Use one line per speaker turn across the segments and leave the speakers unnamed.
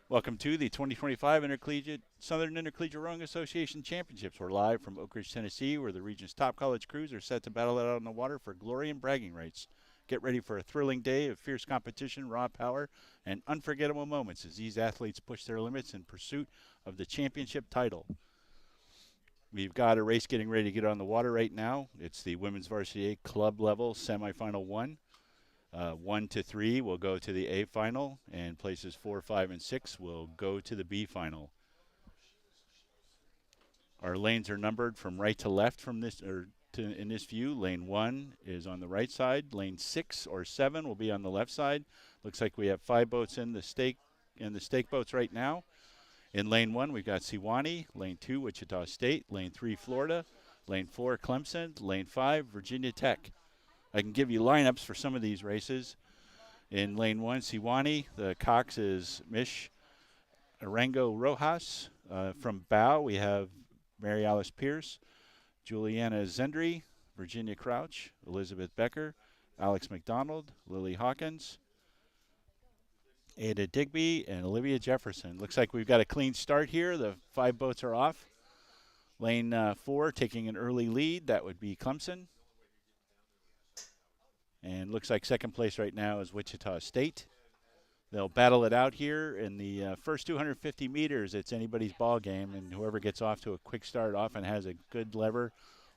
Welcome to the 2025 Southern Intercollegiate Rowing Association Championships. We're live from Oak Ridge, Tennessee, where the region's top college crews are set to battle it out on the water for glory and bragging rights. Get ready for a thrilling day of fierce competition, raw power, and unforgettable moments as these athletes push their limits in pursuit of the championship title. We've got a race getting ready to get on the water right now. It's the Women's Varsity A Club level semifinal one. 1 to 3 will go to the A final, and places 4, 5, and 6 will go to the B final. Our lanes are numbered from right to left from this, in this view. Lane 1 is on the right side. Lane 6 or 7 will be on the left side. Looks like we have 5 boats in the stake boats right now. In lane 1, we've got Sewanee. Lane 2, Wichita State. Lane 3, Florida. Lane 4, Clemson. Lane 5, Virginia Tech. I can give you lineups for some of these races. In lane 1, Sewanee, the Cox is Mish Arango Rojas. From Bow, we have Mary Alice Pierce, Juliana Zendry, Virginia Crouch, Elizabeth Becker, Alex McDonald, Lily Hawkins, Ada Digby, and Olivia Jefferson. Looks like we've got a clean start here. The 5 boats are off. Lane 4 taking an early lead. That would be Clemson. And looks like second place right now is Wichita State. They'll battle it out here in the first 250 meters. It's anybody's ball game, and whoever gets off to a quick start often has a good lever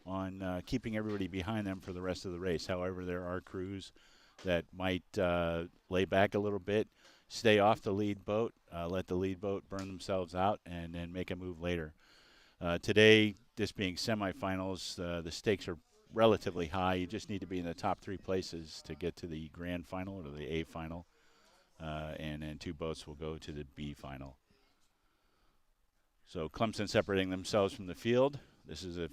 on keeping everybody behind them for the rest of the race. However, there are crews that might lay back a little bit, stay off the lead boat, let the lead boat burn themselves out, and then make a move later. Today, this being semifinals, the stakes are relatively high. You just need to be in the top 3 places to get to the grand final or the A final. And then 2 boats will go to the B final. So Clemson separating themselves from the field. This is a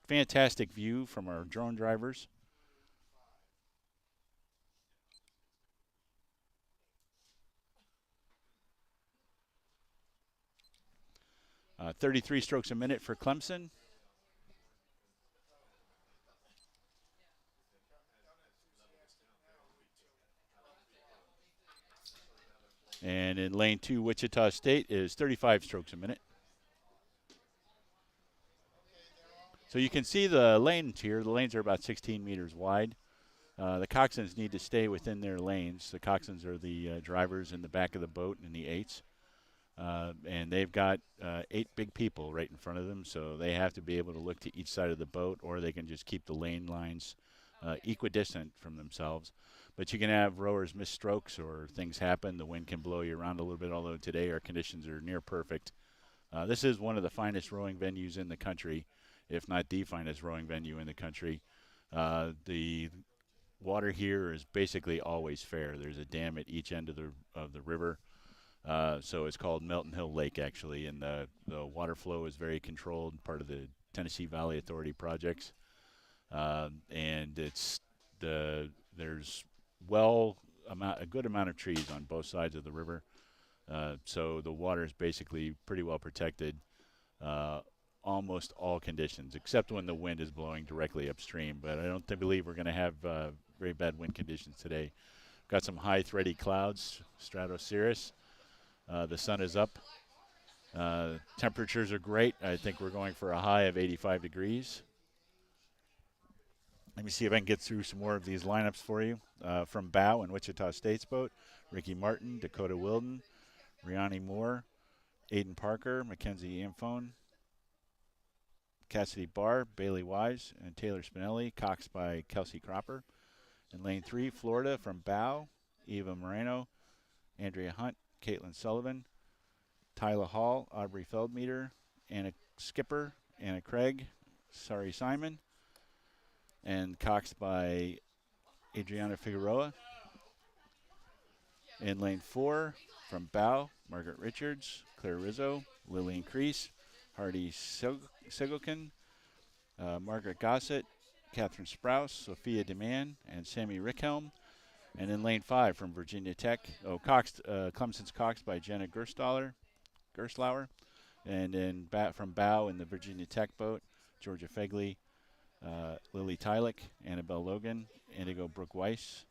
fantastic view from our drone drivers. 33 strokes a minute for Clemson. And in lane 2, Wichita State is 35 strokes a minute. So you can see the lanes here. The lanes are about 16 meters wide. The coxswains need to stay within their lanes. The coxswains are the drivers in the back of the boat in the 8s. And they've got 8 big people right in front of them, so they have to be able to look to each side of the boat, or they can just keep the lane lines equidistant from themselves. But you can have rowers miss strokes or things happen. The wind can blow you around a little bit, although today our conditions are near perfect. This is one of the finest rowing venues in the country, if not the finest rowing venue in the country. The water here is basically always fair. There's a dam at each end of the river. So it's called Melton Hill Lake, actually, and the water flow is very controlled, part of the Tennessee Valley Authority projects. And there's a good amount of trees on both sides of the river. So the water is basically pretty well protected almost all conditions, except when the wind is blowing directly upstream. But I don't believe we're going to have very bad wind conditions today. Got some high thready clouds, stratocirrus. The sun is up. Temperatures are great. I think we're going for a high of 85 degrees. Let me see if I can get through some more of these lineups for you. From Bow and Wichita State's boat, Ricky Martin, Dakota Wilden, Riani Moore, Aiden Parker, Mackenzie Amphone, Cassidy Barr, Bailey Wise, and Taylor Spinelli, Cox by Kelsey Cropper. In lane 3, Florida from Bow, Eva Moreno, Andrea Hunt, Caitlin Sullivan, Tyler Hall, Aubrey Feldmeter, Anna Skipper, Anna Craig, Sari Simon, and Cox by Adriana Figueroa. In lane 4, from Bow, Margaret Richards, Claire Rizzo, Lillian Crease, Hardy Segokin, Margaret Gossett, Catherine Sprouse, Sophia DeMann, and Sammy Rickhelm. And in lane 5 from Virginia Tech, Clemson's Cox by Jenna Gerstlauer. And then from Bow in the Virginia Tech boat, Georgia Fegley, Lily Tylick, Annabelle Logan, Indigo Brooke Weiss,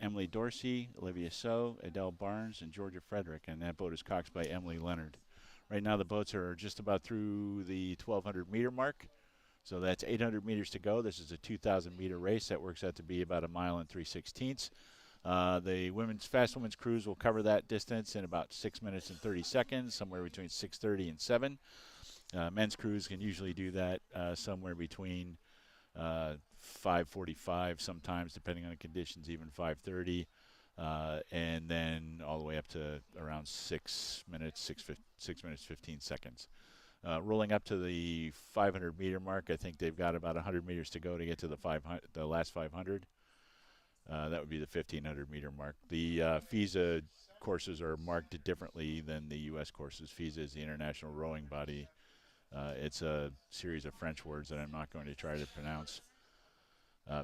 Emily Dorsey, Olivia So, Adele Barnes, and Georgia Frederick, and that boat is coxed by Emily Leonard. Right now the boats are just about through the 1,200 meter mark, so that's 800 meters to go. This is a 2,000 meter race. That works out to be about a mile and 3/16. The fast women's cruise will cover that distance in about 6 minutes and 30 seconds, somewhere between 6:30 and 7. Men's cruise can usually do that somewhere between 5:45 sometimes, depending on the conditions, even 5:30, and then all the way up to around 6 minutes, 6 minutes 15 seconds. Rolling up to the 500 meter mark, I think they've got about 100 meters to go to get to the last 500. That would be the 1,500 meter mark. The FISA courses are marked differently than the U.S. courses. FISA is the International Rowing Body. It's a series of French words that I'm not going to try to pronounce.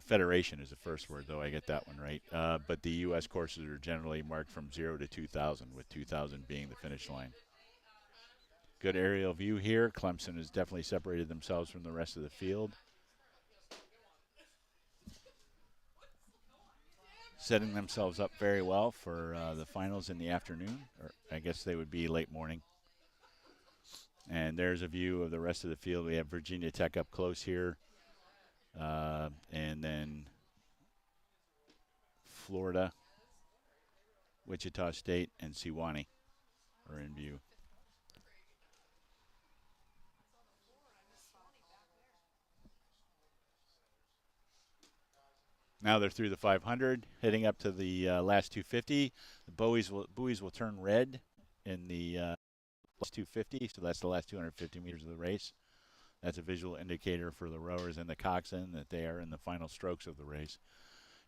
Federation is the first word, though I get that one right. But the U.S. courses are generally marked from 0 to 2,000, with 2,000 being the finish line. Good aerial view here. Clemson has definitely separated themselves from the rest of the field. Setting themselves up very well for the finals in the afternoon, or I guess they would be late morning. And there's a view of the rest of the field. We have Virginia Tech up close here, and then Florida, Wichita State, and Sewanee are in view. Now they're through the 500, heading up to the last 250. The buoys will turn red in the last 250, so that's the last 250 meters of the race. That's a visual indicator for the rowers and the coxswain that they are in the final strokes of the race.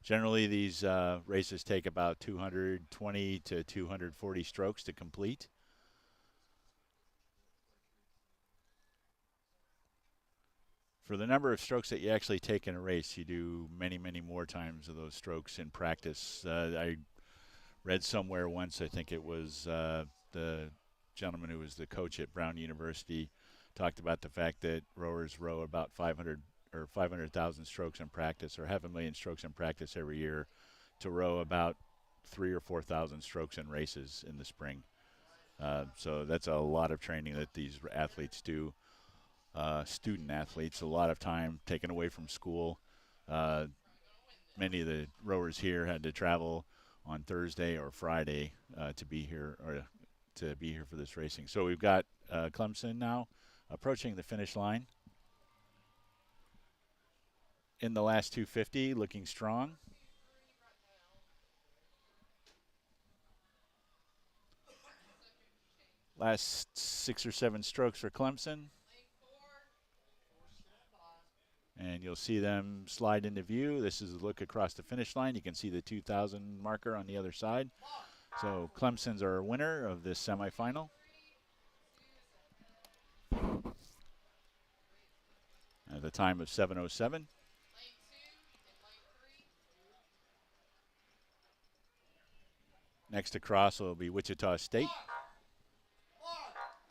Generally, these races take about 220 to 240 strokes to complete. For the number of strokes that you actually take in a race, you do many, many more times of those strokes in practice. I read somewhere once, I think it was the gentleman who was the coach at Brown University, talked about the fact that rowers row about 500,000 strokes in practice, or 500,000 strokes in practice every year, to row about 3,000 or 4,000 strokes in races in the spring. So that's a lot of training that these athletes do. Student athletes, a lot of time taken away from school. Many of the rowers here had to travel on Thursday or Friday to be here for this racing. So we've got Clemson now approaching the finish line in the last 250, looking strong. Last 6 or 7 strokes for Clemson. And you'll see them slide into view. This is a look across the finish line. You can see the 2,000 marker on the other side. So Clemson's our winner of this semifinal. At the time of 7:07. Next across will be Wichita State.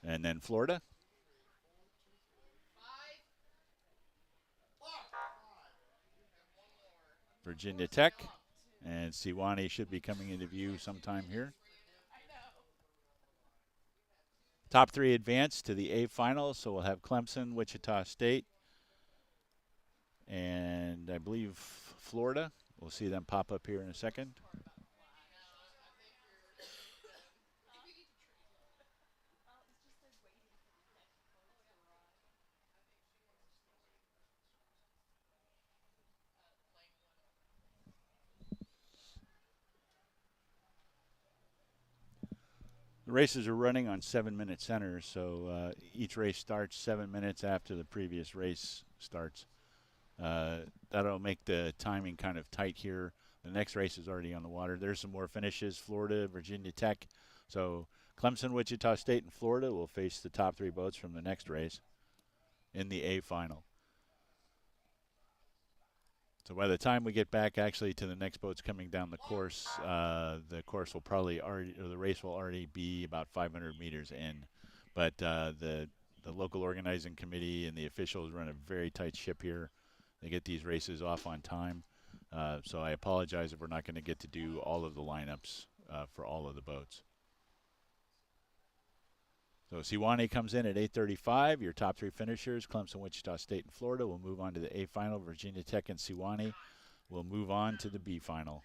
And then Florida. Virginia Tech, and Sewanee should be coming into view sometime here. Top 3 advance to the A final, so we'll have Clemson, Wichita State, and I believe Florida. We'll see them pop up here in a second. The races are running on 7-minute centers, so each race starts 7 minutes after the previous race starts. That'll make the timing kind of tight here. The next race is already on the water. There's some more finishes, Florida, Virginia Tech. So Clemson, Wichita State, and Florida will face the top 3 boats from the next race in the A final. So by the time we get back actually to the next boats coming down the course will probably already, or the race will already be about 500 meters in. But the local organizing committee and the officials run a very tight ship here. They get these races off on time. So I apologize if we're not going to get to do all of the lineups for all of the boats. So Sewanee comes in at 8:35. Your top three finishers, Clemson, Wichita State, and Florida, will move on to the A final. Virginia Tech and Sewanee will move on to the B final.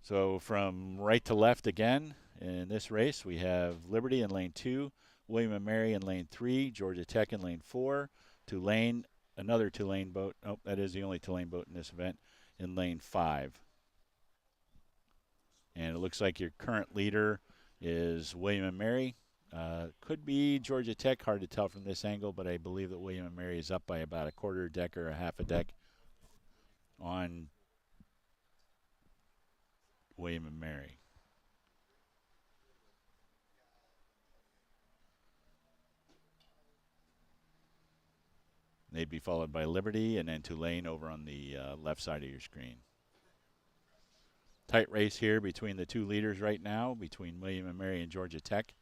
So from right to left again in this race, we have Liberty in lane 2, William & Mary in lane 3, Georgia Tech in lane 4, Tulane, another Tulane boat. Oh, that is the only Tulane boat in this event, in lane 5. And it looks like your current leader is William & Mary. Could be Georgia Tech, hard to tell from this angle, but I believe that William & Mary is up by about a quarter deck or a half a deck on William & Mary. They'd be followed by Liberty and then Tulane over on the left side of your screen. Tight race here between the two leaders right now, between William & Mary and Georgia Tech.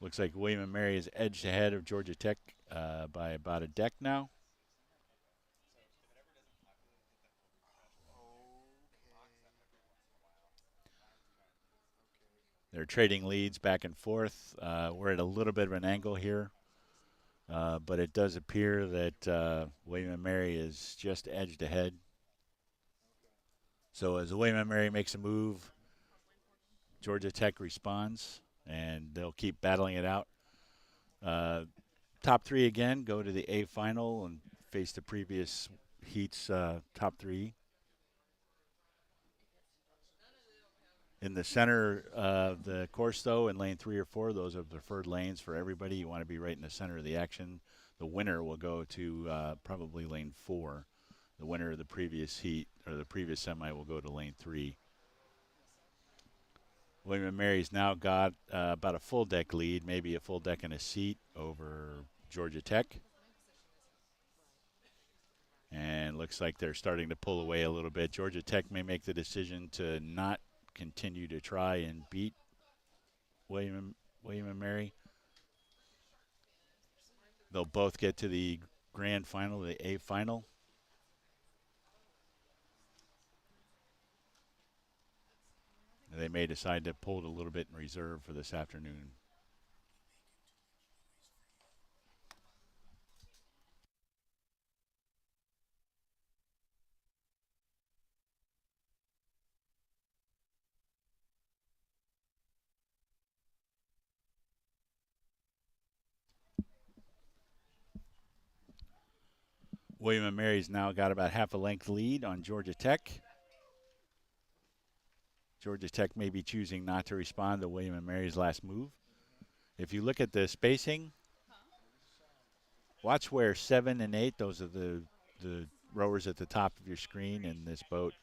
Looks like William & Mary is edged ahead of Georgia Tech by about a deck now. They're trading leads back and forth. We're at a little bit of an angle here, but it does appear that William & Mary is just edged ahead. So as William & Mary makes a move, Georgia Tech responds, and they'll keep battling it out. Top three again go to the A final and face the previous heat's top three. In the center of the course, though, in lane 3 or 4, those are preferred lanes for everybody. You want to be right in the center of the action. The winner will go to probably lane 4. The winner of the previous heat or the previous semi will go to lane 3. William & Mary's now got about a full deck lead, maybe a full deck and a seat over Georgia Tech. And looks like they're starting to pull away a little bit. Georgia Tech may make the decision to not continue to try and beat William & Mary. They'll both get to the grand final, the A final. They may decide to pull it a little bit in reserve for this afternoon. William & Mary's now got about half a length lead on Georgia Tech. Georgia Tech may be choosing not to respond to William & Mary's last move. If you look at the spacing, watch where 7 and 8, those are the rowers at the top of your screen in this boat.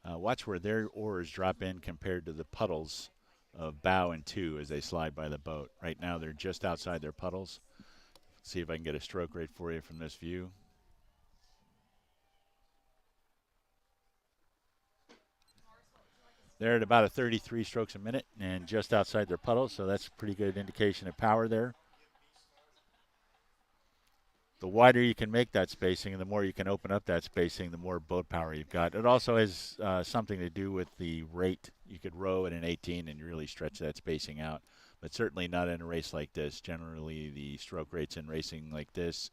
Watch where their oars drop in compared to the puddles of bow and 2 as they slide by the boat. Right now they're just outside their puddles. Let's see if I can get a stroke rate for you from this view. They're at about a 33 strokes a minute and just outside their puddles, so that's a pretty good indication of power there. The wider you can make that spacing and the more you can open up that spacing, the more boat power you've got. It also has something to do with the rate. You could row at an 18 and really stretch that spacing out, but certainly not in a race like this. Generally, the stroke rates in racing like this,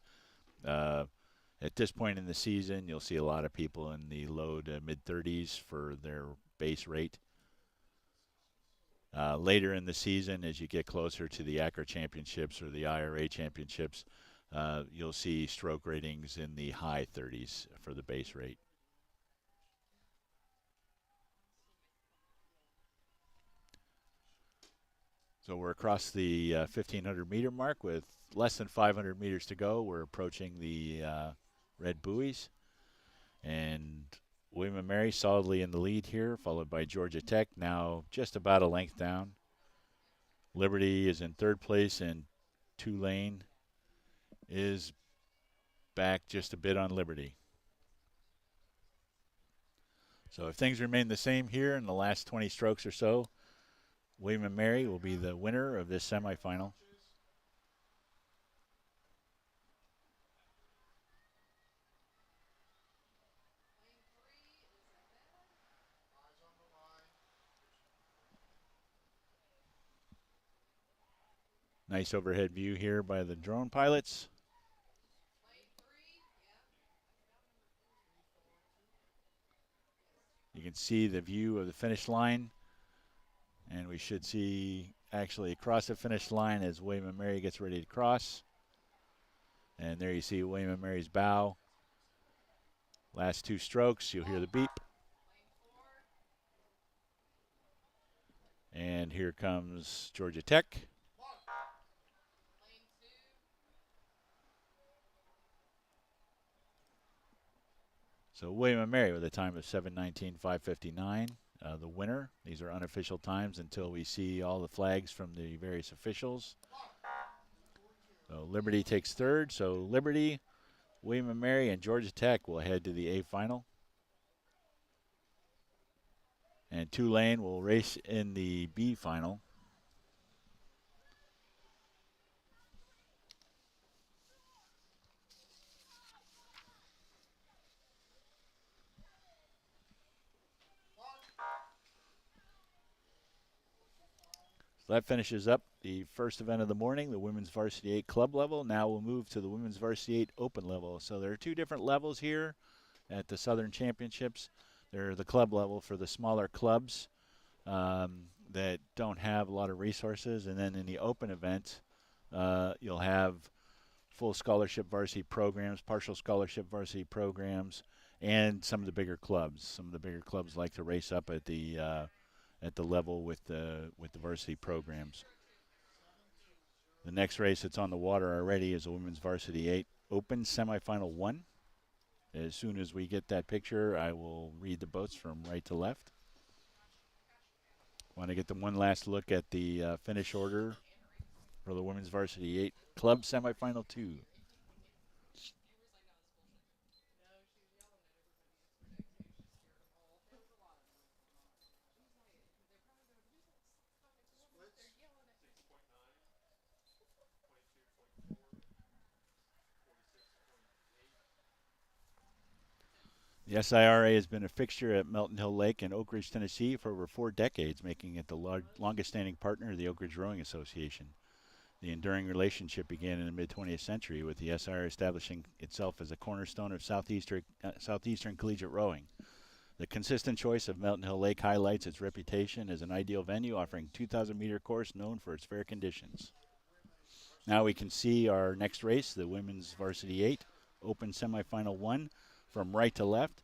at this point in the season, you'll see a lot of people in the low to mid-30s for their base rate. Later in the season, as you get closer to the ACRA Championships or the IRA Championships, you'll see stroke ratings in the high 30s for the base rate. So we're across the 1,500 meter mark with less than 500 meters to go. We're approaching the red buoys. And William & Mary solidly in the lead here, followed by Georgia Tech, now just about a length down. Liberty is in third place, and Tulane is back just a bit on Liberty. So if things remain the same here in the last 20 strokes or so, William & Mary will be the winner of this semifinal. Nice overhead view here by the drone pilots. You can see the view of the finish line, and we should see actually across the finish line as William and Mary gets ready to cross. And there you see William and Mary's bow. Last two strokes, you'll hear the beep. And here comes Georgia Tech. So William and Mary with a time of 7:19.559. The winner. These are unofficial times until we see all the flags from the various officials. So Liberty takes third. So Liberty, William and Mary, and Georgia Tech will head to the A final. And Tulane will race in the B final. So that finishes up the first event of the morning, the Women's Varsity 8 club level. Now we'll move to the Women's Varsity 8 open level. So there are two different levels here at the Southern Championships. They're the club level for the smaller clubs that don't have a lot of resources. And then in the open event, you'll have full scholarship varsity programs, partial scholarship varsity programs, and some of the bigger clubs. Some of the bigger clubs like to race up at the level with the varsity programs. The next race that's on the water already is a Women's Varsity 8 Open Semifinal 1. As soon as we get that picture, I will read the boats from right to left. Want to get the one last look at the finish order for the Women's Varsity 8 Club Semifinal 2. The SIRA has been a fixture at Melton Hill Lake in Oak Ridge, Tennessee for over 4 decades, making it the longest-standing partner of the Oak Ridge Rowing Association. The enduring relationship began in the mid-20th century, with the SIRA establishing itself as a cornerstone of southeastern collegiate rowing. The consistent choice of Melton Hill Lake highlights its reputation as an ideal venue offering 2,000-meter course known for its fair conditions. Now we can see our next race, the Women's Varsity 8 Open Semifinal 1. From right to left,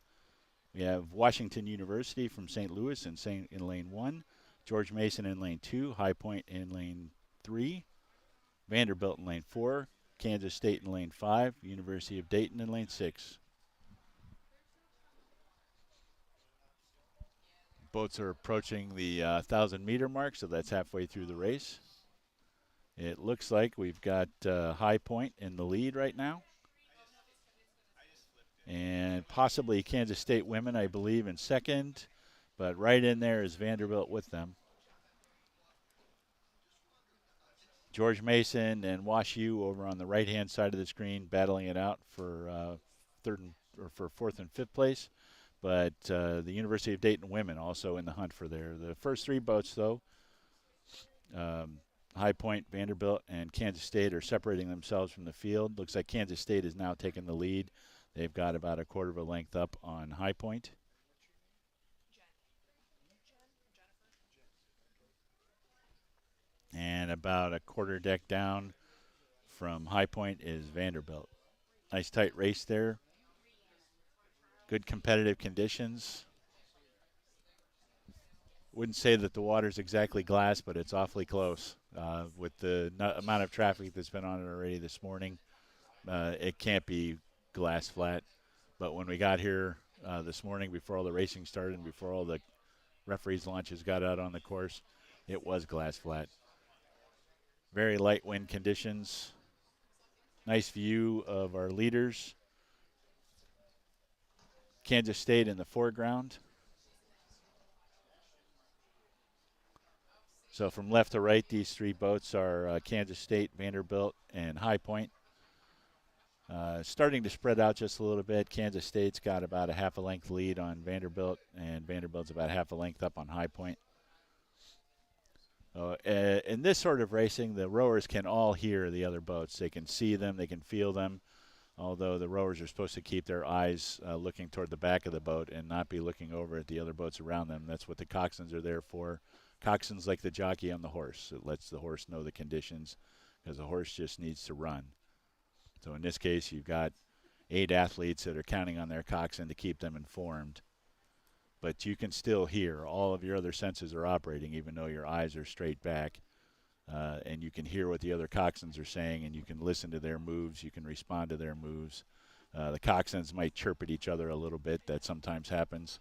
we have Washington University from St. Louis in lane 1, George Mason in lane 2, High Point in lane 3, Vanderbilt in lane 4, Kansas State in lane 5, University of Dayton in lane 6. Boats are approaching the 1,000-meter mark, so that's halfway through the race. It looks like we've got High Point in the lead right now. And possibly Kansas State women, I believe, in second. But right in there is Vanderbilt with them. George Mason and Wash U over on the right-hand side of the screen battling it out for fourth and fifth place. But the University of Dayton women also in the hunt for there. The first 3 boats, though, High Point, Vanderbilt, and Kansas State are separating themselves from the field. Looks like Kansas State is now taking the lead. They've got about a quarter of a length up on High Point. And about a quarter deck down from High Point is Vanderbilt. Nice tight race there. Good competitive conditions. Wouldn't say that the water's exactly glass, but it's awfully close. With the amount of traffic that's been on it already this morning, it can't be glass flat. But when we got here this morning, before all the racing started and before all the referees' launches got out on the course, it was glass flat. Very light wind conditions. Nice view of our leaders. Kansas State in the foreground. So from left to right, these 3 boats are Kansas State, Vanderbilt, and High Point. Starting to spread out just a little bit. Kansas State's got about a half a length lead on Vanderbilt, and Vanderbilt's about half a length up on High Point. In this sort of racing, the rowers can all hear the other boats. They can see them, they can feel them, although the rowers are supposed to keep their eyes looking toward the back of the boat and not be looking over at the other boats around them. That's what the coxswains are there for. Coxswain's like the jockey on the horse. It lets the horse know the conditions because the horse just needs to run. So in this case, you've got 8 athletes that are counting on their coxswain to keep them informed. But you can still hear. All of your other senses are operating, even though your eyes are straight back. And you can hear what the other coxswains are saying, and you can listen to their moves. You can respond to their moves. The coxswains might chirp at each other a little bit. That sometimes happens.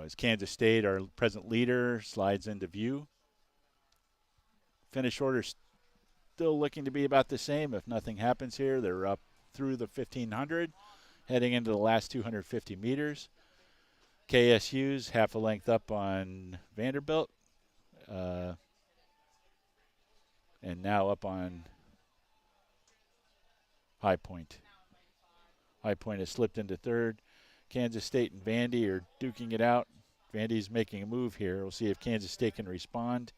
As Kansas State, our present leader, slides into view. Finish order still looking to be about the same if nothing happens here. They're up through the 1,500, heading into the last 250 meters. KSU's half a length up on Vanderbilt, and now up on High Point. High Point has slipped into third. Kansas State and Vandy are duking it out. Vandy's making a move here. We'll see if Kansas State can respond.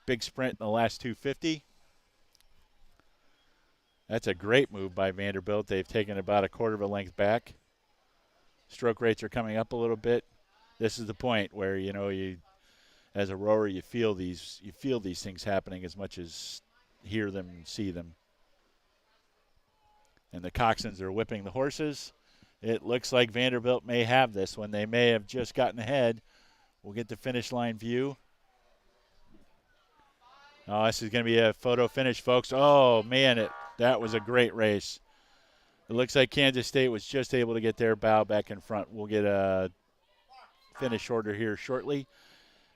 Big sprint in the last 250. That's a great move by Vanderbilt. They've taken about a quarter of a length back. Stroke rates are coming up a little bit. This is the point where, you as a rower, you feel these things happening as much as hear them and see them. And the coxswains are whipping the horses. It looks like Vanderbilt may have this one. They may have just gotten ahead. We'll get the finish line view. Oh, this is going to be a photo finish, folks. Oh, man, that was a great race. It looks like Kansas State was just able to get their bow back in front. We'll get a finish order here shortly.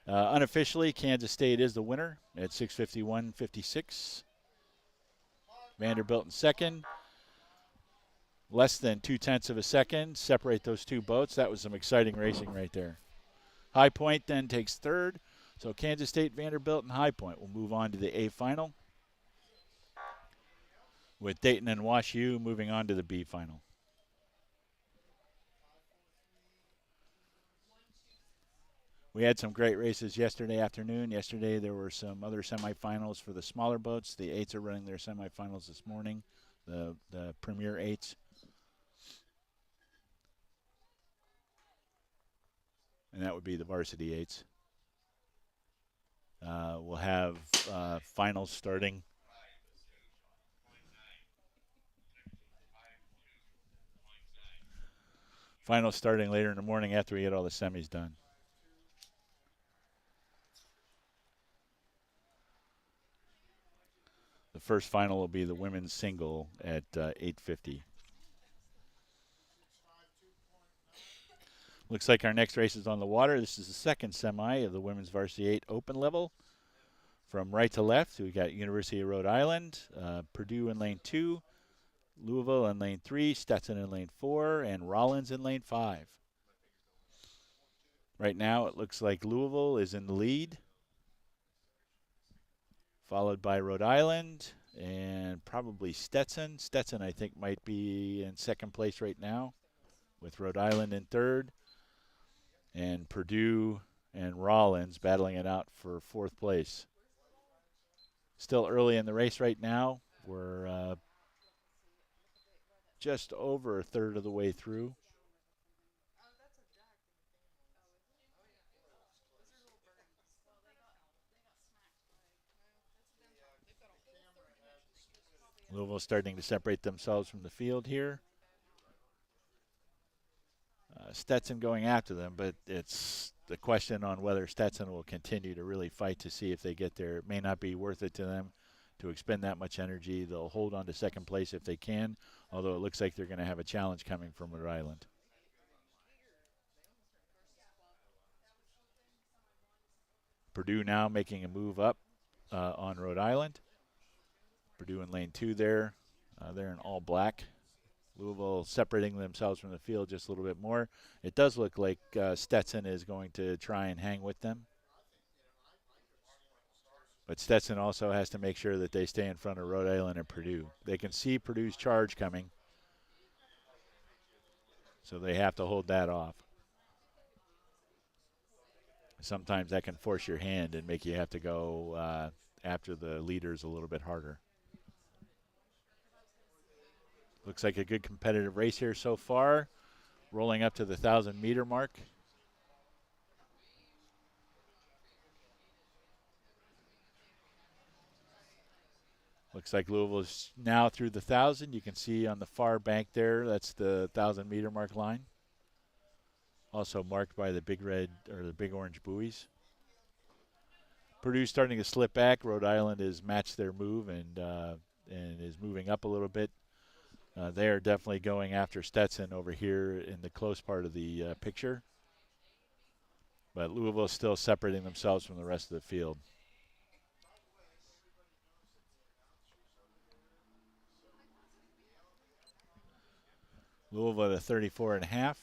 Unofficially, Kansas State is the winner at 6:51.56. Vanderbilt in second. Less than 0.2 of a second separate those two boats. That was some exciting racing right there. High Point then takes third. So Kansas State, Vanderbilt, and High Point will move on to the A final, with Dayton and Wash U moving on to the B final. We had some great races yesterday afternoon. Yesterday there were some other semifinals for the smaller boats. The 8s are running their semifinals this morning, the Premier 8s. And that would be the varsity 8s. We'll have finals starting. Finals starting later in the morning after we get all the semis done. The first final will be the women's single at 8:50. Looks like our next race is on the water. This is the second semi of the women's varsity 8 open level. From right to left, we got University of Rhode Island, Purdue in lane 2, Louisville in lane 3, Stetson in lane 4, and Rollins in lane 5. Right now, it looks like Louisville is in the lead, followed by Rhode Island and probably Stetson. Stetson, I think, might be in second place right now, with Rhode Island in third, and Purdue and Rollins battling it out for fourth place. Still early in the race right now. We're just over a third of the way through. Louisville starting to separate themselves from the field here. Stetson going after them, but it's the question on whether Stetson will continue to really fight to see if they get there. It may not be worth it to them to expend that much energy. They'll hold on to second place if they can, although it looks like they're going to have a challenge coming from Rhode Island. Purdue now making a move up on Rhode Island. Purdue in lane 2 there. They're in all black. Louisville separating themselves from the field just a little bit more. It does look like Stetson is going to try and hang with them. But Stetson also has to make sure that they stay in front of Rhode Island and Purdue. They can see Purdue's charge coming, so they have to hold that off. Sometimes that can force your hand and make you have to go after the leaders a little bit harder. Looks like a good competitive race here so far, rolling up to the 1,000-meter mark. Looks like Louisville is now through the 1,000. You can see on the far bank there, that's the 1,000-meter mark line. Also marked by the big red or the big orange buoys. Purdue's starting to slip back. Rhode Island has matched their move and is moving up a little bit. They are definitely going after Stetson over here in the close part of the picture. But Louisville is still separating themselves from the rest of the field. Louisville at a 34.5.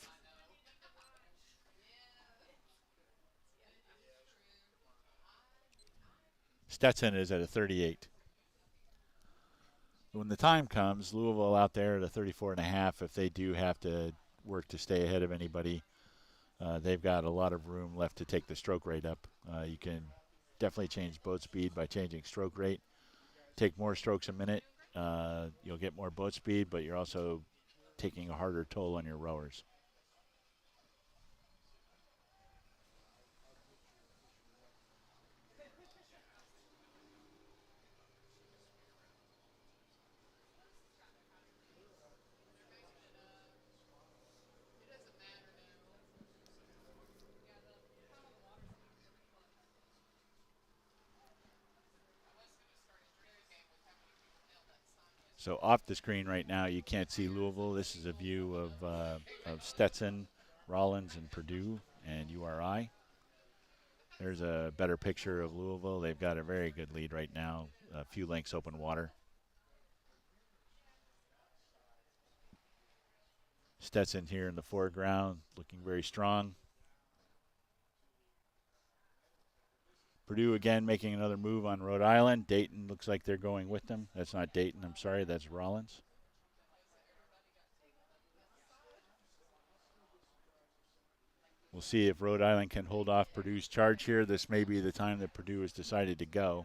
Stetson is at a 38. When the time comes, Louisville out there at a 34.5, if they do have to work to stay ahead of anybody, they've got a lot of room left to take the stroke rate up. You can definitely change boat speed by changing stroke rate. Take more strokes a minute. You'll get more boat speed, but you're also taking a harder toll on your rowers. So off the screen right now, you can't see Louisville. This is a view of Stetson, Rollins, and Purdue, and URI. There's a better picture of Louisville. They've got a very good lead right now, a few lengths open water. Stetson here in the foreground, looking very strong. Purdue again making another move on Rhode Island. Dayton looks like they're going with them. That's not Dayton, I'm sorry, that's Rollins. We'll see if Rhode Island can hold off Purdue's charge here. This may be the time that Purdue has decided to go.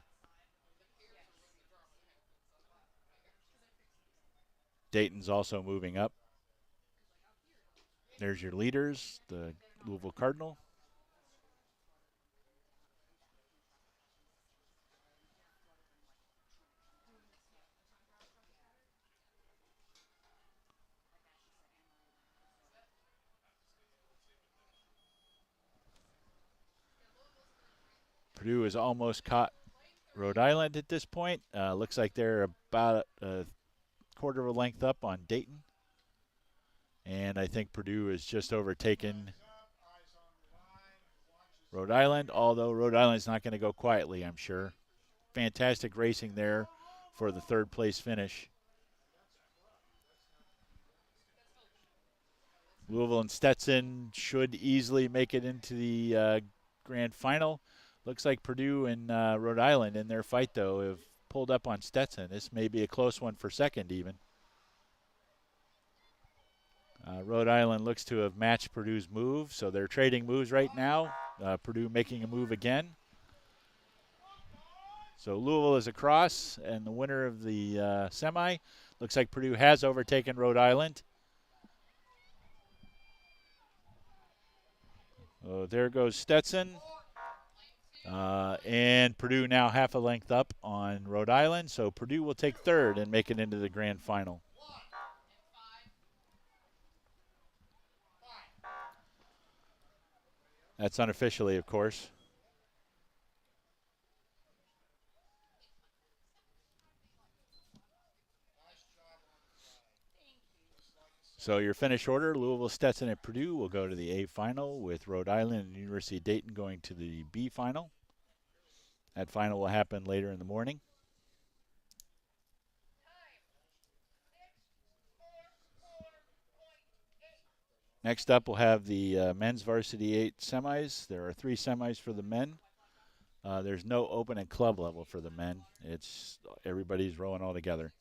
Dayton's also moving up. There's your leaders, the Louisville Cardinal. Purdue has almost caught Rhode Island at this point. Looks like they're about a quarter of a length up on Dayton. And I think Purdue has just overtaken Rhode Island, although Rhode Island's not going to go quietly, I'm sure. Fantastic racing there for the third place finish. Louisville and Stetson should easily make it into the grand final. Looks like Purdue and Rhode Island in their fight, though, have pulled up on Stetson. This may be a close one for second, even. Rhode Island looks to have matched Purdue's move, so they're trading moves right now. Purdue making a move again. So Louisville is across, and the winner of the semi. Looks like Purdue has overtaken Rhode Island. Oh, there goes Stetson. And Purdue now half a length up on Rhode Island, so Purdue will take third and make it into the grand final. That's unofficially, of course. So your finish order, Louisville, Stetson, and Purdue will go to the A final, with Rhode Island and University of Dayton going to the B final. That final will happen later in the morning. Next up, we'll have the men's varsity 8 semis. There are 3 semis for the men. There's no open and club level for the men. It's everybody's rowing all together.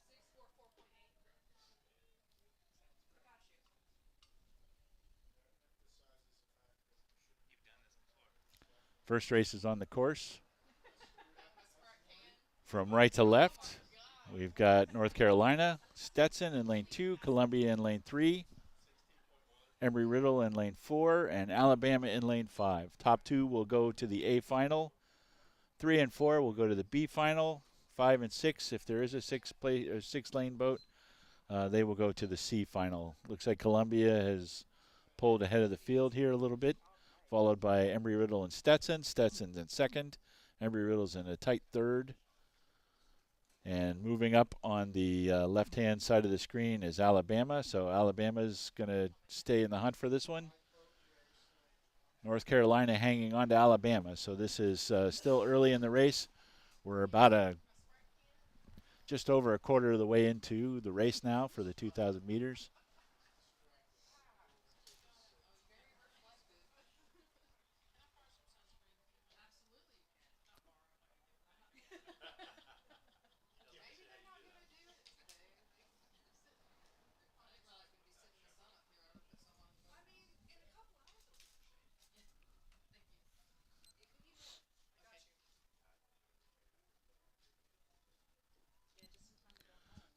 First race is on the course. From right to left, we've got North Carolina, Stetson in lane 2, Columbia in lane 3, Embry-Riddle in lane 4, and Alabama in lane 5. Top 2 will go to the A final. 3 and 4 will go to the B final. 5 and 6, if there is a six-lane boat, they will go to the C final. Looks like Columbia has pulled ahead of the field here a little bit, followed by Embry-Riddle and Stetson. Stetson's in second. Embry-Riddle's in a tight third. And moving up on the left-hand side of the screen is Alabama. So Alabama's going to stay in the hunt for this one. North Carolina hanging on to Alabama. So this is still early in the race. We're about just over a quarter of the way into the race now for the 2,000 meters.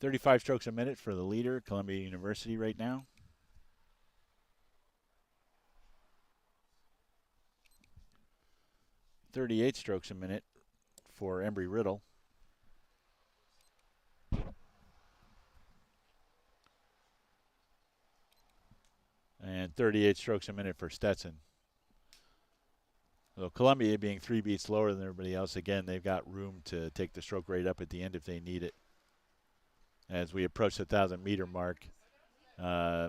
35 strokes a minute for the leader, Columbia University right now. 38 strokes a minute for Embry-Riddle. And 38 strokes a minute for Stetson. So Columbia being 3 beats lower than everybody else, again, they've got room to take the stroke rate up at the end if they need it. As we approach the 1,000-meter mark,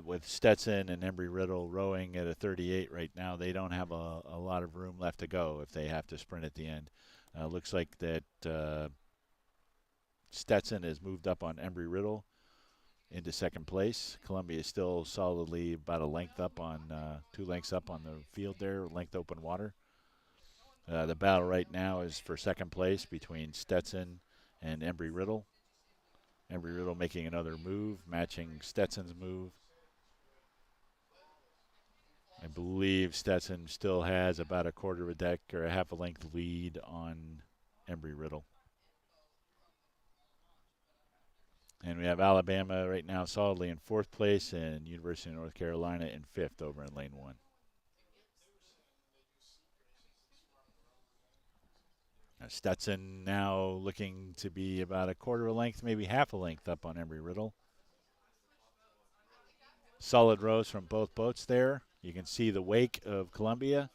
with Stetson and Embry-Riddle rowing at a 38 right now, they don't have a lot of room left to go if they have to sprint at the end. Looks like that Stetson has moved up on Embry-Riddle into second place. Columbia is still solidly about a length up on 2 lengths up on the field there, length open water. The battle right now is for second place between Stetson and Embry-Riddle. Embry-Riddle making another move, matching Stetson's move. I believe Stetson still has about a quarter of a deck or a half a length lead on Embry-Riddle. And we have Alabama right now solidly in 4th place and University of North Carolina in 5th over in lane 1. Stetson now looking to be about a quarter of a length, maybe half a length up on Embry-Riddle. Solid rows from both boats there. You can see the wake of Columbia.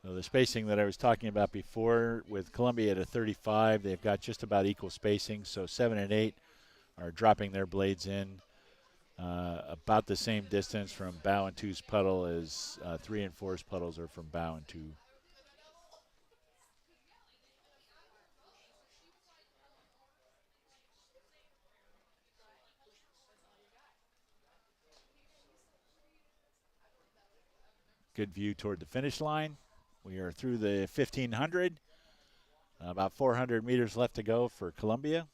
So the spacing that I was talking about before with Columbia at a 35, they've got just about equal spacing. So 7 and 8 are dropping their blades in about the same distance from bow and two's puddle as 3 and 4's puddles are from bow and two. Good view toward the finish line. We are through the 1,500. About 400 meters left to go for Columbia.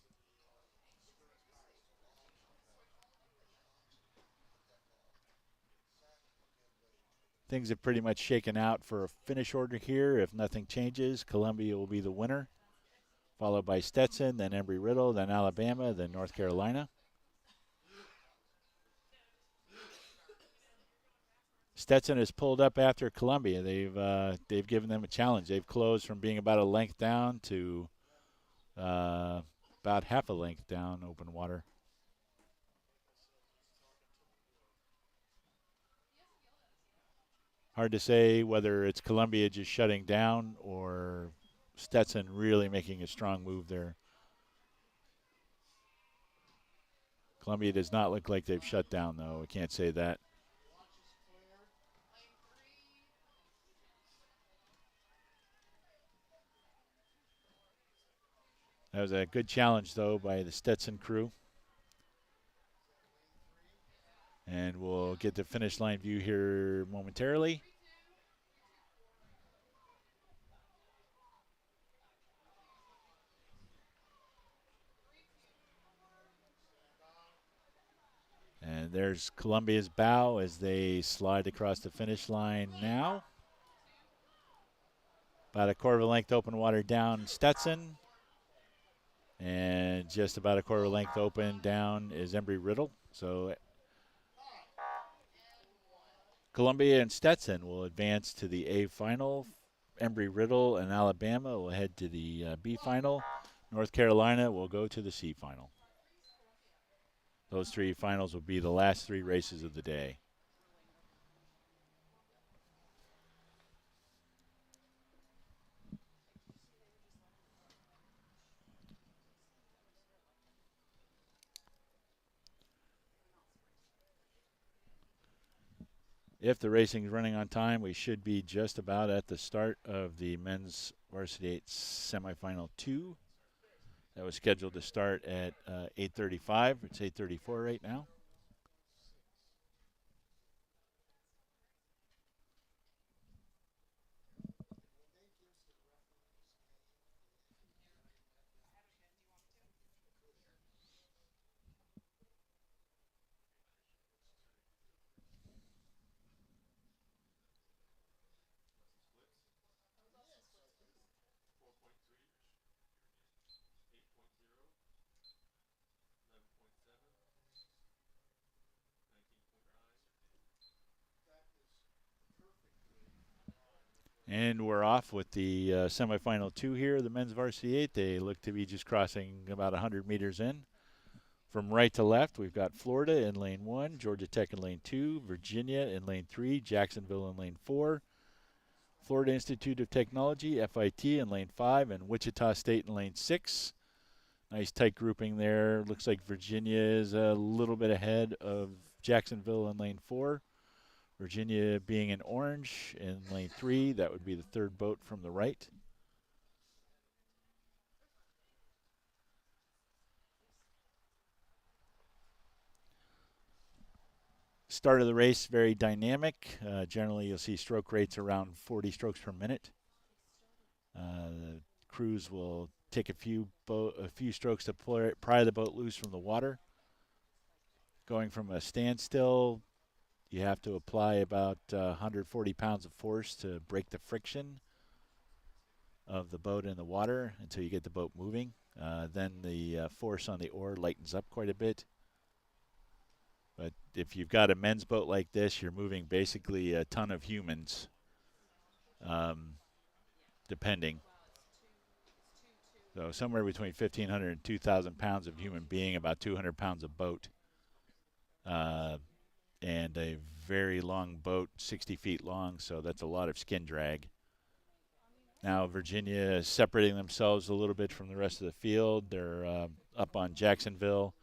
Things have pretty much shaken out for a finish order here. If nothing changes, Columbia will be the winner, followed by Stetson, then Embry-Riddle, then Alabama, then North Carolina. Stetson has pulled up after Columbia. They've given them a challenge. They've closed from being about a length down to about half a length down open water. Hard to say whether it's Columbia just shutting down or Stetson really making a strong move there. Columbia does not look like they've shut down, though. I can't say that. That was a good challenge, though, by the Stetson crew. And we'll get the finish line view here momentarily. And there's Columbia's bow as they slide across the finish line now. About a quarter of a length open water down Stetson. And just about a quarter of a length open down is Embry-Riddle. So Columbia and Stetson will advance to the A final. Embry-Riddle and Alabama will head to the B final. North Carolina will go to the C final. Those three finals will be the last three races of the day. If the racing is running on time, we should be just about at the start of the men's varsity 8 semifinal 2. That was scheduled to start at 8:35. It's 8:34 right now. And we're off with the semifinal 2 here, the men's varsity 8. They look to be just crossing about 100 meters in. From right to left, we've got Florida in lane 1, Georgia Tech in lane 2, Virginia in lane 3, Jacksonville in lane 4, Florida Institute of Technology, FIT, in lane 5, and Wichita State in lane 6. Nice tight grouping there. Looks like Virginia is a little bit ahead of Jacksonville in lane 4. Virginia being in orange in lane 3. That would be the third boat from the right. Start of the race, very dynamic. Generally, you'll see stroke rates around 40 strokes per minute. The crews will take a few strokes to pry the boat loose from the water. Going from a standstill, you have to apply about 140 pounds of force to break the friction of the boat in the water until you get the boat moving. Then the force on the oar lightens up quite a bit. But if you've got a men's boat like this, you're moving basically a ton of humans, depending. So somewhere between 1,500 and 2,000 pounds of human being, about 200 pounds of boat. And a very long boat, 60 feet long, so that's a lot of skin drag. Now Virginia is separating themselves a little bit from the rest of the field. They're up on Jacksonville.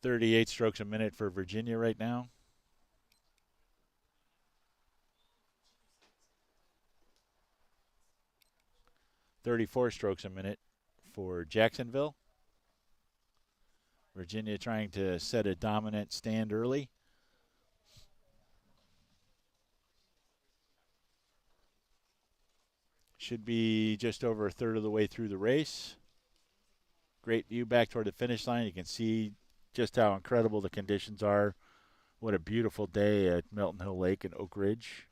.38 strokes a minute for Virginia right now. .34 strokes a minute for Jacksonville. Virginia trying to set a dominant stand early. Should be just over a third of the way through the race. Great view back toward the finish line. You can see just how incredible the conditions are. What a beautiful day at Melton Hill Lake in Oak Ridge.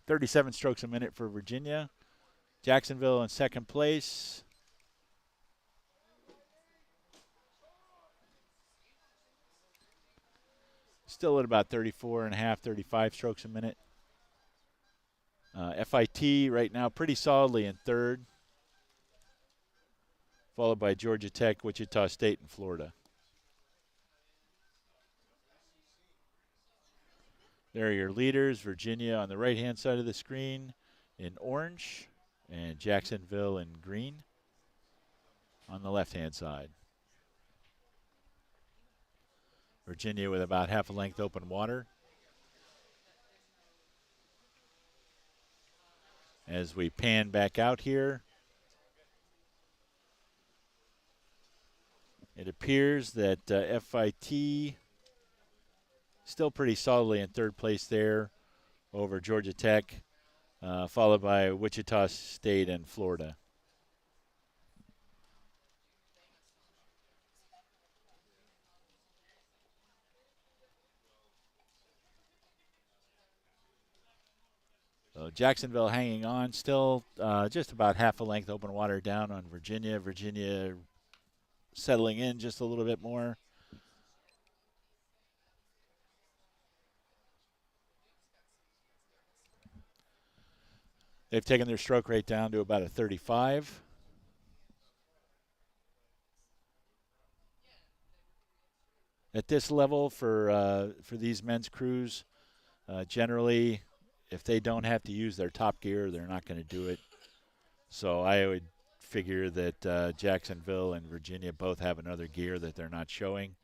.37 strokes a minute for Virginia. Jacksonville in second place. Still at about 34.5, 35 strokes a minute. FIT right now pretty solidly in third, followed by Georgia Tech, Wichita State, and Florida. There are your leaders. Virginia on the right-hand side of the screen in orange, and Jacksonville in green on the left-hand side. Virginia with about half a length open water. As we pan back out here, it appears that FIT still pretty solidly in third place there over Georgia Tech, followed by Wichita State and Florida. So Jacksonville hanging on, still just about half a length open water down on Virginia. Virginia settling in just a little bit more. They've taken their stroke rate down to about a 35. At this level for these men's crews, generally, if they don't have to use their top gear, they're not going to do it. So I would figure that Jacksonville and Virginia both have another gear that they're not showing.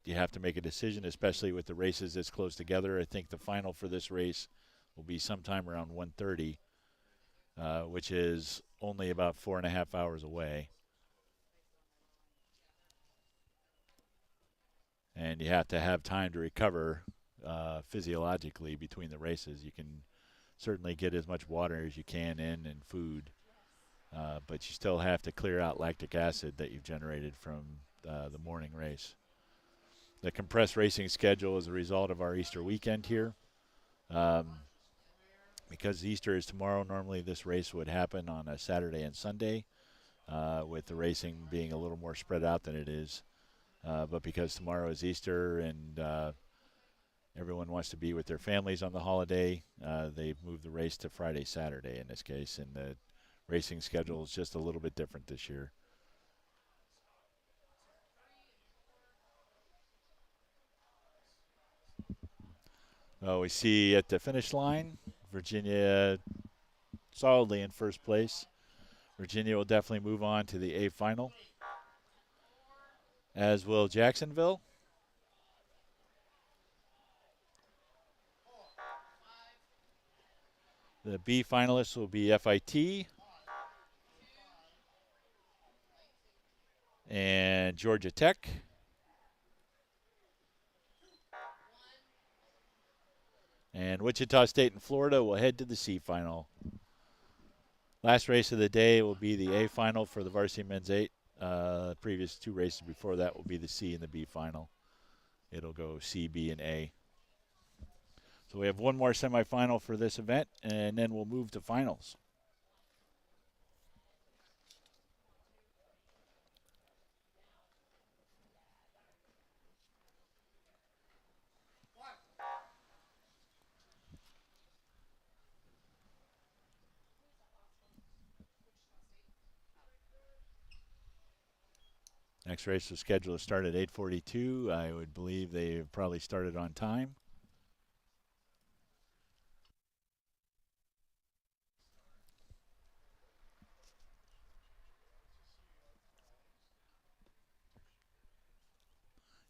You have to make a decision, especially with the races this close together. I think the final for this race will be sometime around 1:30, which is only about 4.5 hours away. And you have to have time to recover physiologically between the races. You can certainly get as much water as you can in and food, but you still have to clear out lactic acid that you've generated from the morning race. The compressed racing schedule is a result of our Easter weekend here. Because Easter is tomorrow, normally this race would happen on a Saturday and Sunday, with the racing being a little more spread out than it is. But because tomorrow is Easter and everyone wants to be with their families on the holiday, they've moved the race to Friday, Saturday in this case, and the racing schedule is just a little bit different this year. We see at the finish line, Virginia solidly in first place. Virginia will definitely move on to the A final, as will Jacksonville. The B finalists will be FIT and Georgia Tech. And Wichita State and Florida will head to the C final. Last race of the day will be the A final for the varsity men's 8. Previous two races before that will be the C and the B final. It'll go C, B, and A. So we have one more semifinal for this event, and then we'll move to finals. Next race is scheduled to start at 8:42. I would believe they probably started on time.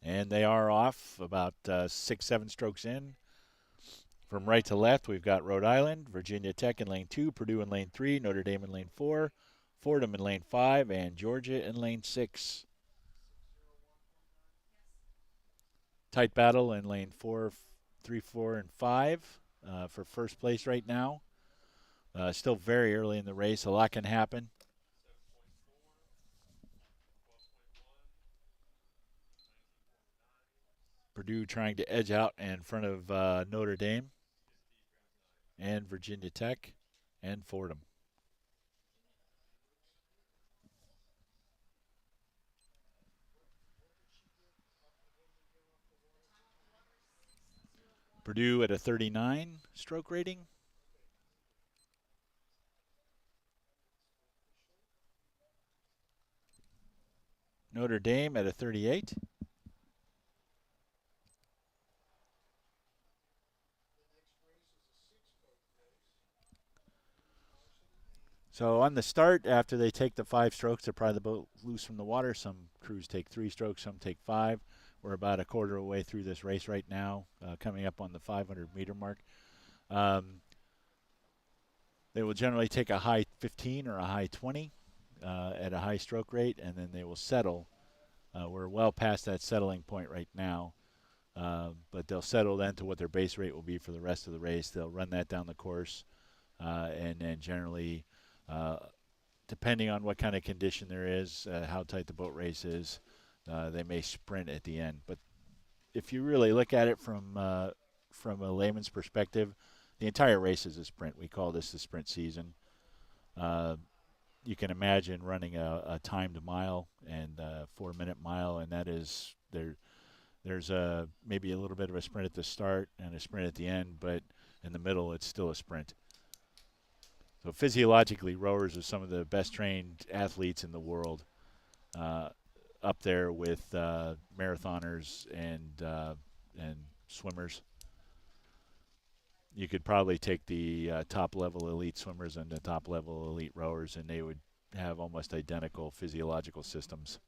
And they are off about 6-7 strokes in. From right to left, we've got Rhode Island, Virginia Tech in lane 2, Purdue in lane 3, Notre Dame in lane 4, Fordham in lane 5, and Georgia in lane 6. Tight battle in lane 4, 3, 4, and 5 for first place right now. Still very early in the race. A lot can happen. Purdue trying to edge out in front of Notre Dame and Virginia Tech and Fordham. Purdue at a 39 stroke rating. Notre Dame at a 38. So on the start, after they take the 5 strokes, they're probably the boat loose from the water. Some crews take 3 strokes, some take 5. We're about a quarter of the way through this race right now, coming up on the 500-meter mark. They will generally take a high 15 or a high 20 at a high stroke rate, and then they will settle. We're well past that settling point right now, but they'll settle then to what their base rate will be for the rest of the race. They'll run that down the course, and then generally, depending on what kind of condition there is, how tight the boat race is, they may sprint at the end. But if you really look at it from a layman's perspective, the entire race is a sprint. We call this the sprint season. You can imagine running a timed mile and a 4-minute mile, and that is there's maybe a little bit of a sprint at the start and a sprint at the end, but in the middle it's still a sprint. So physiologically, rowers are some of the best trained athletes in the world, up there with marathoners and swimmers. You could probably take the top-level elite swimmers and the top-level elite rowers, and they would have almost identical physiological systems.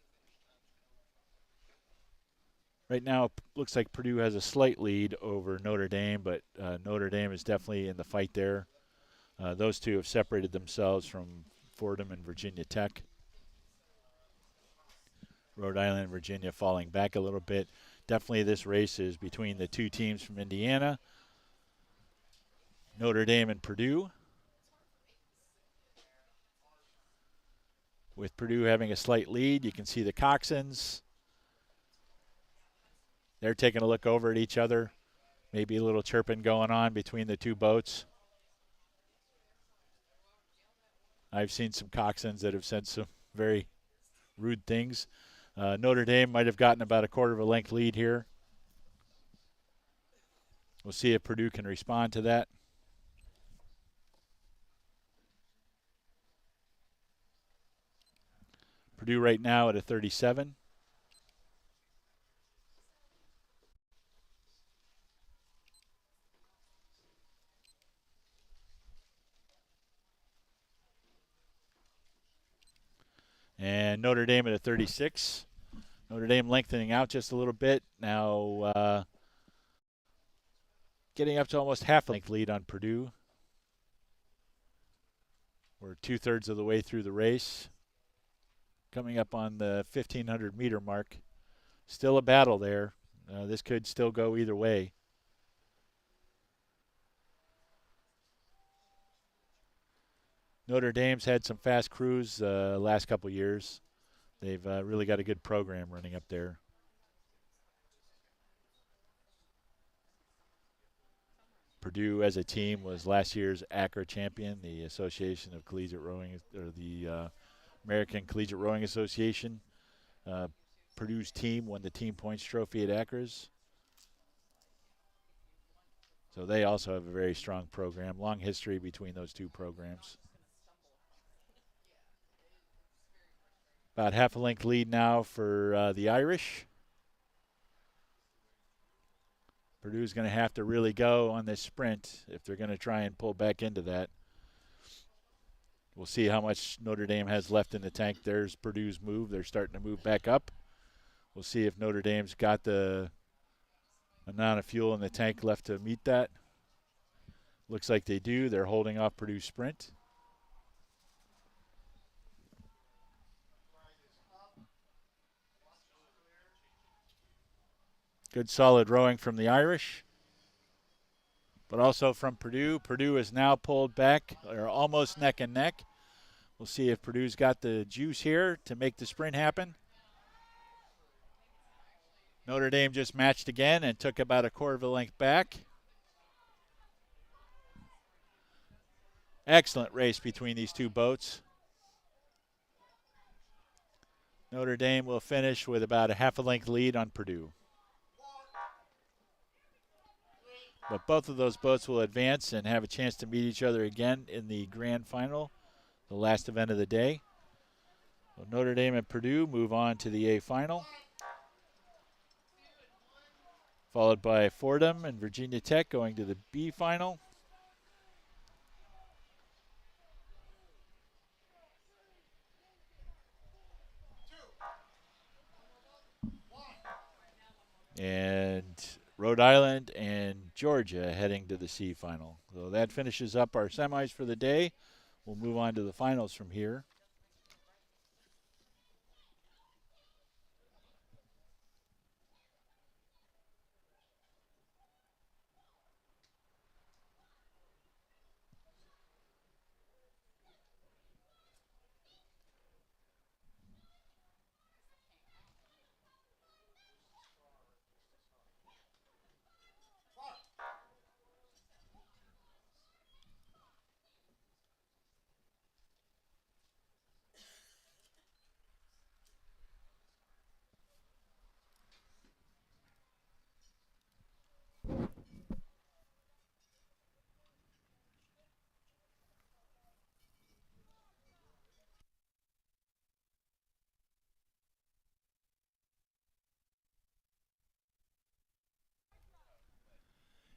Right now, it looks like Purdue has a slight lead over Notre Dame, but Notre Dame is definitely in the fight there. Those two have separated themselves from Fordham and Virginia Tech. Rhode Island and Virginia falling back a little bit. Definitely this race is between the two teams from Indiana, Notre Dame and Purdue, with Purdue having a slight lead. You can see the coxswains. They're taking a look over at each other. Maybe a little chirping going on between the two boats. I've seen some coxswains that have said some very rude things. Notre Dame might have gotten about a quarter of a length lead here. We'll see if Purdue can respond to that. Purdue right now at a 37. And Notre Dame at a 36. Notre Dame lengthening out just a little bit. Now getting up to almost half a length lead on Purdue. We're 2/3 of the way through the race. Coming up on the 1,500-meter mark. Still a battle there. This could still go either way. Notre Dame's had some fast crews last couple years. They've really got a good program running up there. Purdue as a team was last year's ACRA champion, the Association of Collegiate Rowing, or the American Collegiate Rowing Association. Purdue's team won the team points trophy at ACRA's. So they also have a very strong program, long history between those two programs. About half a length lead now for the Irish. Purdue's going to have to really go on this sprint if they're going to try and pull back into that. We'll see how much Notre Dame has left in the tank. There's Purdue's move. They're starting to move back up. We'll see if Notre Dame's got the amount of fuel in the tank left to meet that. Looks like they do. They're holding off Purdue's sprint. Good solid rowing from the Irish, but also from Purdue. Purdue is now pulled back, or almost neck and neck. We'll see if Purdue's got the juice here to make the sprint happen. Notre Dame just matched again and took about a quarter of a length back. Excellent race between these two boats. Notre Dame will finish with about a half a length lead on Purdue. But both of those boats will advance and have a chance to meet each other again in the grand final, the last event of the day. So Notre Dame and Purdue move on to the A final, followed by Fordham and Virginia Tech going to the B final. and Rhode Island and Georgia heading to the C final. So that finishes up our semis for the day. We'll move on to the finals from here.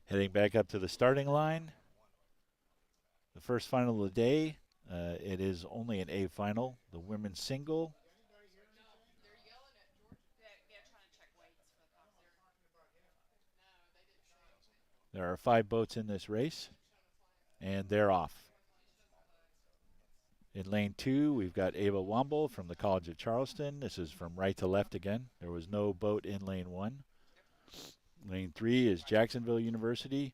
Heading back up to the starting line. The first final of the day. It is only an A final. The women's single. There are 5 boats in this race, and they're off. In lane 2, we've got Ava Womble from the College of Charleston. This is from right to left again. There was no boat in lane 1. Lane 3 is Jacksonville University.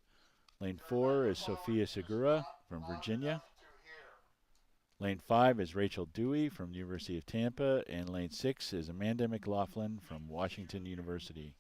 Lane 4 is Sophia Segura from Virginia. Lane 5 is Rachel Dewey from the University of Tampa. And lane 6 is Amanda McLaughlin from Washington University.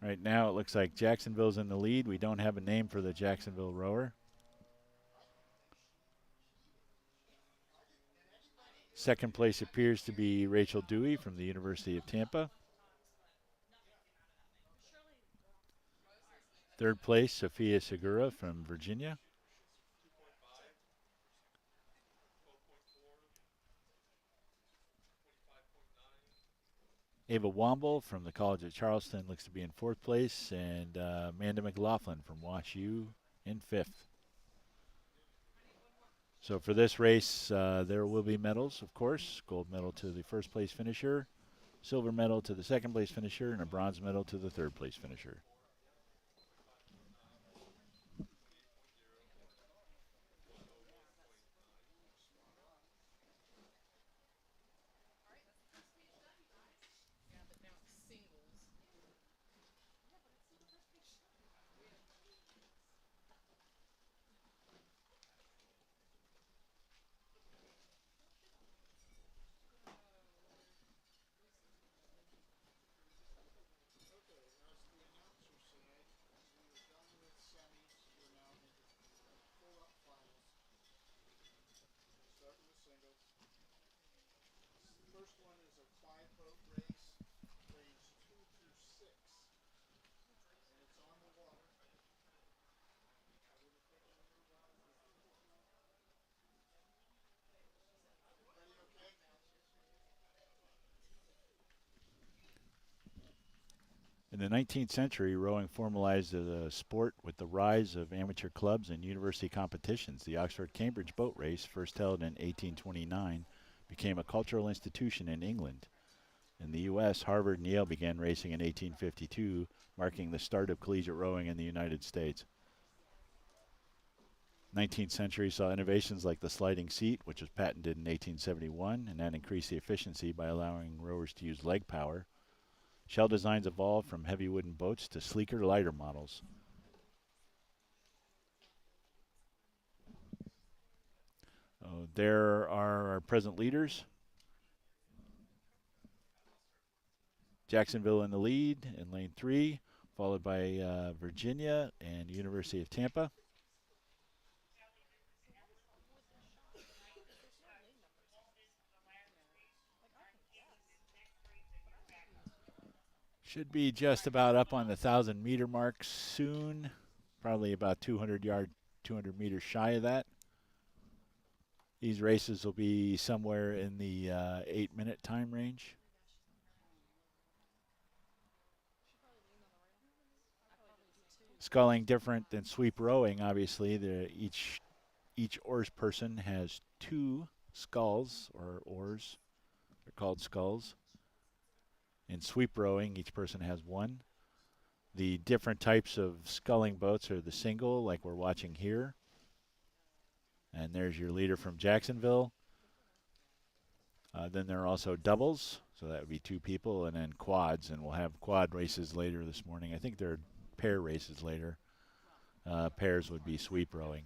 Right now, it looks like Jacksonville's in the lead. We don't have a name for the Jacksonville rower. Second place appears to be Rachel Dewey from the University of Tampa. Third place, Sophia Segura from Virginia. Ava Womble from the College of Charleston looks to be in 4th place, and Amanda McLaughlin from Wash U in 5th. So for this race, there will be medals, of course. Gold medal to the 1st place finisher, silver medal to the 2nd place finisher, and a bronze medal to the 3rd place finisher. In the 19th century, rowing formalized as a sport with the rise of amateur clubs and university competitions. The Oxford-Cambridge boat race, first held in 1829, became a cultural institution in England. In the U.S., Harvard and Yale began racing in 1852, marking the start of collegiate rowing in the United States. 19th century saw innovations like the sliding seat, which was patented in 1871, and that increased the efficiency by allowing rowers to use leg power. Shell designs evolved from heavy wooden boats to sleeker, lighter models. There are our present leaders. Jacksonville in the lead in lane 3, followed by Virginia and University of Tampa. Should be just about up on the 1,000-meter mark soon. Probably about 200 meters shy of that. These races will be somewhere in the 8-minute time range. Sculling different than sweep rowing, obviously. Each oars person has two sculls or oars. They're called sculls. In sweep rowing, each person has one. The different types of sculling boats are the single, like we're watching here. And there's your leader from Jacksonville. Then there are also doubles, so that would be two people, and then quads, and we'll have quad races later this morning. I think there are pair races later. Pairs would be sweep rowing.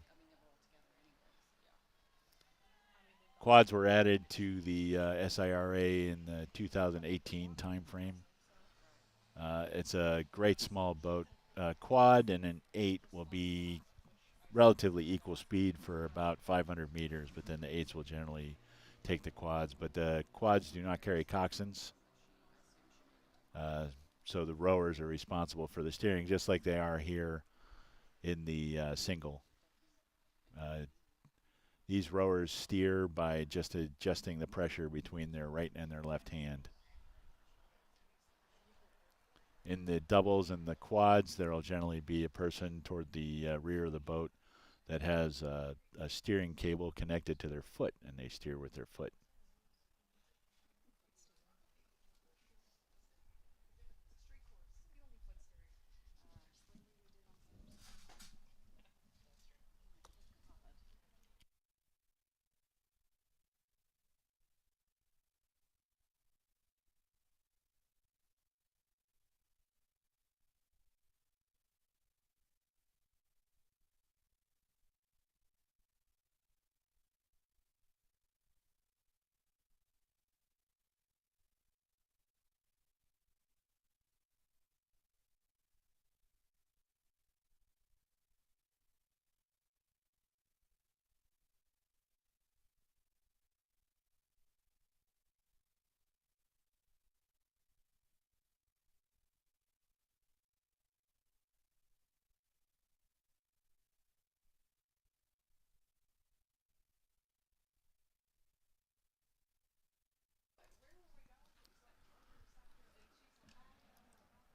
Quads were added to the SIRA in the 2018 timeframe. It's a great small boat. Quad and an 8 will be relatively equal speed for about 500 meters, but then the 8s will generally take the quads. But the quads do not carry coxswains, so the rowers are responsible for the steering, just like they are here in the single. These rowers steer by just adjusting the pressure between their right and their left hand. In the doubles and the quads, there will generally be a person toward the rear of the boat that has a steering cable connected to their foot, and they steer with their foot.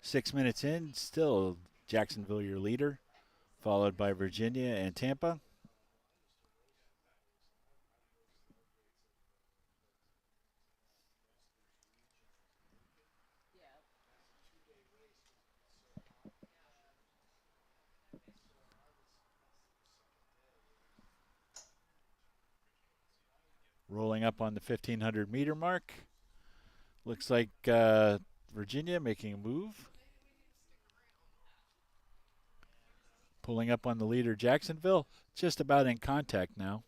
6 minutes in, still Jacksonville your leader, followed by Virginia and Tampa. Rolling up on the 1,500 meter mark. Looks like Virginia making a move. Pulling up on the leader, Jacksonville, just about in contact now.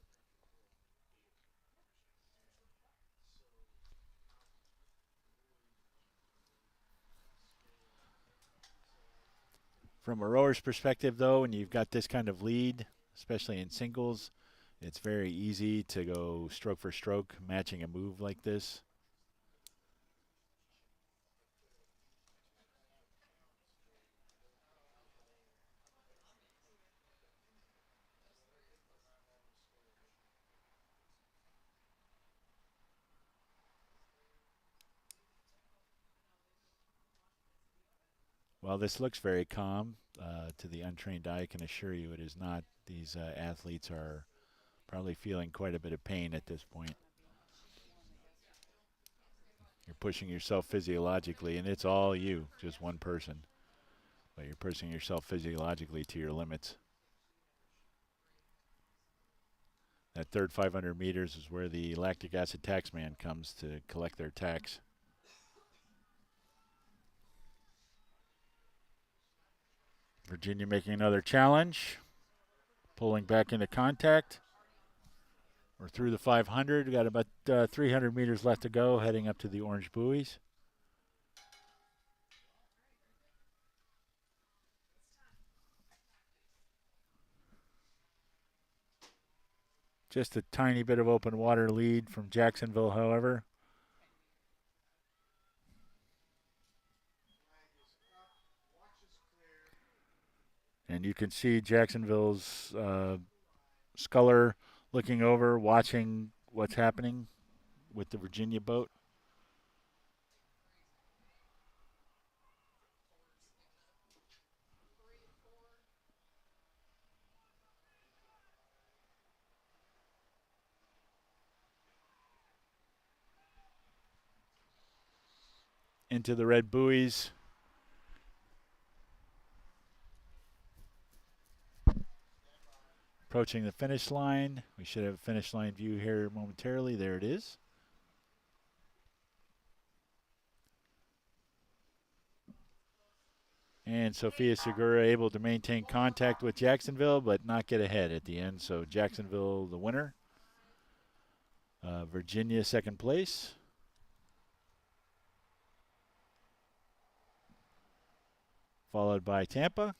From a rower's perspective, though, when you've got this kind of lead, especially in singles, it's very easy to go stroke for stroke, matching a move like this. While this looks very calm, to the untrained eye, I can assure you it is not. These athletes are probably feeling quite a bit of pain at this point. You're pushing yourself physiologically, and it's all you, just one person. But you're pushing yourself physiologically to your limits. That third 500 meters is where the lactic acid tax man comes to collect their tax. Virginia making another challenge, pulling back into contact. We're through the 500. We've got about 300 meters left to go, heading up to the orange buoys. Just a tiny bit of open water lead from Jacksonville, however. And you can see Jacksonville's sculler looking over, watching what's happening with the Virginia boat. into the red buoys. Approaching the finish line. We should have a finish line view here momentarily. There it is. And Sofia Segura able to maintain contact with Jacksonville, but not get ahead at the end. So Jacksonville, the winner. Virginia, second place. Followed by Tampa.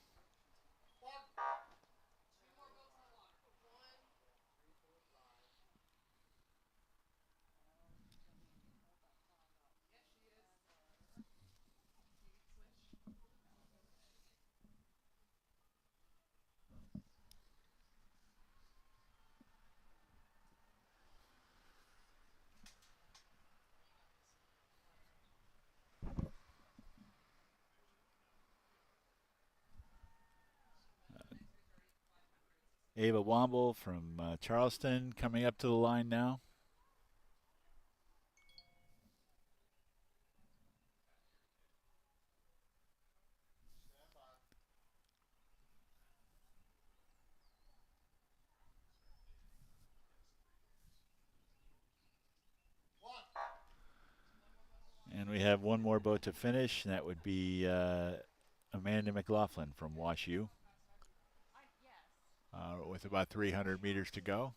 Ava Womble from Charleston coming up to the line now. And we have one more boat to finish, and that would be Amanda McLaughlin from WashU with about 300 meters to go.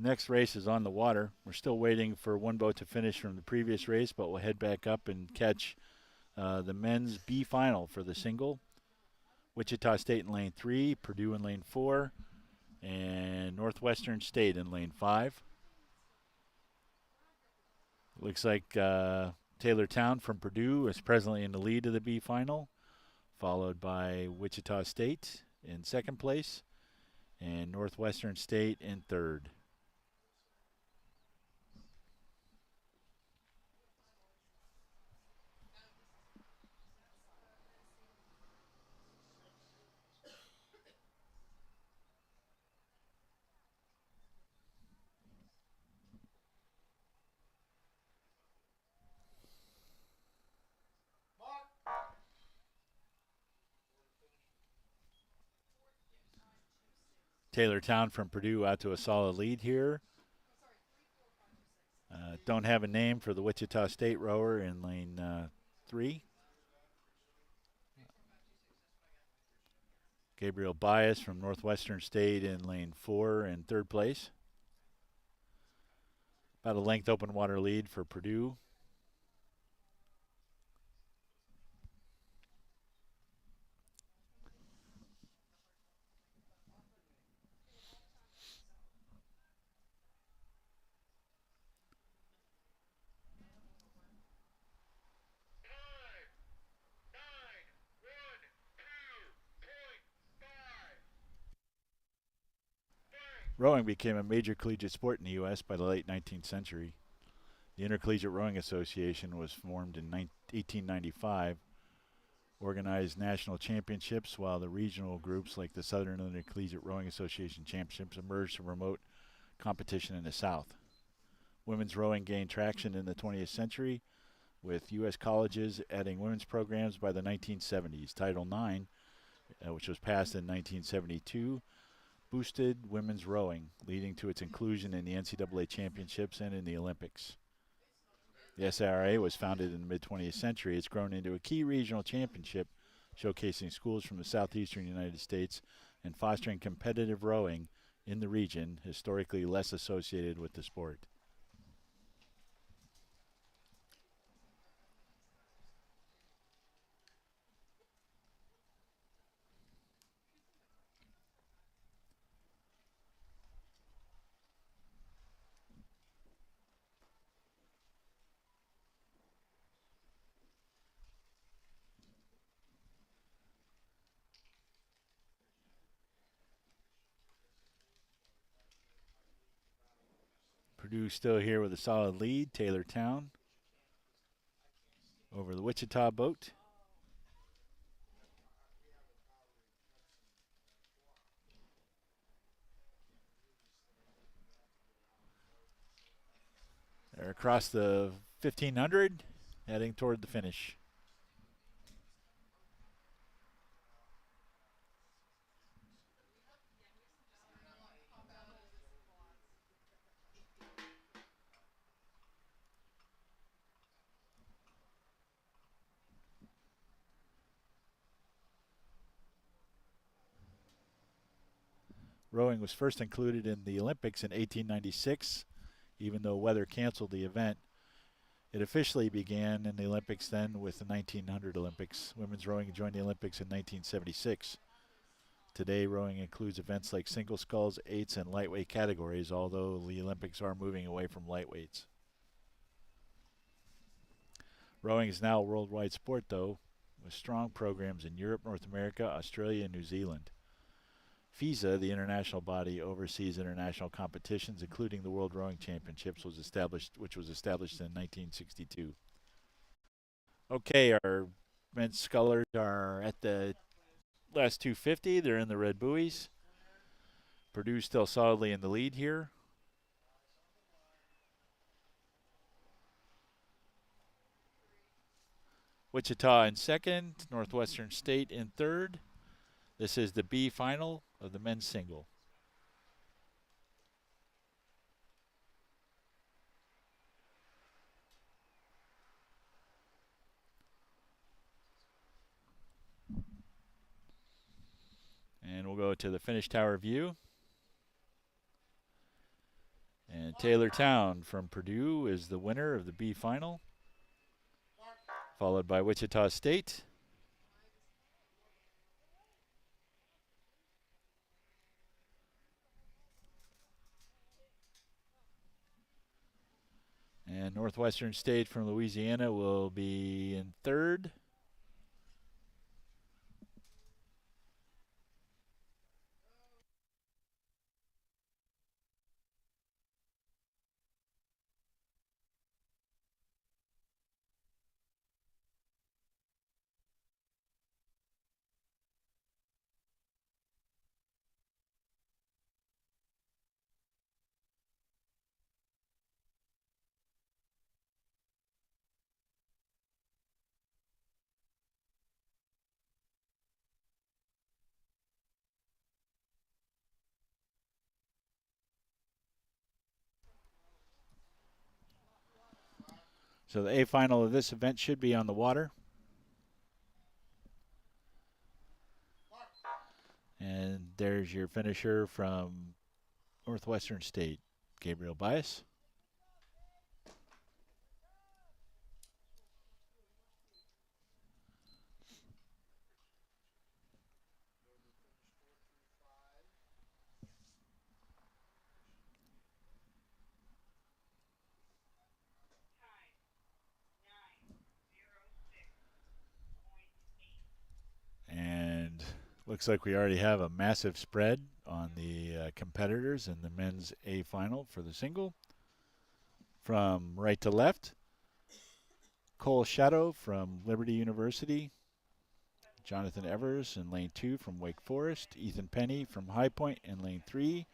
The next race is on the water. We're still waiting for one boat to finish from the previous race, but we'll head back up and catch the men's B final for the single. Wichita State in lane 3, Purdue in lane 4, and Northwestern State in lane 5. Looks like Taylor Town from Purdue is presently in the lead of the B final, followed by Wichita State in second place and Northwestern State in third. Taylor Town from Purdue out to a solid lead here. Don't have a name for the Wichita State rower in lane 3. Gabriel Bias from Northwestern State in lane 4 in third place. About a length open water lead for Purdue. Rowing became a major collegiate sport in the U.S. by the late 19th century. The Intercollegiate Rowing Association was formed in 1895, organized national championships, while the regional groups like the Southern Intercollegiate Rowing Association Championships emerged from remote competition in the South. Women's rowing gained traction in the 20th century, with U.S. colleges adding women's programs by the 1970s. Title IX, which was passed in 1972, boosted women's rowing, leading to its inclusion in the NCAA championships and in the Olympics. The SIRA was founded in the mid-20th century. It's grown into a key regional championship, showcasing schools from the southeastern United States and fostering competitive rowing in the region, historically less associated with the sport. Purdue still here with a solid lead. Taylortown over the Wichita boat. They're across the 1500, heading toward the finish. Rowing was first included in the Olympics in 1896, even though weather canceled the event. It officially began in the Olympics then with the 1900 Olympics. Women's rowing joined the Olympics in 1976. Today, rowing includes events like single sculls, eights, and lightweight categories, although the Olympics are moving away from lightweights. Rowing is now a worldwide sport, though, with strong programs in Europe, North America, Australia, and New Zealand. FISA, the international body, oversees international competitions, including the World Rowing Championships, which was established in 1962. Okay, our men's scullers are at the last 250. They're in the red buoys. Purdue still solidly in the lead here. Wichita in second, Northwestern State in third. This is the B final of the men's single. And we'll go to the finish tower view. And Taylortown from Purdue is the winner of the B final, followed by Wichita State. And Northwestern State from Louisiana will be in third. So the A final of this event should be on the water. And there's your finisher from Northwestern State, Gabriel Bias. And looks like we already have a massive spread on the competitors in the men's A final for the single. From right to left, Cole Shadow from Liberty University, Jonathan Evers in lane 2 from Wake Forest, Ethan Penny from High Point in lane 3,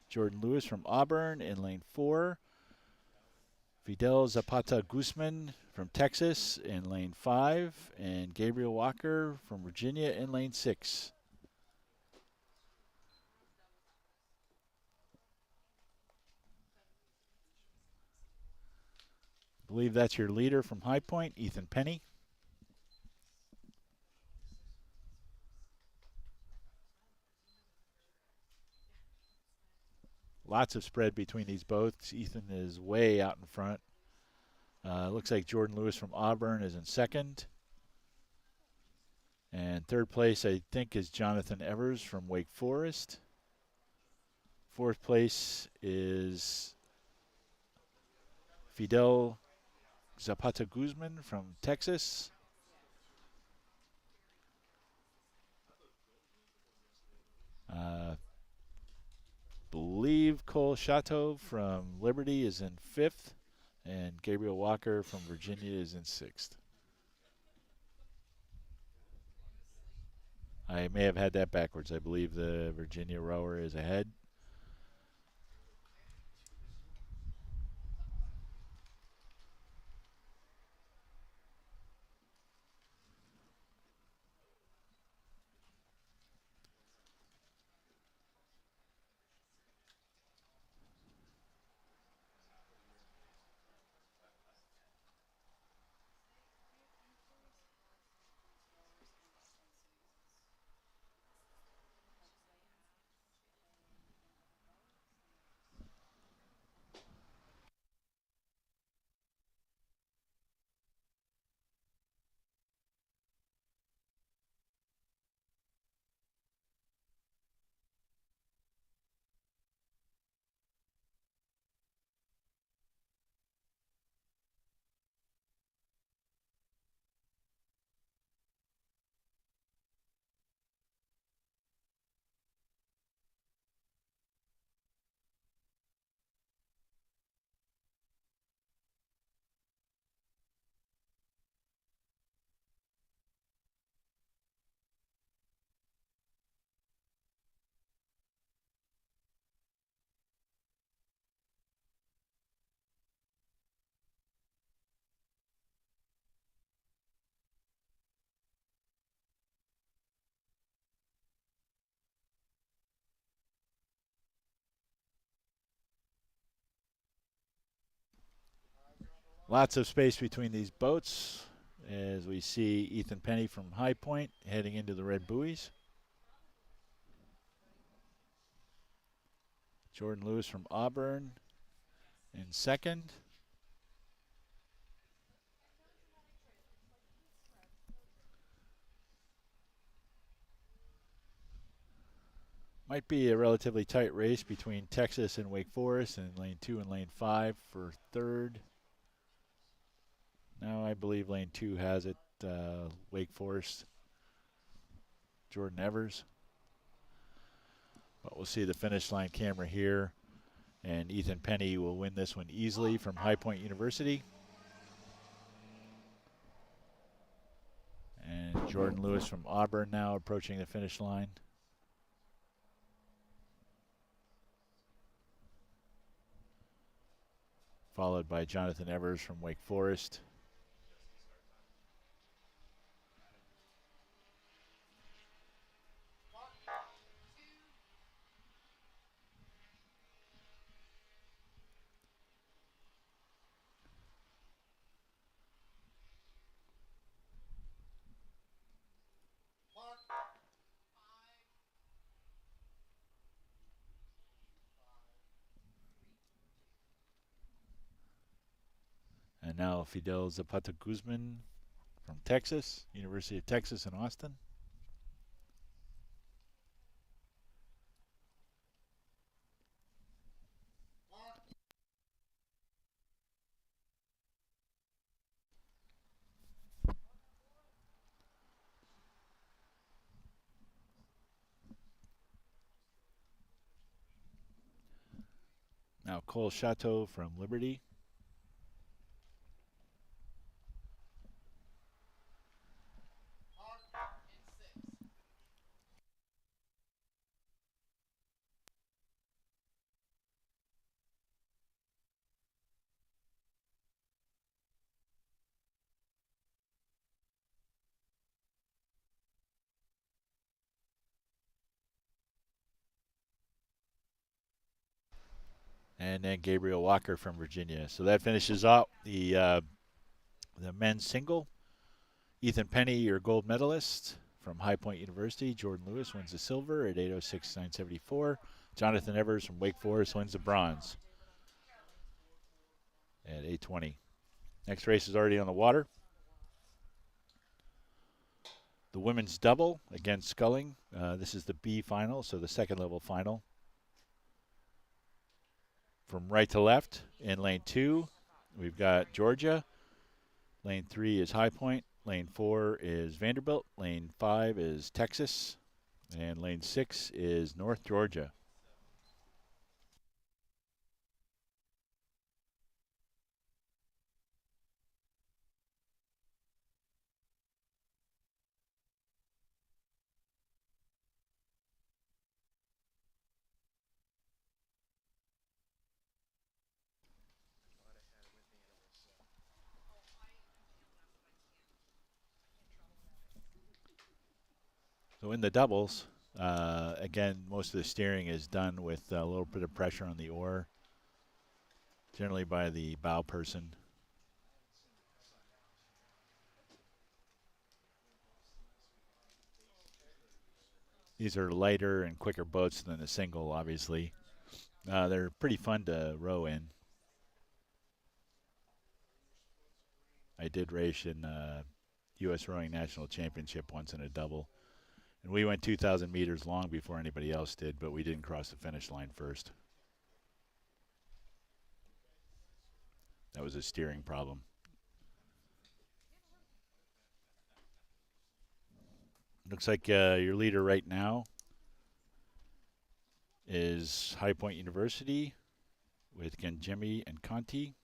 Jordan Lewis from Auburn in lane 4, Fidel Zapata Guzman from Texas in lane 5, and Gabriel Walker from Virginia in lane 6. I believe that's your leader from High Point, Ethan Penny. Lots of spread between these boats. Ethan is way out in front. Looks like Jordan Lewis from Auburn is in second. And third place, I think, is Jonathan Evers from Wake Forest. Fourth place is Fidel Zapata Guzman from Texas. Believe believe Cole Chateau from Liberty is in 5th, and Gabriel Walker from Virginia is in 6th. I may have had that backwards. I believe the Virginia rower is ahead. Lots of space between these boats as we see Ethan Penny from High Point heading into the red buoys. Jordan Lewis from Auburn in 2nd. Might be a relatively tight race between Texas and Wake Forest in lane 2 and lane 5 for 3rd. Now I believe lane 2 has it. Wake Forest, Jordan Evers. But we'll see the finish line camera here. And Ethan Penny will win this one easily from High Point University. And Jordan Lewis from Auburn now approaching the finish line. Followed by Jonathan Evers from Wake Forest. And now Fidel Zapata Guzman from Texas, University of Texas in Austin. Now Cole Chateau from Liberty. And then Gabriel Walker from Virginia. So that finishes up the men's single. Ethan Penny, your gold medalist from High Point University. Jordan Lewis wins the silver at 8:06.974. Jonathan Evers from Wake Forest wins the bronze at 8:20. Next race is already on the water. The women's double against sculling. This is the B final, so the second level final. From right to left in lane 2, we've got Georgia. Lane 3 is High Point. Lane 4 is Vanderbilt. Lane 5 is Texas. And lane 6 is North Georgia. So in the doubles, again, most of the steering is done with a little bit of pressure on the oar, generally by the bow person. These are lighter and quicker boats than the single, obviously. They're pretty fun to row in. I did race in U.S. Rowing National Championship once in a double. And we went 2,000 meters long before anybody else did, but we didn't cross the finish line first. That was a steering problem. Looks like your leader right now is High Point University with Genjimi and Conti,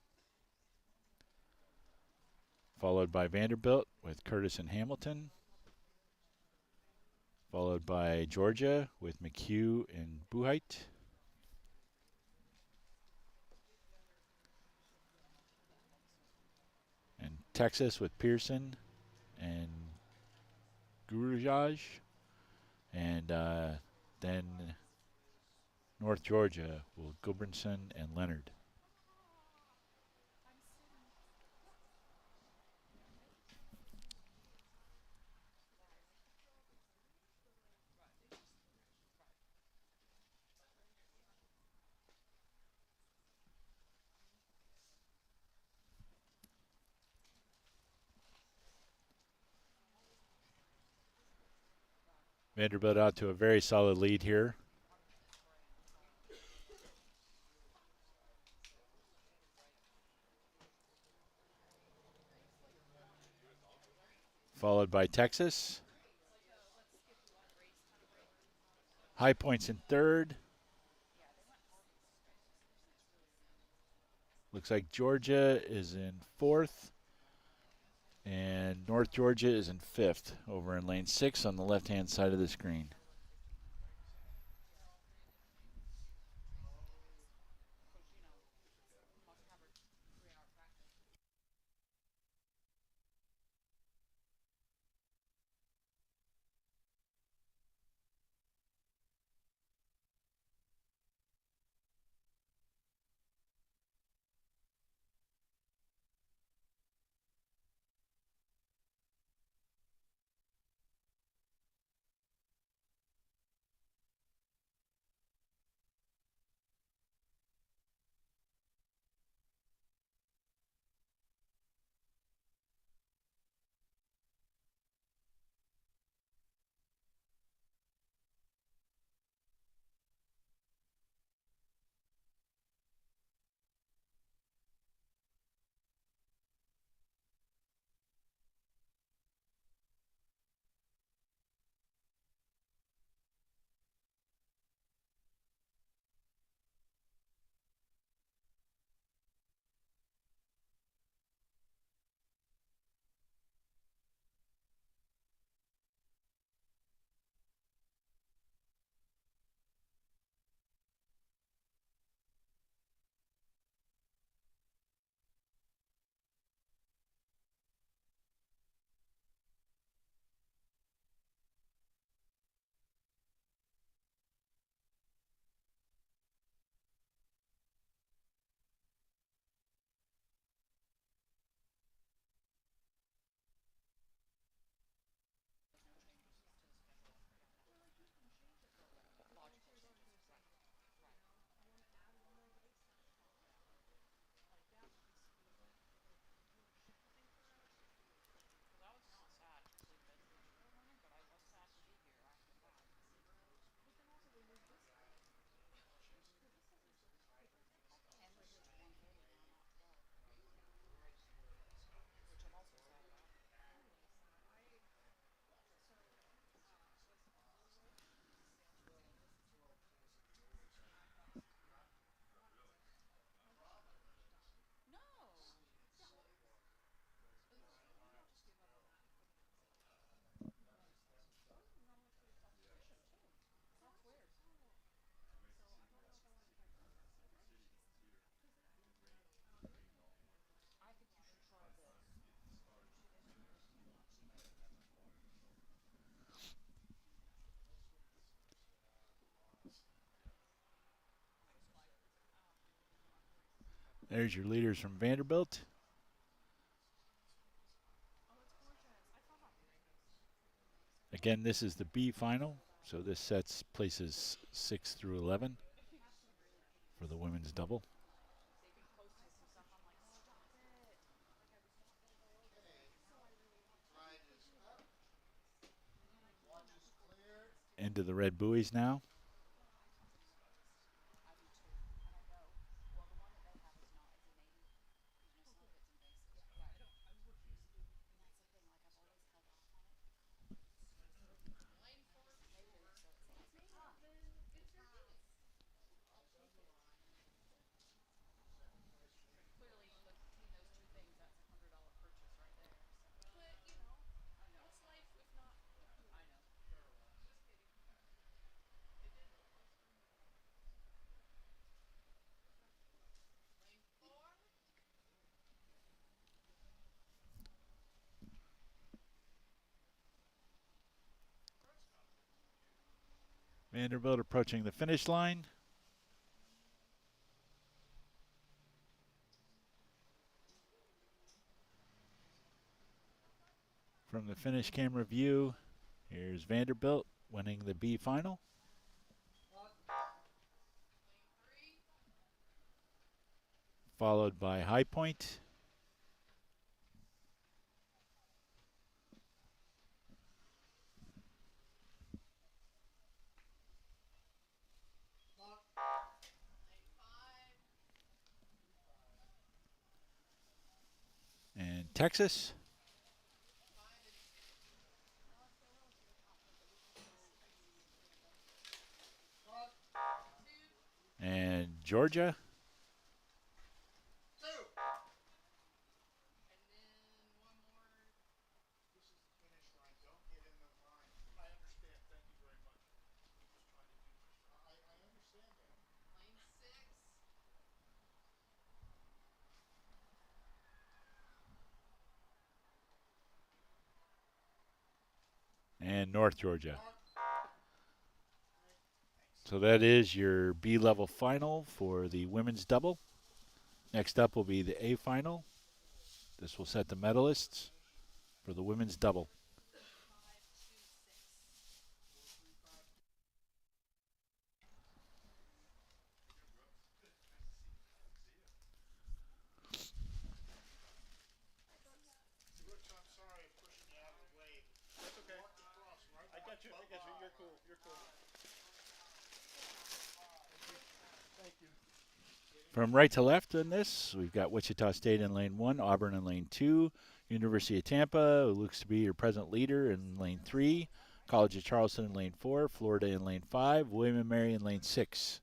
followed by Vanderbilt with Curtis and Hamilton, followed by Georgia with McHugh and Buheit, and Texas with Pearson and Gurujaj, and then North Georgia will Gulbranson and Leonard. Vanderbilt out to a very solid lead here. Followed by Texas. High Point's in third. Looks like Georgia is in fourth. And North Georgia is in fifth over in lane 6 on the left-hand side of the screen. There's your leaders from Vanderbilt. Again, this is the B final, so this sets places 6 through 11 for the women's double. Into the red buoys now. Vanderbilt approaching the finish line. From the finish camera view, here's Vanderbilt winning the B final. Followed by High Point. And Texas. And Georgia. And North Georgia. So that is your B level final for the women's double. Next up will be the A final. This will set the medalists for the women's double. From right to left in this, we've got Wichita State in lane 1, Auburn in lane 2, University of Tampa, who looks to be your present leader, in lane 3, College of Charleston in lane 4, Florida in lane 5, William & Mary in lane 6.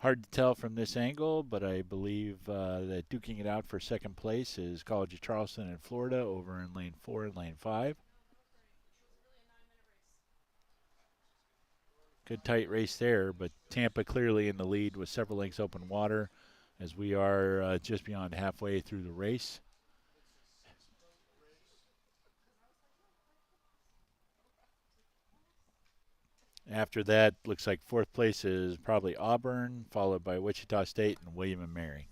Hard to tell from this angle, but I believe that duking it out for second place is College of Charleston in Florida over in lane 4 and lane 5. Good tight race there, but Tampa clearly in the lead with several lengths open water as we are just beyond halfway through the race. After that, looks like fourth place is probably Auburn, followed by Wichita State and William & Mary.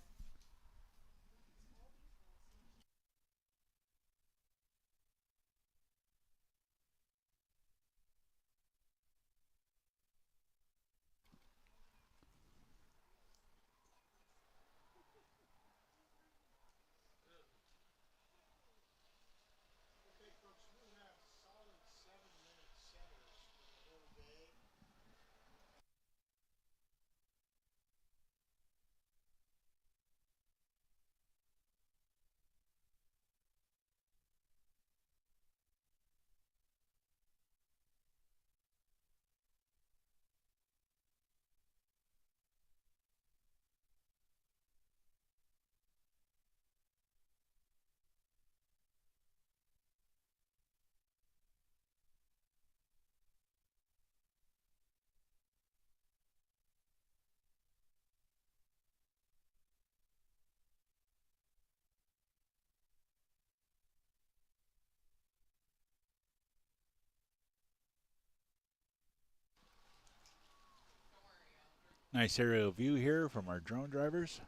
Nice aerial view here from our drone drivers.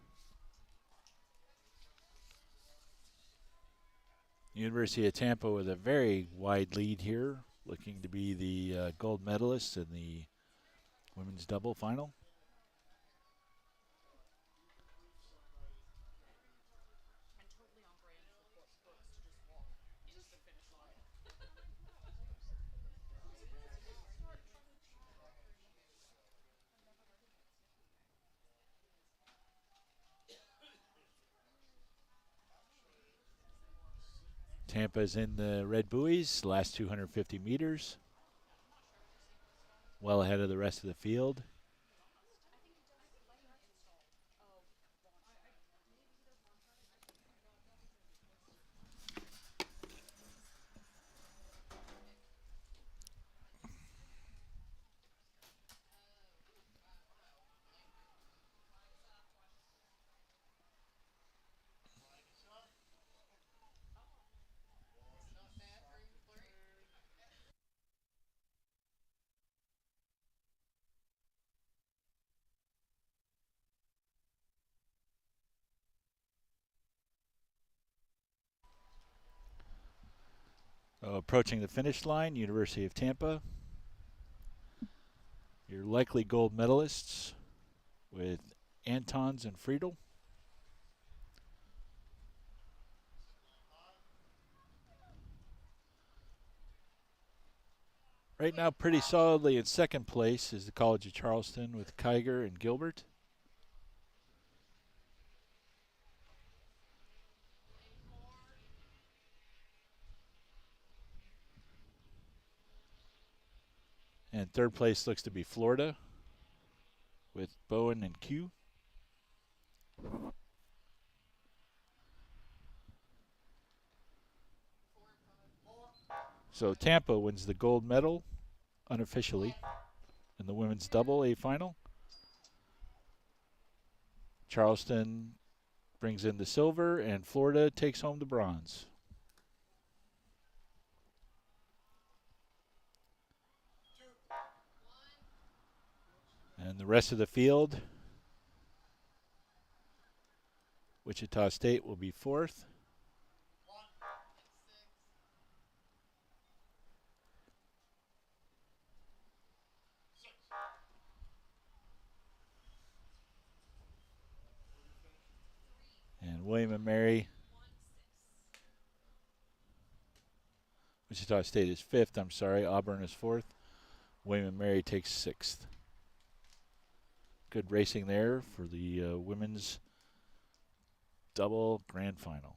University of Tampa with a very wide lead here, looking to be the gold medalists in the women's double final. Tampa's in the red buoys, last 250 meters, well ahead of the rest of the field. Approaching the finish line, University of Tampa. Your likely gold medalists with Antons and Friedel. Right now, pretty solidly in second place is the College of Charleston with Kiger and Gilbert. And third place looks to be Florida with Bowen and Q. So Tampa wins the gold medal unofficially in the women's double A final. Charleston brings in the silver, and Florida takes home the bronze. And the rest of the field, Wichita State will be fourth. And William and Mary, Wichita State is fifth, I'm sorry. Auburn is fourth. William and Mary takes sixth. Good racing there for the women's double grand final.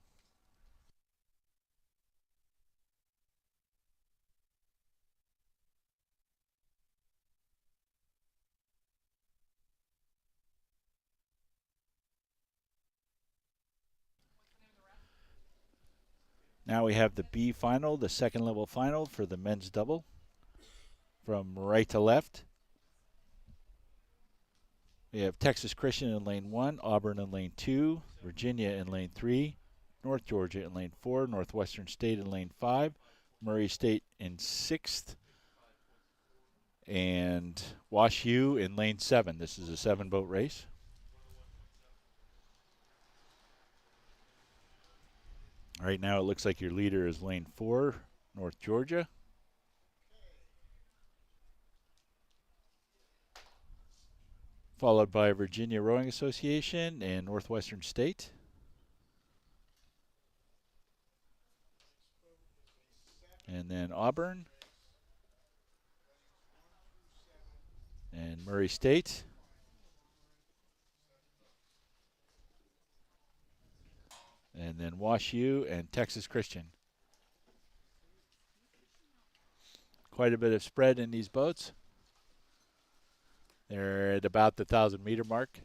Now we have the B final, the second level final for the men's double. From right to left, we have Texas Christian in lane 1, Auburn in lane 2, Virginia in lane 3, North Georgia in lane 4, Northwestern State in lane 5, Murray State in 6th, and Wash U in lane 7. This is a 7-boat race. Right now it looks like your leader is lane 4, North Georgia. Followed by Virginia Rowing Association and Northwestern State. And then Auburn and Murray State. And then Wash U and Texas Christian. Quite a bit of spread in these boats. They're at about the 1,000-meter mark.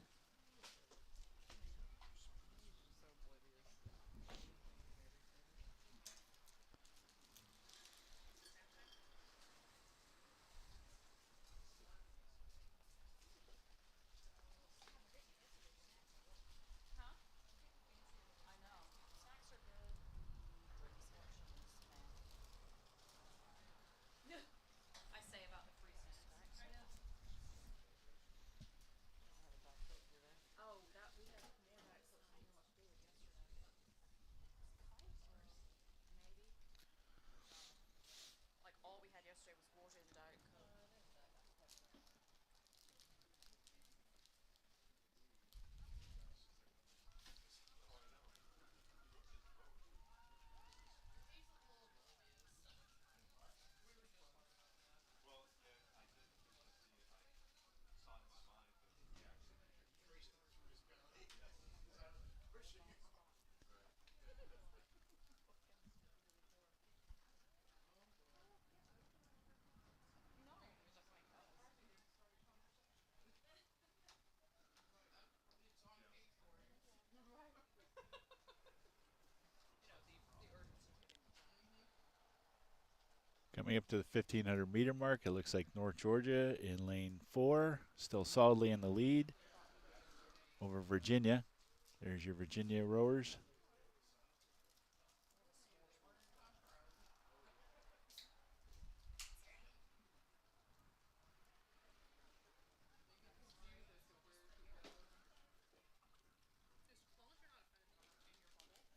Coming up to the 1,500-meter mark, it looks like North Georgia in lane 4, still solidly in the lead over Virginia. There's your Virginia rowers.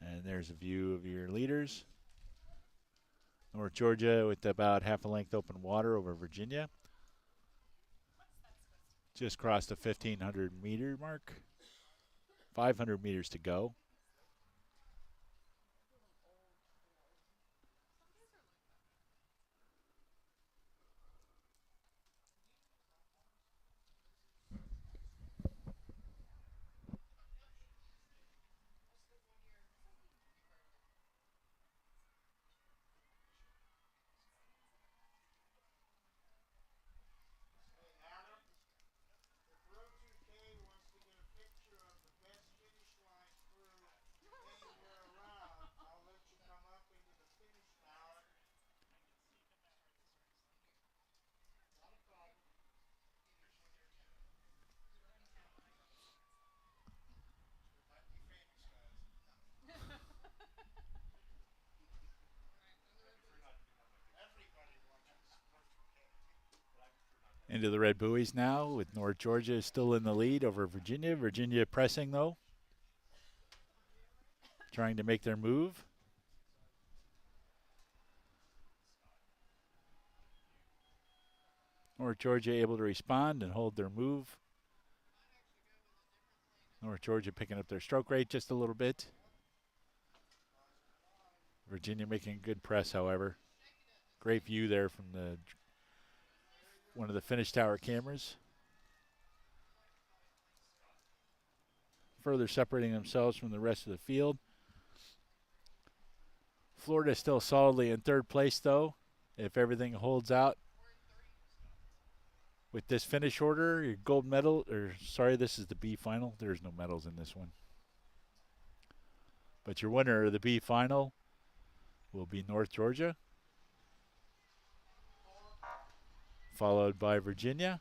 And there's a view of your leaders. North Georgia with about half a length open water over Virginia. Just crossed the 1,500-meter mark. 500 meters to go. Into the red buoys now with North Georgia still in the lead over Virginia. Virginia pressing though. Trying to make their move. North Georgia able to respond and hold their move. North Georgia picking up their stroke rate just a little bit. Virginia making good press, however. Great view there from one of the finish tower cameras. Further separating themselves from the rest of the field. Florida still solidly in third place, though. If everything holds out with this finish order, your gold medal, this is the B final. There's no medals in this one. But your winner of the B final will be North Georgia, followed by Virginia.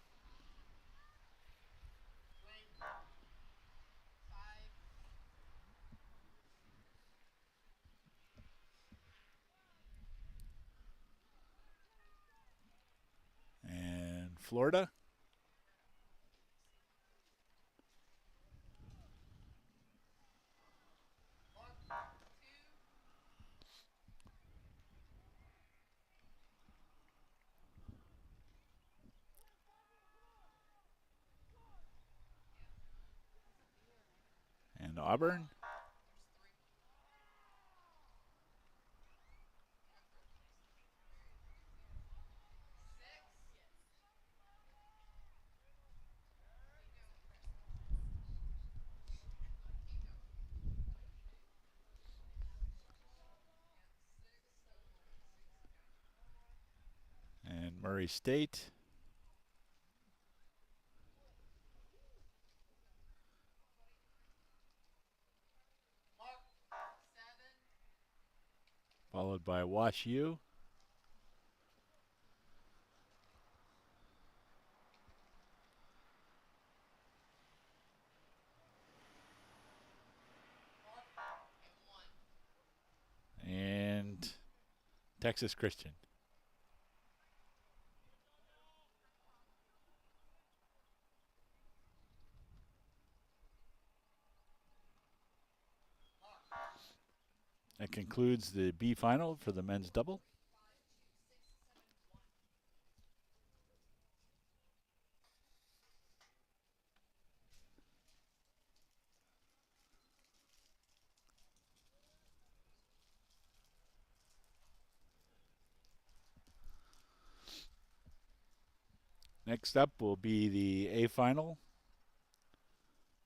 And Florida. And Auburn. And Murray State. Followed by Wash U. And Texas Christian. That concludes the B final for the men's double. Next up will be the A final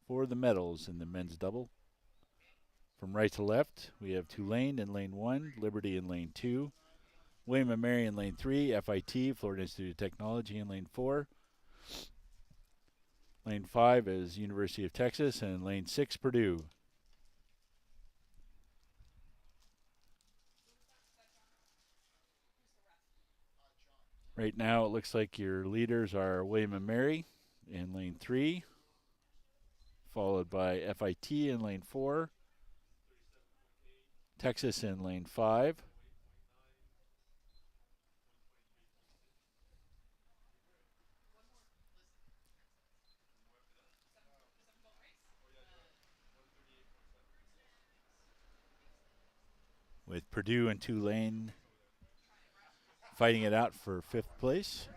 for the medals in the men's double. From right to left, we have Tulane in lane 1, Liberty in lane 2, William & Mary in lane 3, FIT, Florida Institute of Technology in lane 4. Lane 5 is University of Texas, and lane 6, Purdue. Right now, it looks like your leaders are William and Mary in lane 3, followed by FIT in lane 4, Texas in lane 5, with Purdue and Tulane fighting it out for 5th place.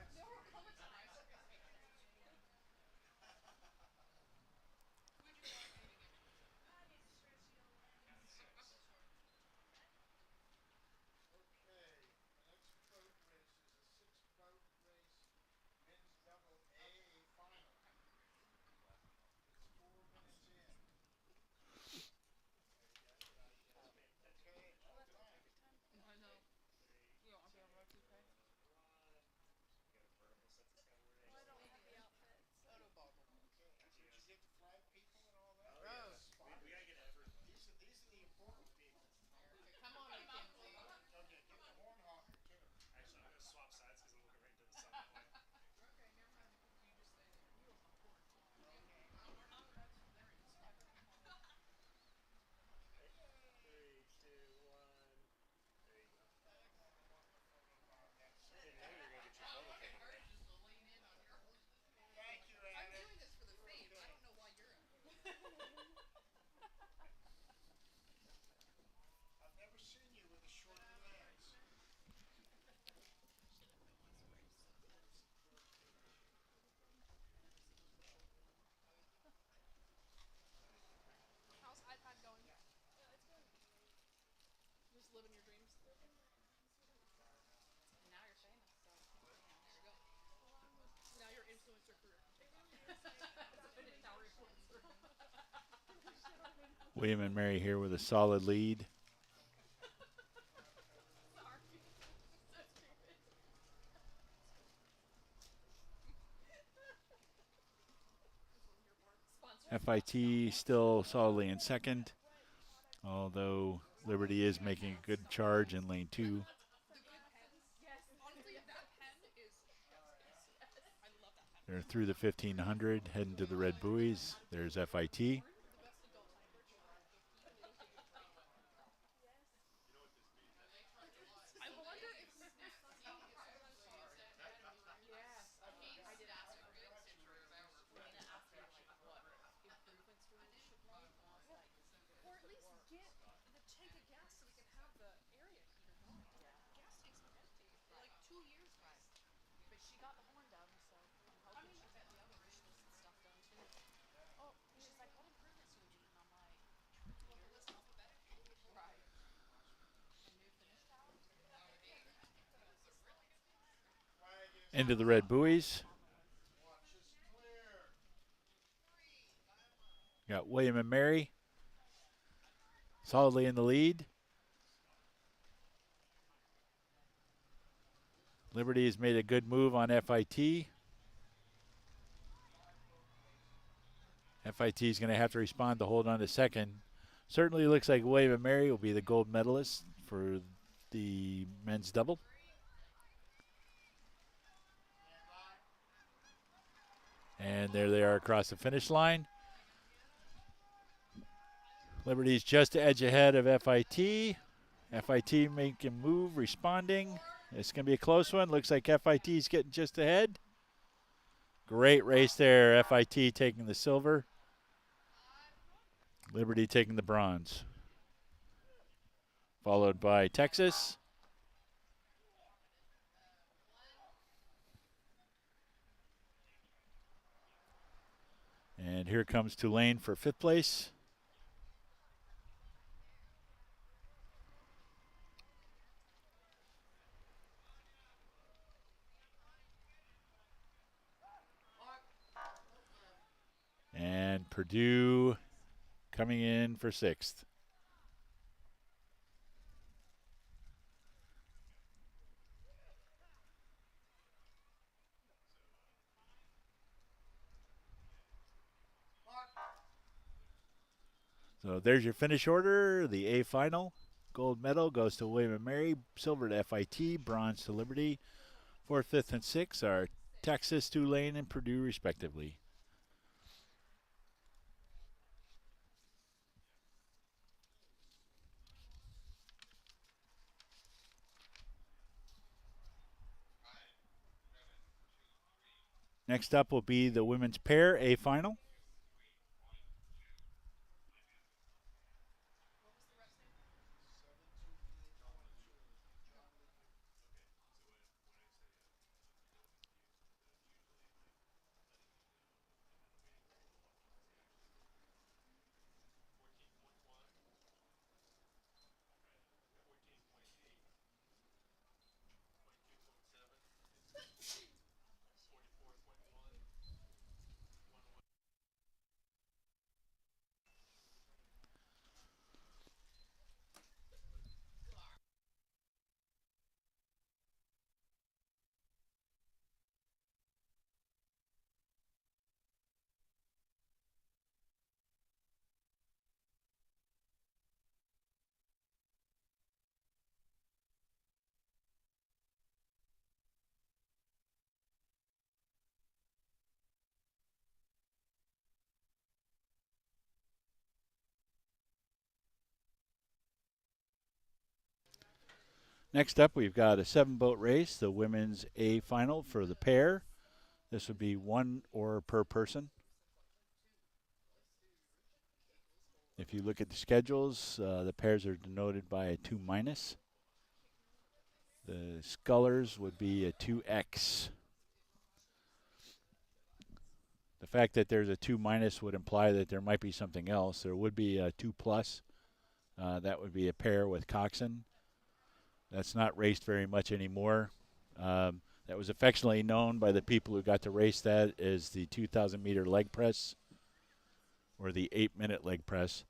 William and Mary here with a solid lead. FIT still solidly in 2nd, although Liberty is making a good charge in lane 2. They're through the 1500, heading to the red buoys. There's FIT. Into the red buoys. Got William and Mary solidly in the lead. Liberty has made a good move on FIT. FIT is going to have to respond to hold on to 2nd. Certainly looks like William and Mary will be the gold medalist for the men's double. And there they are across the finish line. Liberty's just an edge ahead of FIT. FIT making a move, responding. It's going to be a close one. Looks like FIT's getting just ahead. Great race there. FIT taking the silver. Liberty taking the bronze. Followed by Texas. And here comes Tulane for 5th place. And Purdue coming in for 6th. So there's your finish order. The A final. Gold medal goes to William and Mary. Silver to FIT. Bronze to Liberty. Fourth, fifth, and sixth are Texas, Tulane, and Purdue, respectively. Next up will be the women's pair A final. Next up, we've got a 7-boat race, the women's A final for the pair. This would be 1 oar per person. If you look at the schedules, the pairs are denoted by a 2 minus. The scullers would be a 2x. The fact that there's a 2 minus would imply that there might be something else. There would be a 2 plus. That would be a pair with coxswain. That's not raced very much anymore. That was affectionately known by the people who got to race that as the 2,000 meter leg press or the 8-minute leg press.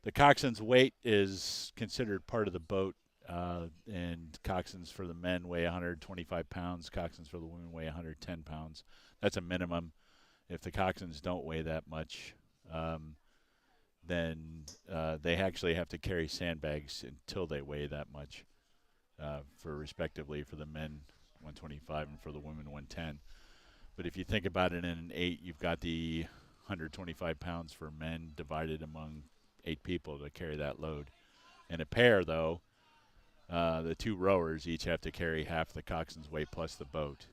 The coxswain's weight is considered part of the boat, and coxswains for the men weigh 125 pounds. Coxswains for the women weigh 110 pounds. That's a minimum. If the coxswains don't weigh that much, then they actually have to carry sandbags until they weigh that much, for respectively for the men 125 and for the women 110. But if you think about it in an 8, you've got the 125 pounds for men divided among 8 people to carry that load. In a pair, though, the 2 rowers each have to carry half the coxswain's weight plus the boat.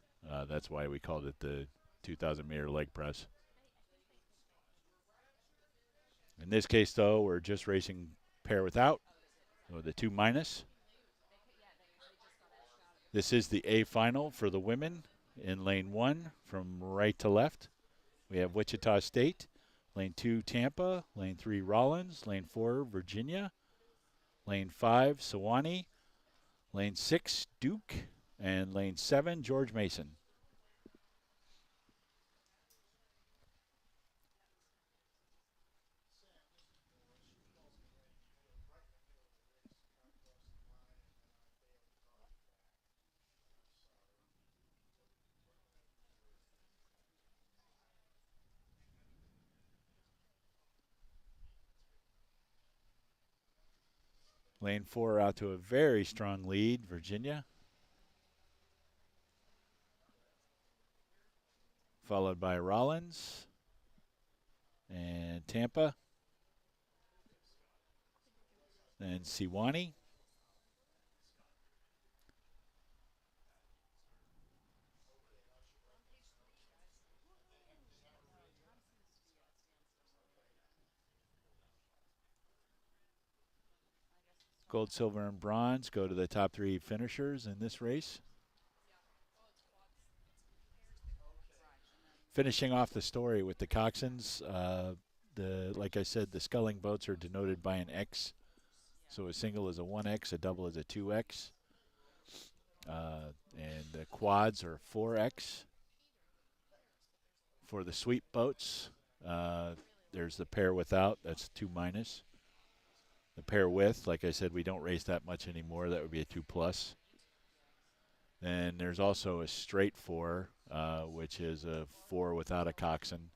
That's why we called it the 2,000 meter leg press. In this case, though, we're just racing pair without, or the 2 minus. This is the A final for the women in lane 1 from right to left. We have Wichita State, lane 2 Tampa, lane 3 Rollins, lane 4 Virginia, lane 5 Sewanee, lane 6 Duke, and lane 7 George Mason. Lane 4 out to a very strong lead, Virginia. Followed by Rollins and Tampa. And Sewanee. Gold, silver, and bronze go to the top 3 finishers in this race. Finishing off the story with the coxswains, like I said, the sculling boats are denoted by an X. So a single is a 1X, a double is a 2X. And the quads are 4X. For the sweep boats, there's the pair without, that's 2 minus. The pair with, like I said, we don't race that much anymore. That would be a 2 plus. And there's also a straight 4, which is a 4 without a coxswain.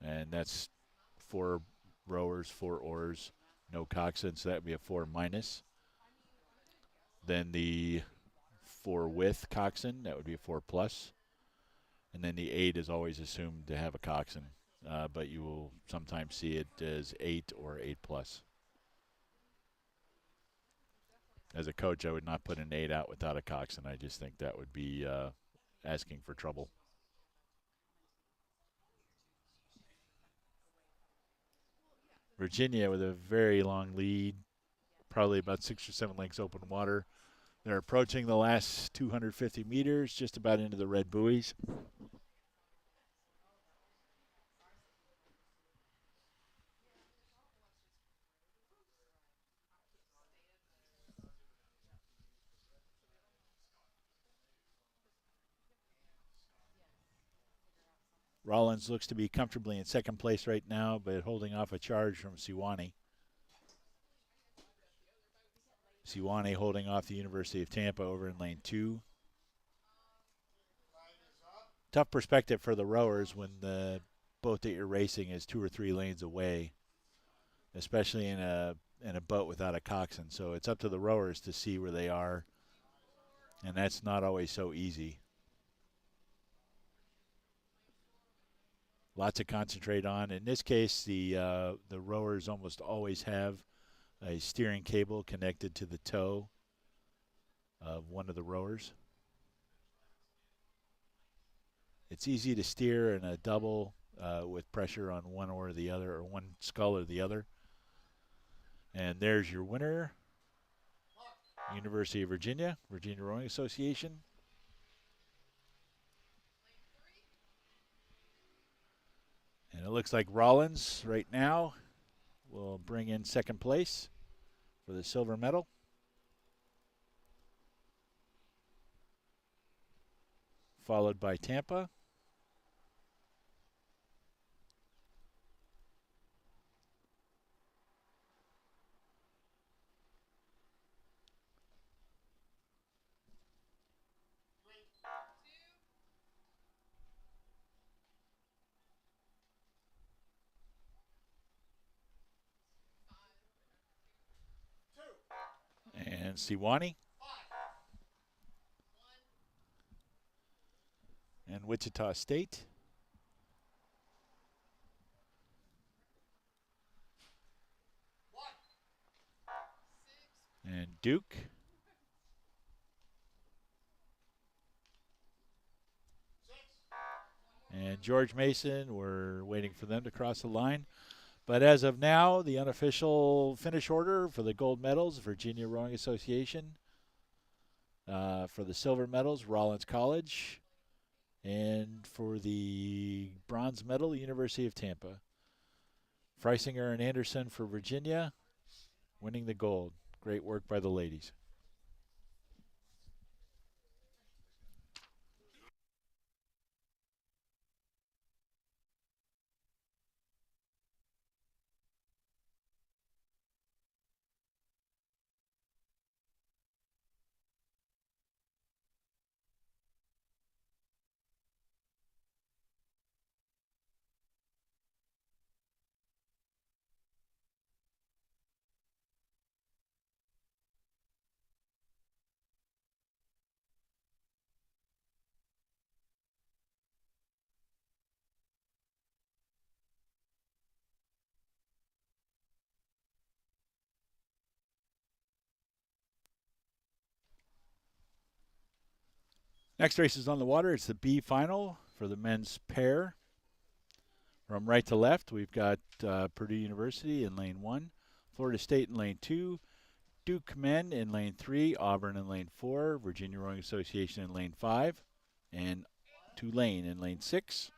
And that's 4 rowers, 4 oars, no coxswain, so that would be a 4 minus. Then the 4 with coxswain, that would be a 4 plus. And then the 8 is always assumed to have a coxswain, but you will sometimes see it as 8 or 8 plus. As a coach, I would not put an 8 out without a coxswain. I just think that would be asking for trouble. Virginia with a very long lead, probably about 6 or 7 lengths open water. They're approaching the last 250 meters, just about into the red buoys. Rollins looks to be comfortably in second place right now, but holding off a charge from Siwani. Siwani holding off the University of Tampa over in lane 2. Tough perspective for the rowers when the boat that you're racing is 2 or 3 lanes away, especially in a boat without a coxswain. So it's up to the rowers to see where they are, and that's not always so easy. Lots to concentrate on. In this case, the rowers almost always have a steering cable connected to the toe of one of the rowers. It's easy to steer in a double with pressure on one or the other, or one scull or the other. And there's your winner, University of Virginia, Virginia Rowing Association. And it looks like Rollins right now will bring in second place for the silver medal. Followed by Tampa. And Siwani. And Wichita State. And Duke. And George Mason, we're waiting for them to cross the line. But as of now, the unofficial finish order for the gold medals, Virginia Rowing Association. For the silver medals, Rollins College. And for the bronze medal, University of Tampa. Freisinger and Anderson for Virginia, winning the gold. Great work by the ladies. Next race is on the water. It's the B final for the men's pair. From right to left, we've got Purdue University in lane 1, Florida State in lane 2, Duke men in lane 3, Auburn in lane 4, Virginia Rowing Association in lane 5, and Tulane in lane 6.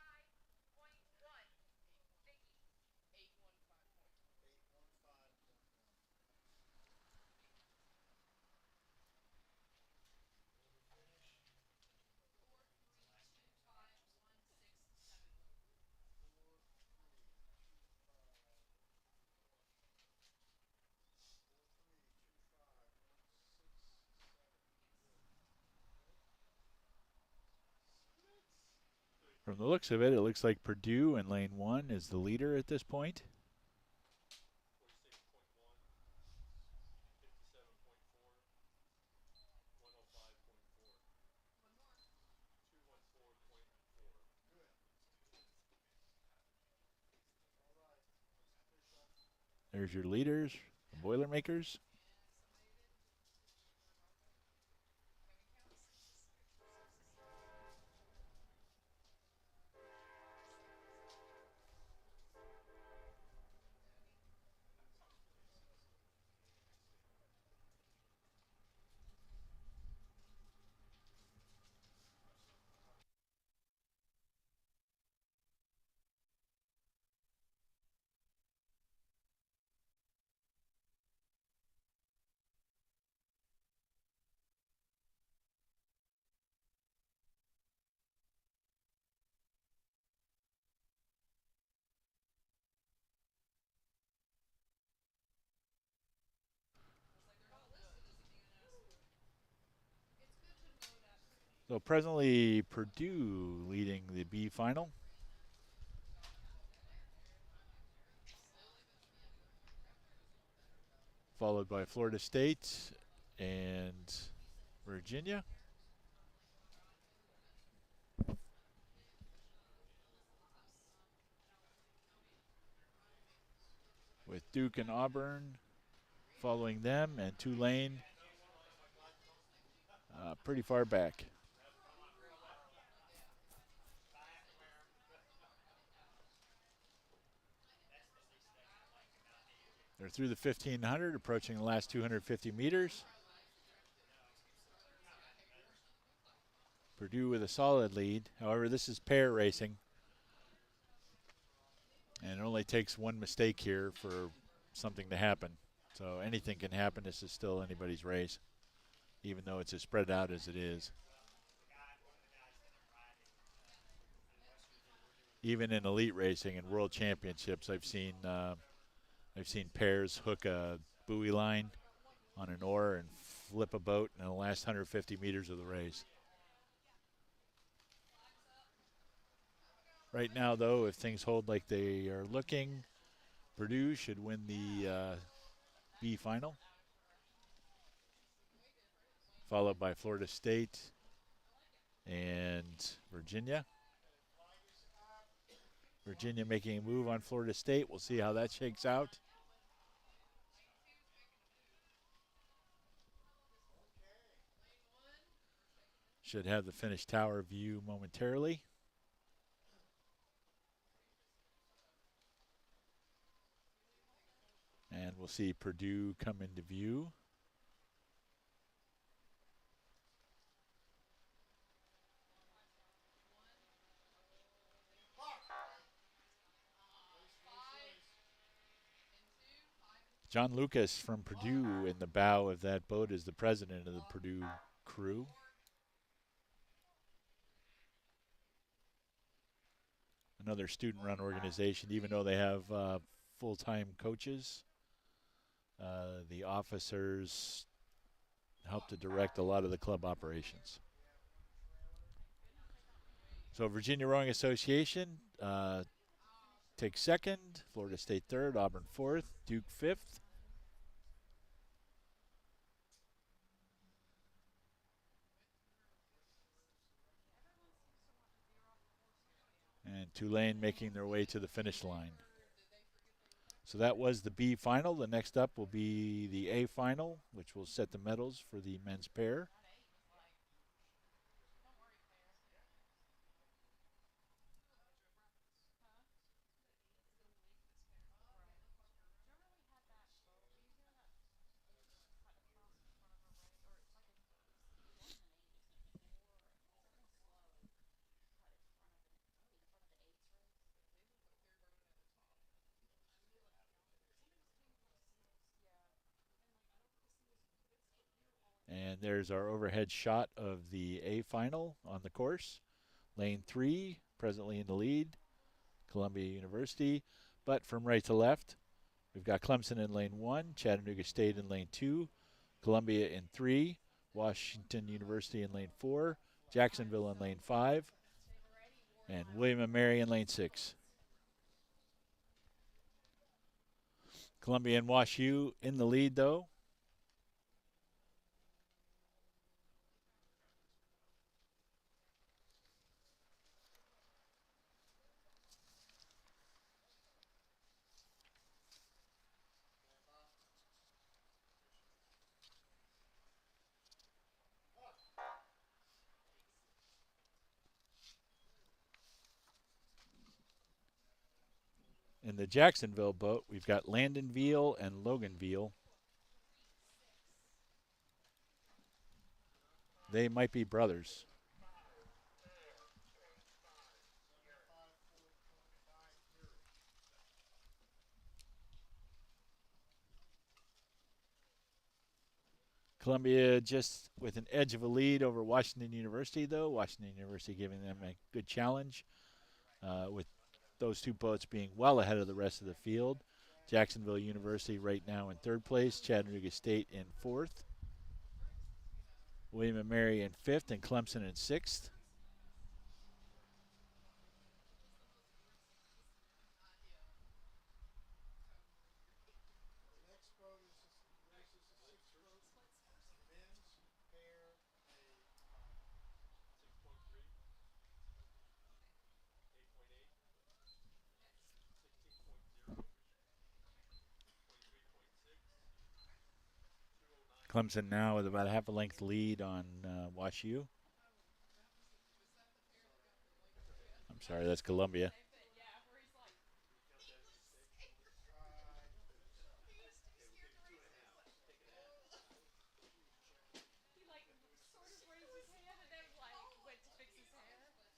From the looks of it, it looks like Purdue in lane 1 is the leader at this point. There's your leaders, the Boilermakers. So presently Purdue leading the B final, followed by Florida State and Virginia, with Duke and Auburn following them, and Tulane pretty far back. They're through the 1,500, approaching the last 250 meters. Purdue with a solid lead. However, this is pair racing, and it only takes one mistake here for something to happen. So anything can happen. This is still anybody's race, even though it's as spread out as it is. Even in elite racing and world championships, I've seen pairs hook a buoy line on an oar and flip a boat in the last 150 meters of the race. Right now, though, if things hold like they are looking, Purdue should win the B final, followed by Florida State and Virginia. Virginia making a move on Florida State. We'll see how that shakes out. Should have the finish tower view momentarily. And we'll see Purdue come into view. John Lucas from Purdue in the bow of that boat is the president of the Purdue crew. Another student-run organization, even though they have full-time coaches. The officers help to direct a lot of the club operations. So Virginia Rowing Association takes second, Florida State third, Auburn fourth, Duke fifth. And Tulane making their way to the finish line. So that was the B final. The next up will be the A final, which will set the medals for the men's pair. And there's our overhead shot of the A final on the course. Lane 3, presently in the lead, Columbia University. But from right to left, we've got Clemson in lane 1, Chattanooga State in lane 2, Columbia in 3, Washington University in lane 4, Jacksonville in lane 5, and William & Mary in lane 6. Columbia and Wash U in the lead, though. In the Jacksonville boat, we've got Landon Veal and Logan Veal. They might be brothers. Columbia just with an edge of a lead over Washington University, though. Washington University giving them a good challenge with those two boats being well ahead of the rest of the field. Jacksonville University right now in third place, Chattanooga State in fourth, William and Mary in fifth, and Clemson in sixth. Clemson now with about a half a length lead on WashU. I'm sorry, that's Columbia.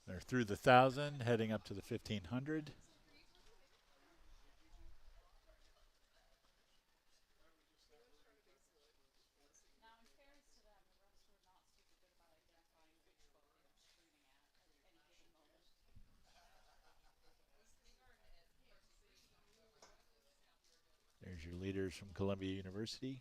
They're through the 1,000, heading up to the 1,500. There's your leaders from Columbia University.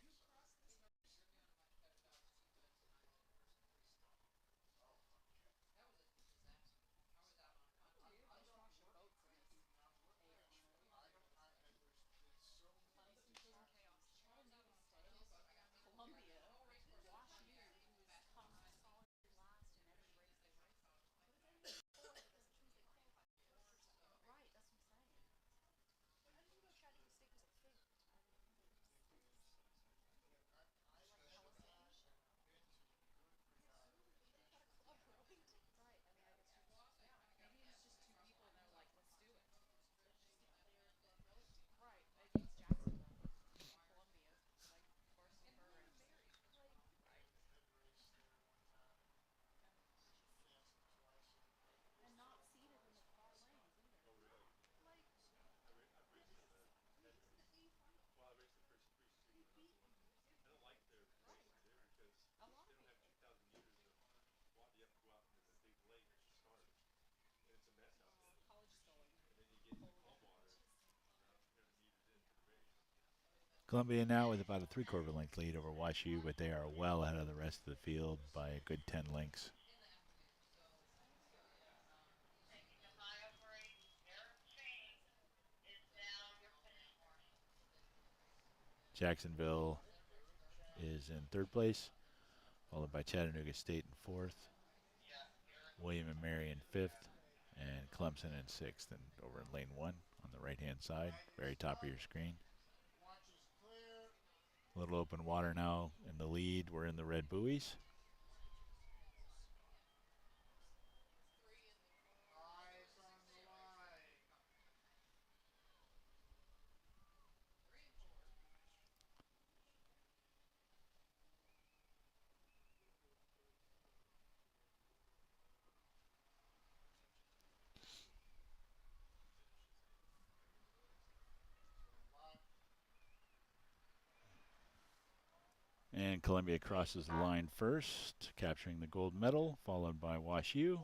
Columbia now with about a three-quarter length lead over WashU, but they are well ahead of the rest of the field by a good 10 lengths. Jacksonville is in third place, followed by Chattanooga State in fourth, William and Mary in fifth, and Clemson in sixth. And over in lane one on the right-hand side, very top of your screen. A little open water now in the lead. We're in the red buoys. And Columbia crosses the line first, capturing the gold medal, followed by WashU.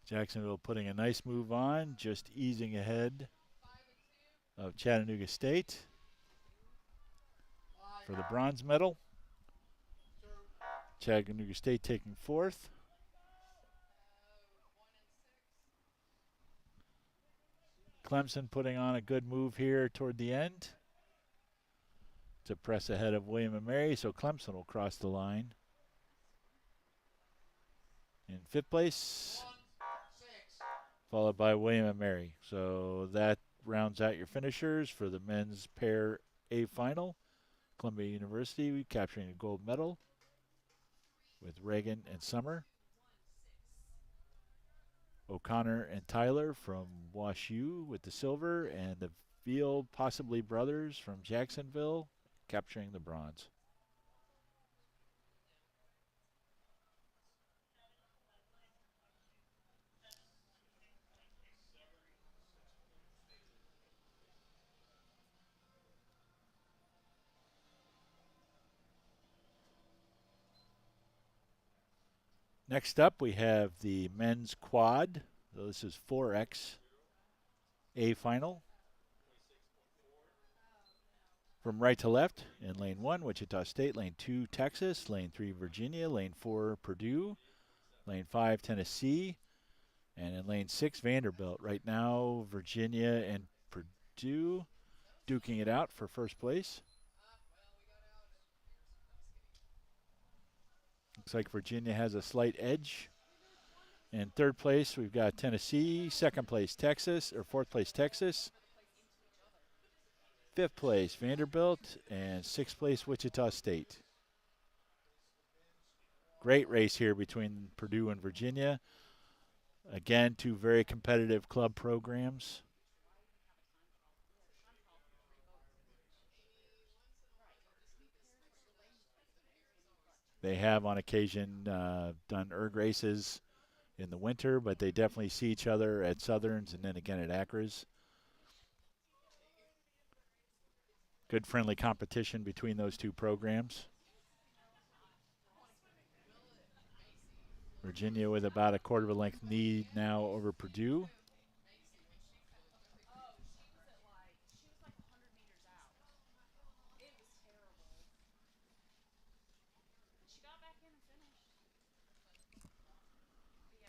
Jacksonville putting a nice move on, just easing ahead of Chattanooga State for the bronze medal. Chattanooga State taking fourth. Clemson putting on a good move here toward the end to press ahead of William and Mary, so Clemson will cross the line. In fifth place, followed by William and Mary. So that rounds out your finishers for the men's pair A final. Columbia University capturing a gold medal with Reagan and Summer. O'Connor and Tyler from Wash U with the silver, and the Veal possibly brothers from Jacksonville capturing the bronze. Next up, we have the men's quad. So this is 4X A final. From right to left, in lane 1, Wichita State, lane 2, Texas, lane 3, Virginia, lane 4, Purdue, lane 5, Tennessee, and in lane 6, Vanderbilt. Right now, Virginia and Purdue duking it out for first place. Looks like Virginia has a slight edge. In third place, we've got Tennessee. Second place, Texas, or fourth place, Texas. Fifth place, Vanderbilt. And sixth place, Wichita State. Great race here between Purdue and Virginia. Again, two very competitive club programs. They have on occasion done erg races in the winter, but they definitely see each other at Southerns and then again at Acras. Good friendly competition between those two programs. Virginia with about a quarter of a length lead now over Purdue.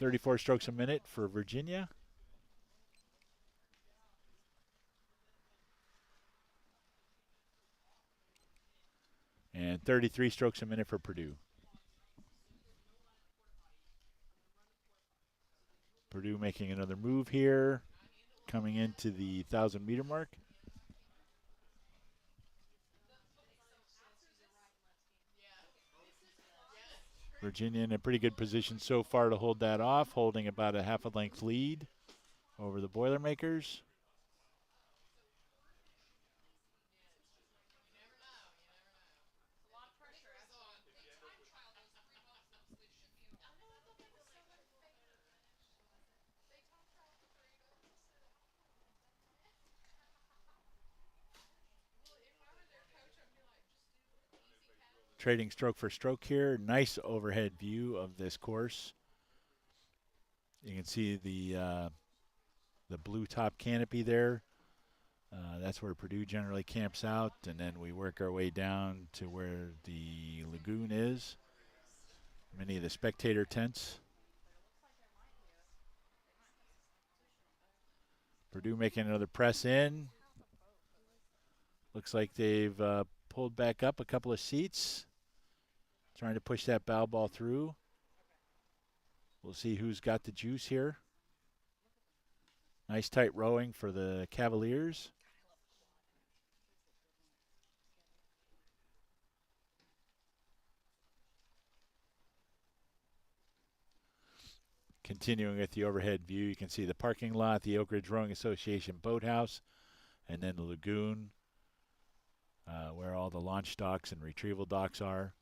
.34 strokes a minute for Virginia. And 33 strokes a minute for Purdue. Purdue making another move here, coming into the 1,000-meter mark. Virginia in a pretty good position so far to hold that off, holding about a half a length lead over the Boilermakers. Trading stroke for stroke here. Nice overhead view of this course. You can see the blue top canopy there. That's where Purdue generally camps out, and then we work our way down to where the lagoon is. Many of the spectator tents. Purdue making another press in. Looks like they've pulled back up a couple of seats, trying to push that bow ball through. We'll see who's got the juice here. Nice tight rowing for the Cavaliers. Continuing with the overhead view, you can see the parking lot, the Oak Ridge Rowing Association boathouse, and then the lagoon, where all the launch docks and retrieval docks are.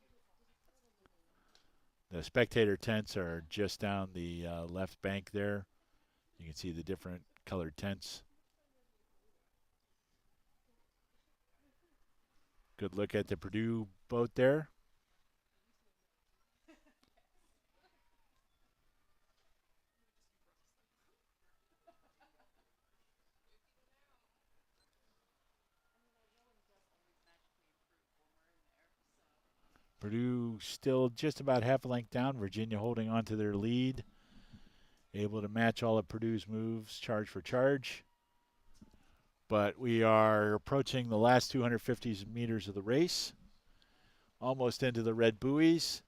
The spectator tents are just down the left bank there. You can see the different colored tents. Good look at the Purdue boat there. Purdue still just about half a length down. Virginia holding on to their lead. Able to match all of Purdue's moves, charge for charge. But we are approaching the last 250 meters of the race. Almost into the red buoys.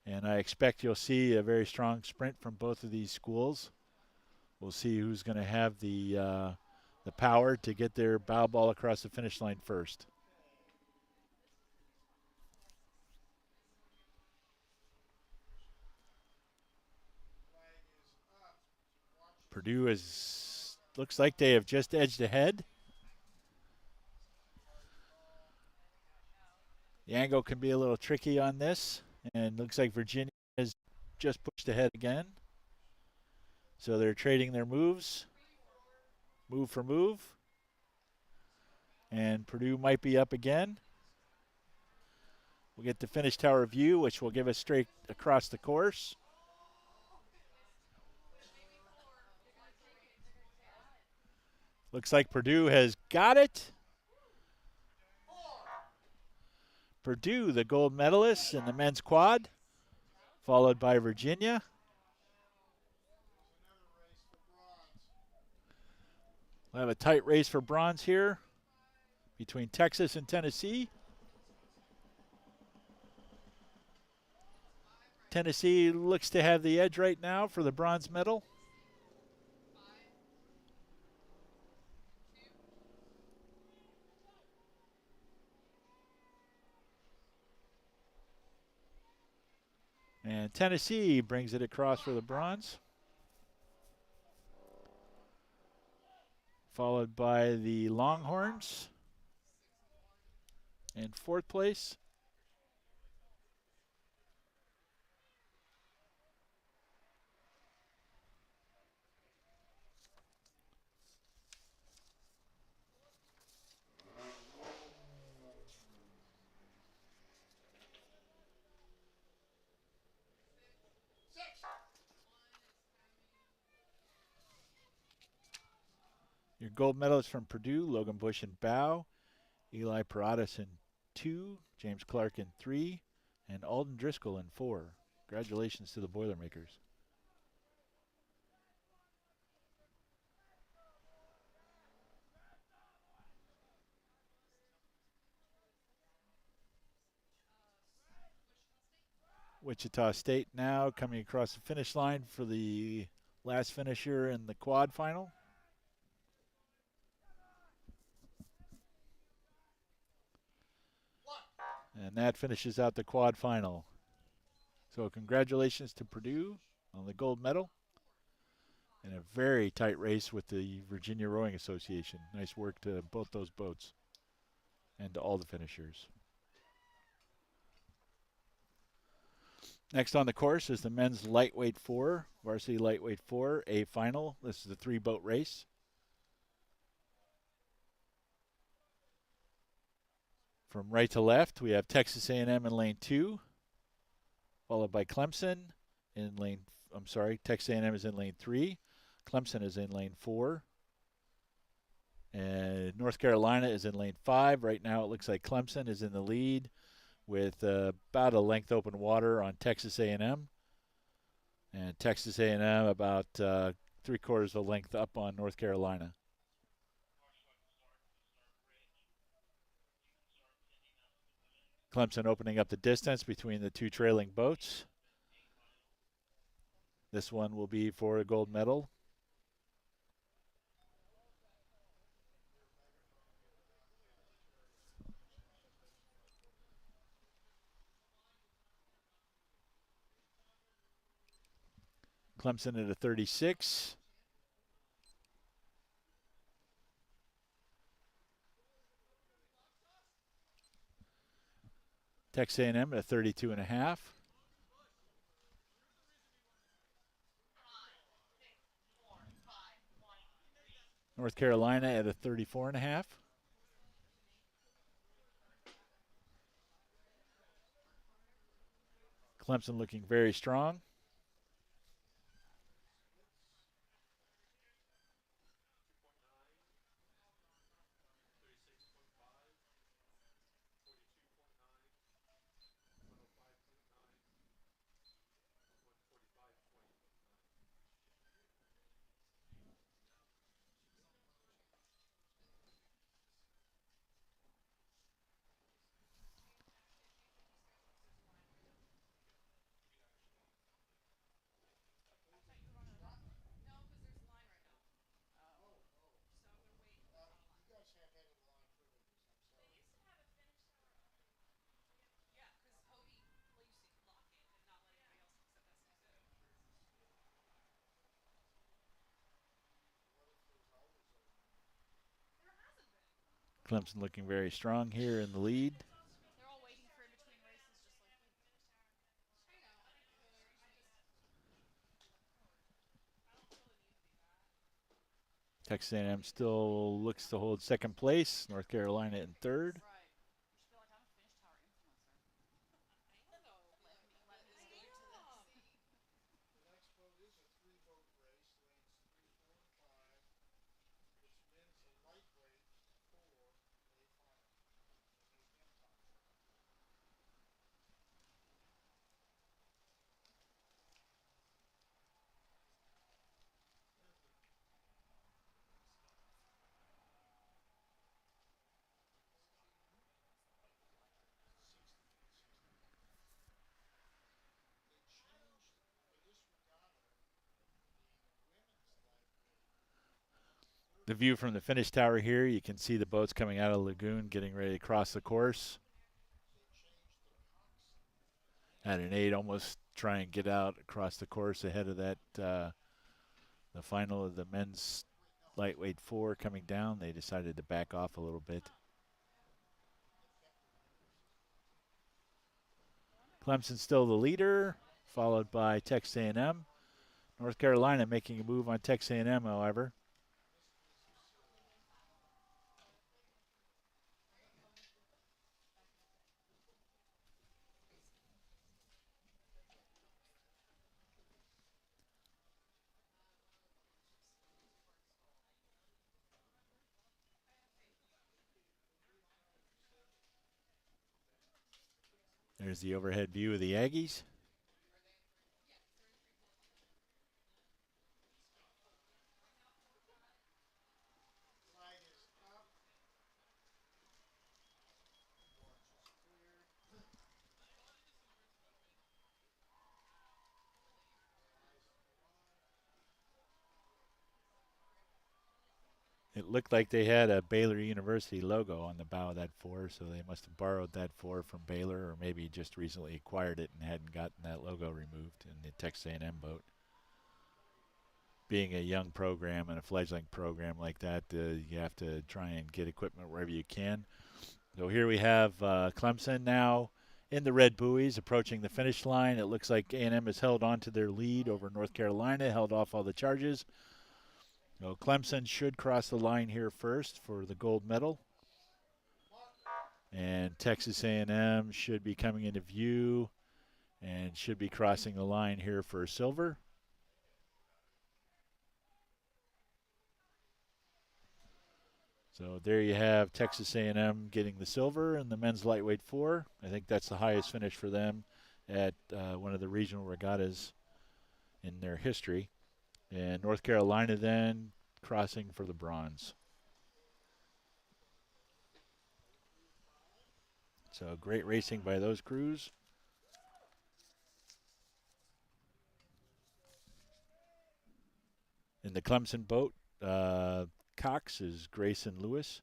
And I expect you'll see a very strong sprint from both of these schools. We'll see who's going to have the the power to get their bow ball across the finish line first. Purdue looks like they have just edged ahead. The angle can be a little tricky on this, and looks like Virginia has just pushed ahead again. So they're trading their moves, move for move. And Purdue might be up again. We'll get the finish tower view, which will give us straight across the course. Looks like Purdue has got it. Purdue, the gold medalists in the men's quad, followed by Virginia. We'll have a tight race for bronze here between Texas and Tennessee. Tennessee looks to have the edge right now for the bronze medal. And Tennessee brings it across for the bronze. Followed by the Longhorns in fourth place. Your gold medalists from Purdue, Logan Bush in bow, Eli Paradas in 2, James Clark in 3, and Alden Driscoll in 4. Congratulations to the Boilermakers. Wichita State now coming across the finish line for the last finisher in the quad final. And that finishes out the quad final. So congratulations to Purdue on the gold medal. And a very tight race with the Virginia Rowing Association. Nice work to both those boats and to all the finishers. Next on the course is the men's lightweight 4, varsity lightweight 4, A final. This is the 3-boat race. From right to left, we have Texas A&M in lane 2, followed by Clemson in lane, Texas A&M is in lane 3. Clemson is in lane 4. And North Carolina is in lane 5. Right now it looks like Clemson is in the lead with about a length open water on Texas A&M. And Texas A&M about 3/4 of a length up on North Carolina. Clemson opening up the distance between the two trailing boats. This one will be for a gold medal. Clemson at a 36. Texas A&M at a 32.5. North Carolina at a 34.5. Clemson looking very strong. Clemson looking very strong here in the lead. Texas A&M still looks to hold second place. North Carolina in third. The view from the finish tower here, you can see the boats coming out of the lagoon getting ready to cross the course. At an 8, almost try and get out across the course ahead of that, the final of the men's lightweight 4 coming down. They decided to back off a little bit. Clemson still the leader, followed by Texas A&M. North Carolina making a move on Texas A&M, however. There's the overhead view of the Aggies. It looked like they had a Baylor University logo on the bow of that 4, so they must have borrowed that 4 from Baylor, or maybe just recently acquired it and hadn't gotten that logo removed in the Texas A&M boat. Being a young program and a fledgling program like that, you have to try and get equipment wherever you can. So here we have Clemson now in the red buoys approaching the finish line. It looks like A&M has held on to their lead over North Carolina, held off all the charges. So Clemson should cross the line here first for the gold medal. And Texas A&M should be coming into view and should be crossing the line here for silver. So there you have Texas A&M getting the silver in the men's lightweight 4. I think that's the highest finish for them at one of the regional regattas in their history. And North Carolina then crossing for the bronze. So great racing by those crews. In the Clemson boat, Cox is Grayson Lewis.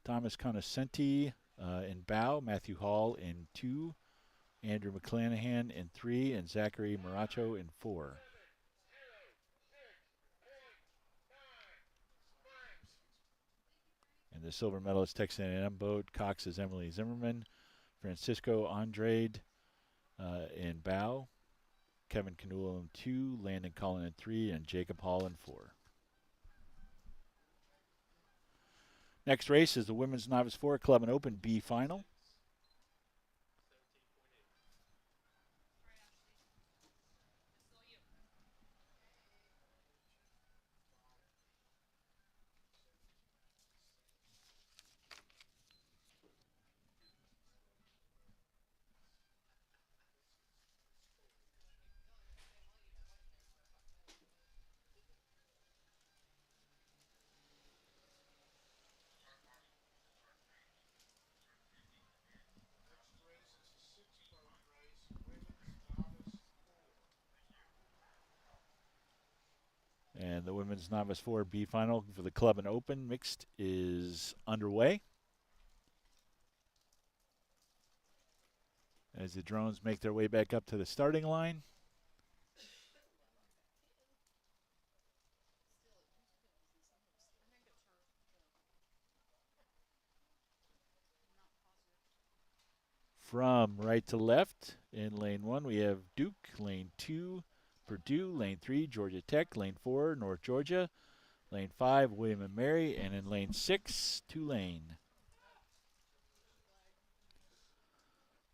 Thomas Conoscenti in bow. Matthew Hall in 2. Andrew McClanahan in 3. And Zachary Maracho in 4. And the silver medalist Texas A&M boat, Cox is Emily Zimmerman. Francisco Andrade in bow. Kevin Canula in 2. Landon Collin in 3. And Jacob Hall in 4. Next race is the Women's Novice 4 Club and Open B Final. And the Women's Novice 4 B Final for the Club and Open Mixed is underway. As the drones make their way back up to the starting line. From right to left in lane 1, we have Duke, lane 2, Purdue, lane 3, Georgia Tech, lane 4, North Georgia, lane 5, William and Mary, and in lane 6, Tulane.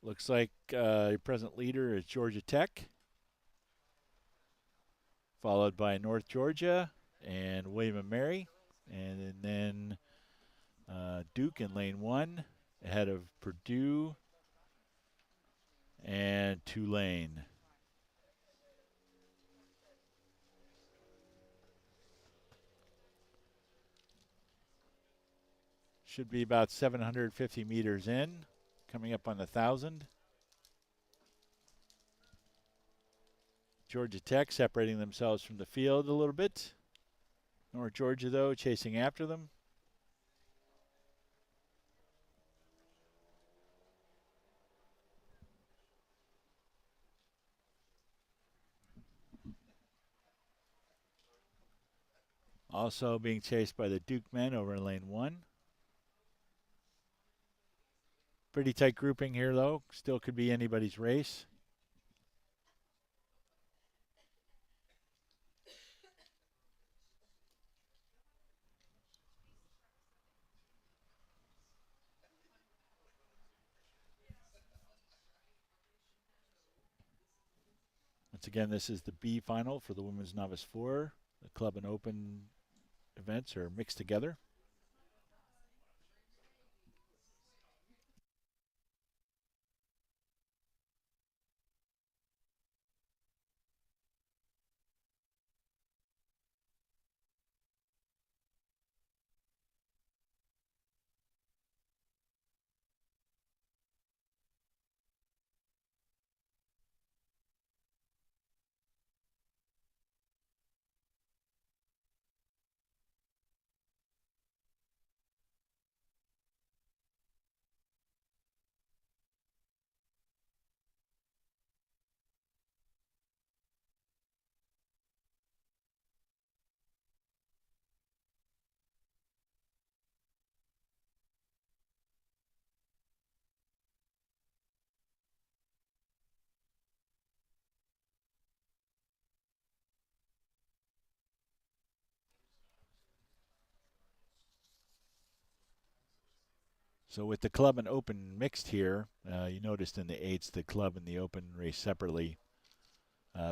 Looks like your present leader is Georgia Tech, followed by North Georgia and William and Mary, and then Duke in lane 1, ahead of Purdue and Tulane. Should be about 750 meters in, coming up on the 1,000. Georgia Tech separating themselves from the field a little bit. North Georgia, though, chasing after them. Also being chased by the Duke men over in lane 1. Pretty tight grouping here, though. Still could be anybody's race. Once again, this is the B final for the Women's Novice 4. The club and open events are mixed together. So with the club and open mixed here, you noticed in the eights the club and the open race separately.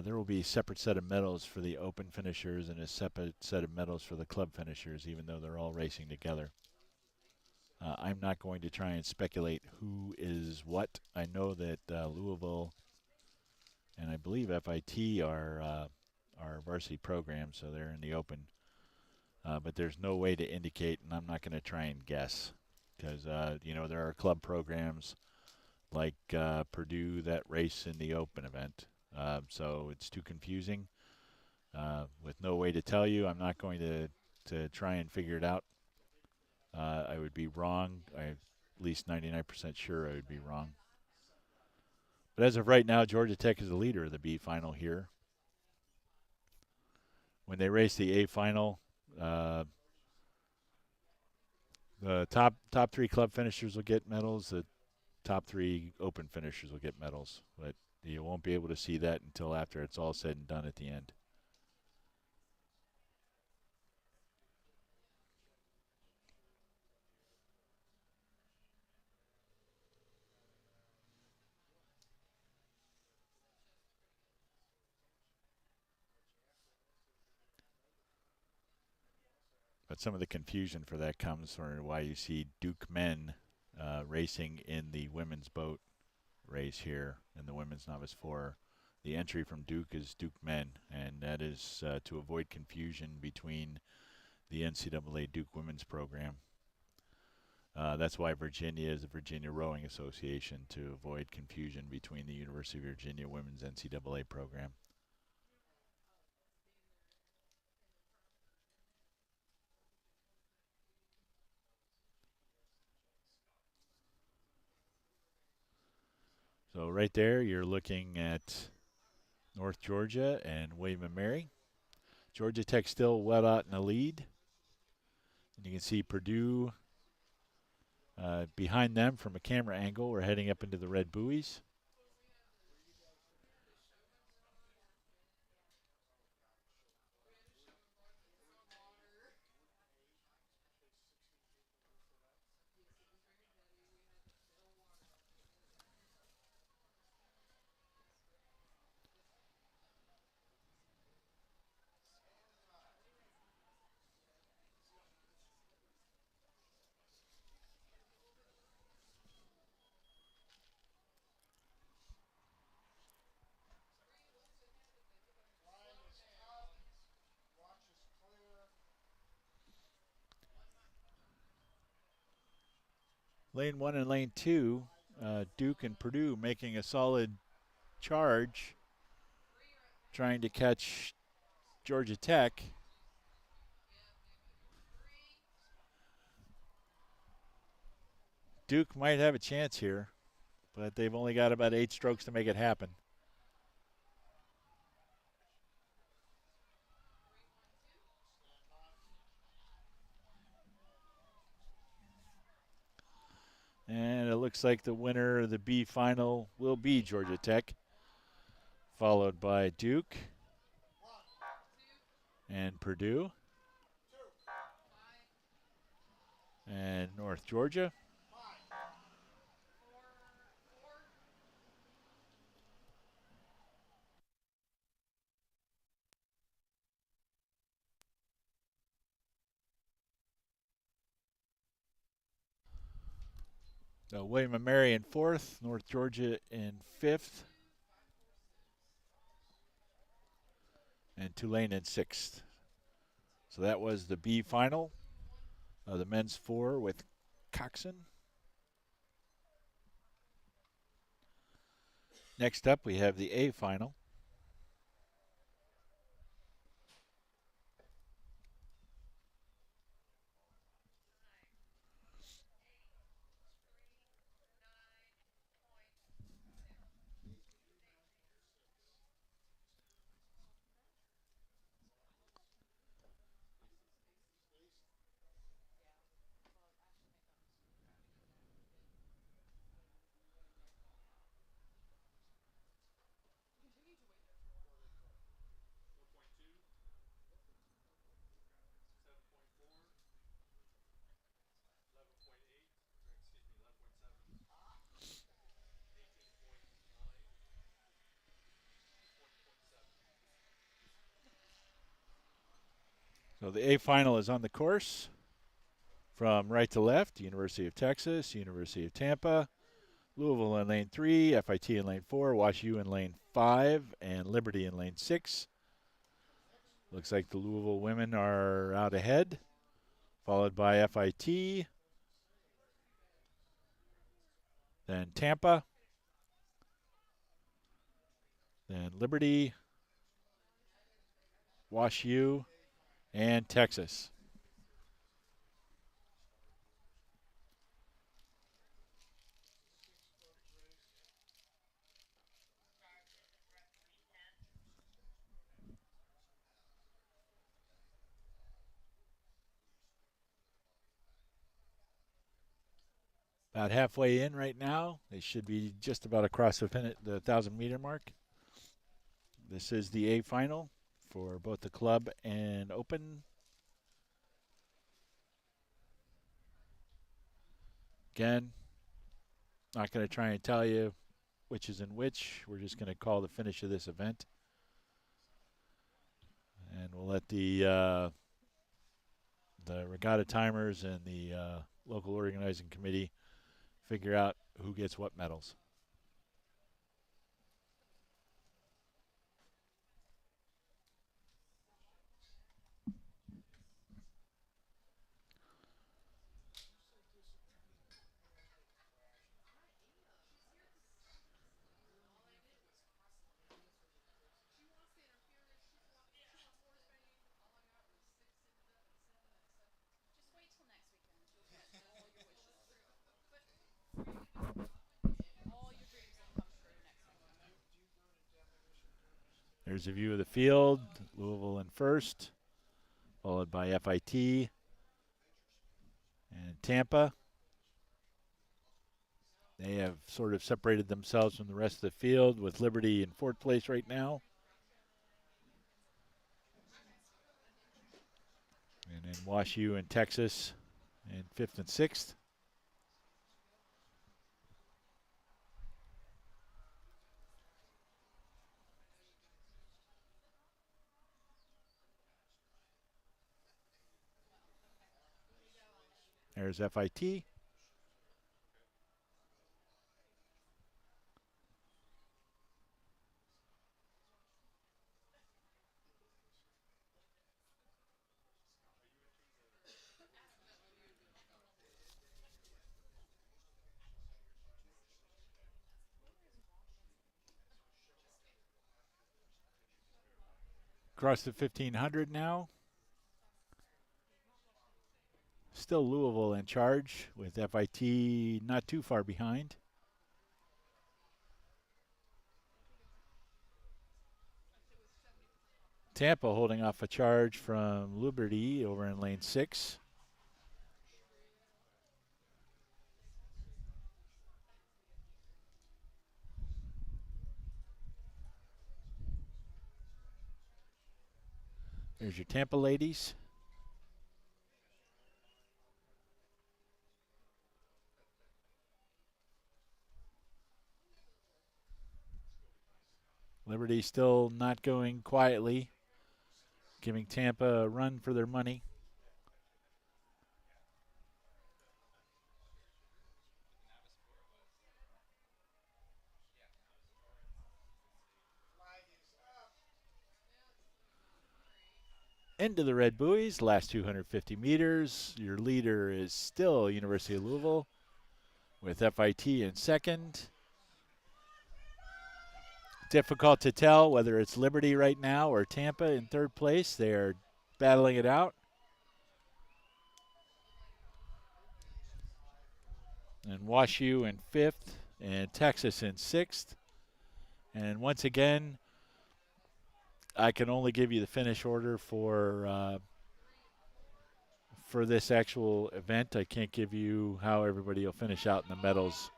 There will be a separate set of medals for the open finishers and a separate set of medals for the club finishers, even though they're all racing together. I'm not going to try and speculate who is what. I know that Louisville and I believe FIT are varsity programs, so they're in the open. But there's no way to indicate, and I'm not going to try and guess. Because, there are club programs like Purdue that race in the open event. So it's too confusing. With no way to tell you, I'm not going to try and figure it out. I would be wrong. I'm at least 99% sure I would be wrong. But as of right now, Georgia Tech is the leader of the B final here. When they race the A final, the top 3 club finishers will get medals. The top 3 open finishers will get medals, but you won't be able to see that until after it's all said and done at the end. But some of the confusion for that comes from why you see Duke men racing in the women's boat race here in the women's novice 4. The entry from Duke is Duke men, and that is to avoid confusion between the NCAA Duke women's program. That's why Virginia is the Virginia Rowing Association, to avoid confusion between the University of Virginia women's NCAA program. So right there, you're looking at North Georgia and William and Mary. Georgia Tech still well out in the lead. And you can see Purdue Behind them, from a camera angle, we're heading up into the red buoys. Lane 1 and Lane 2, Duke and Purdue making a solid charge, trying to catch Georgia Tech. Duke might have a chance here, but they've only got about 8 strokes to make it happen. And it looks like the winner of the B final will be Georgia Tech, followed by Duke and Purdue and North Georgia. So William and Mary in 4th, North Georgia in 5th, and Tulane in 6th. So that was the B final of the men's 4 with Coxon. Next up, we have the A final. So the A final is on the course. From right to left, University of Texas, University of Tampa, Louisville in lane 3, FIT in lane 4, WashU in lane 5, and Liberty in lane 6. Looks like the Louisville women are out ahead, followed by FIT, then Tampa, then Liberty, WashU, and Texas. About halfway in right now. They should be just about across the 1,000-meter mark. This is the A final for both the club and open. Again, not going to try and tell you which is in which. We're just going to call the finish of this event. And we'll let the regatta timers and the local organizing committee figure out who gets what medals. There's a view of the field. Louisville in first, followed by FIT and Tampa. They have sort of separated themselves from the rest of the field, with Liberty in fourth place right now. And then Wash U and Texas in fifth and sixth. There's FIT. Across the 1500 now. Still Louisville in charge, with FIT not too far behind. Tampa holding off a charge from Liberty over in lane 6. There's your Tampa ladies. Liberty still not going quietly, giving Tampa a run for their money. Into the red buoys, last 250 meters. Your leader is still University of Louisville, with FIT in second. Difficult to tell whether it's Liberty right now or Tampa in third place. They are battling it out. And Wash U in fifth, and Texas in sixth. And once again, I can only give you the finish order for this actual event. I can't give you how everybody will finish out in the medals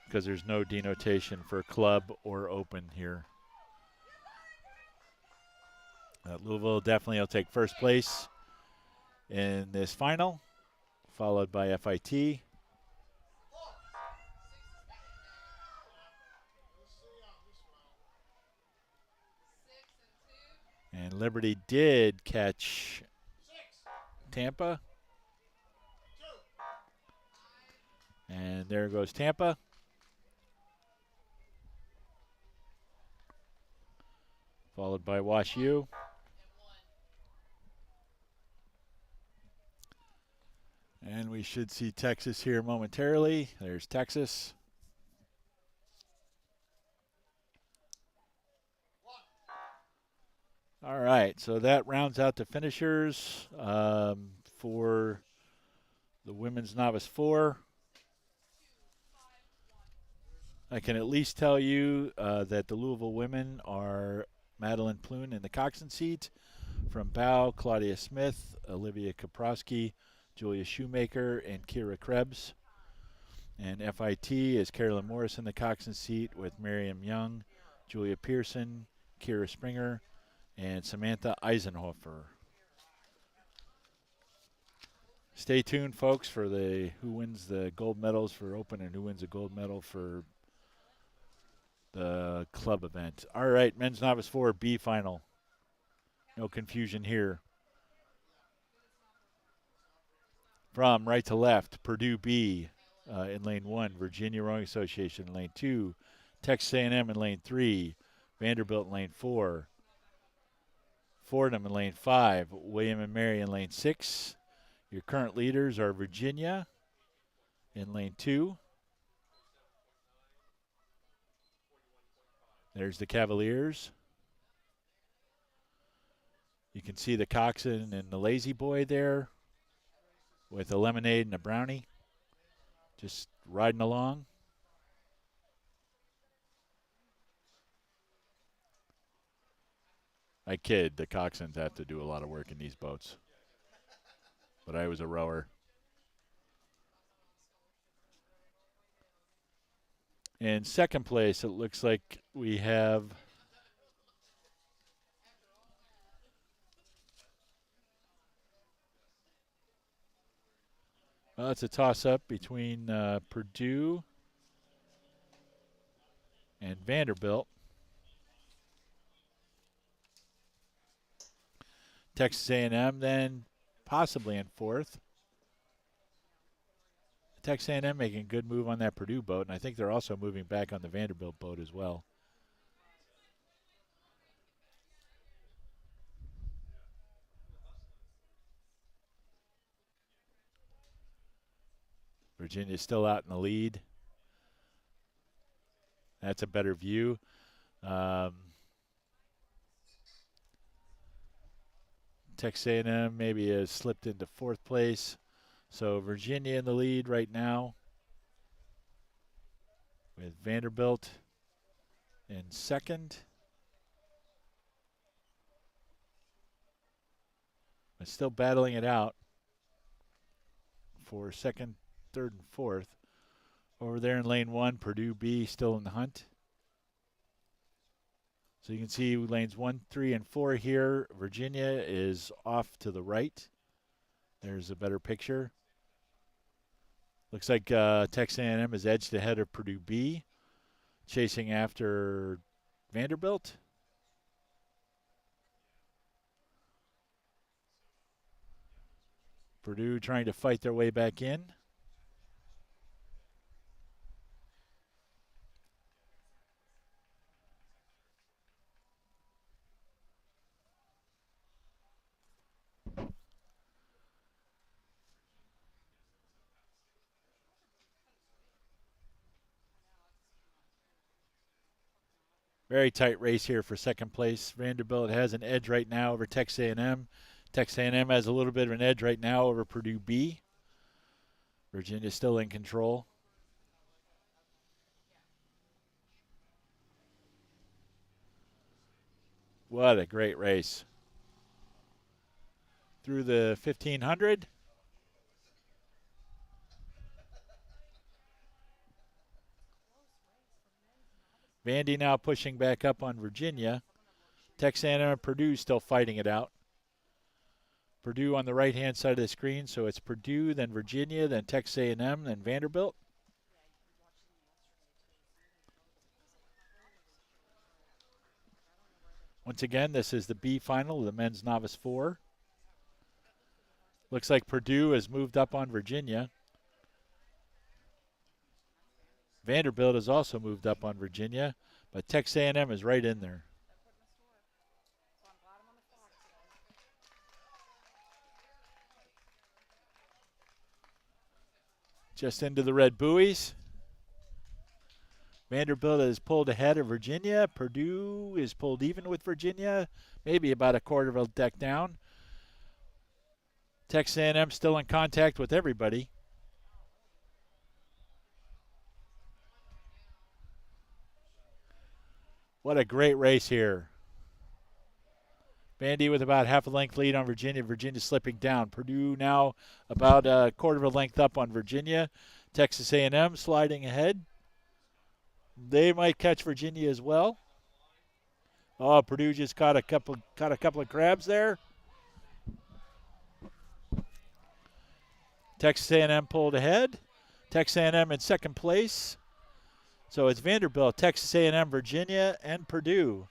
because there's no denotation for club or open here. Louisville definitely will take first place in this final, followed by FIT. And Liberty did catch Tampa. And there goes Tampa. Followed by Wash U. And we should see Texas here momentarily. There's Texas. All right, so that rounds out the finishers for the women's novice 4. I can at least tell you that the Louisville women are Madeline Plune in the coxswain seat. From Bow, Claudia Smith, Olivia Kaprowski, Julia Shoemaker, and Kira Krebs. And FIT is Carolyn Morris in the coxswain seat with Miriam Young, Julia Pearson, Kira Springer, and Samantha Eisenhofer. Stay tuned, folks, for the who wins the gold medals for Open and who wins a gold medal for the club event. All right, men's novice 4 B final. No confusion here. From right to left, Purdue B in lane 1, Virginia Rowing Association in lane 2, Texas A&M in lane 3, Vanderbilt in lane 4, Fordham in lane 5, William and Mary in lane 6. Your current leaders are Virginia in lane 2. There's the Cavaliers. You can see the coxswain and the lazy boy there with a lemonade and a brownie, just riding along. I kid, the coxswains have to do a lot of work in these boats. But I was a rower. In second place, it looks like we have it's a toss-up between Purdue and Vanderbilt. Texas A&M then possibly in fourth. Texas A&M making a good move on that Purdue boat, and I think they're also moving back on the Vanderbilt boat as well. Virginia's still out in the lead. That's a better view. Texas A&M maybe has slipped into fourth place. So Virginia in the lead right now with Vanderbilt in second. But still battling it out for second, third, and fourth. Over there in lane one, Purdue B still in the hunt. So you can see lanes 1, 3, and 4 here. Virginia is off to the right. There's a better picture. Looks like Texas A&M is edged ahead of Purdue B, chasing after Vanderbilt. Purdue trying to fight their way back in. Very tight race here for second place. Vanderbilt has an edge right now over Texas A&M. Texas A&M has a little bit of an edge right now over Purdue B. Virginia's still in control. What a great race. Through the 1500. Vandy now pushing back up on Virginia. Texas A&M and Purdue still fighting it out. Purdue on the right-hand side of the screen, so it's Purdue, then Virginia, then Texas A&M, then Vanderbilt. Once again, this is the B final of the men's novice 4. Looks like Purdue has moved up on Virginia. Vanderbilt has also moved up on Virginia, but Texas A&M is right in there. Just into the red buoys. Vanderbilt is pulled ahead of Virginia. Purdue is pulled even with Virginia, maybe about a quarter of a deck down. Texas A&M still in contact with everybody. What a great race here. Vandy with about half a length lead on Virginia. Virginia slipping down. Purdue now about a quarter of a length up on Virginia. Texas A&M sliding ahead. They might catch Virginia as well. Oh, Purdue just caught a couple of crabs there. Texas A&M pulled ahead. Texas A&M in second place. So it's Vanderbilt, Texas A&M, Virginia, and Purdue.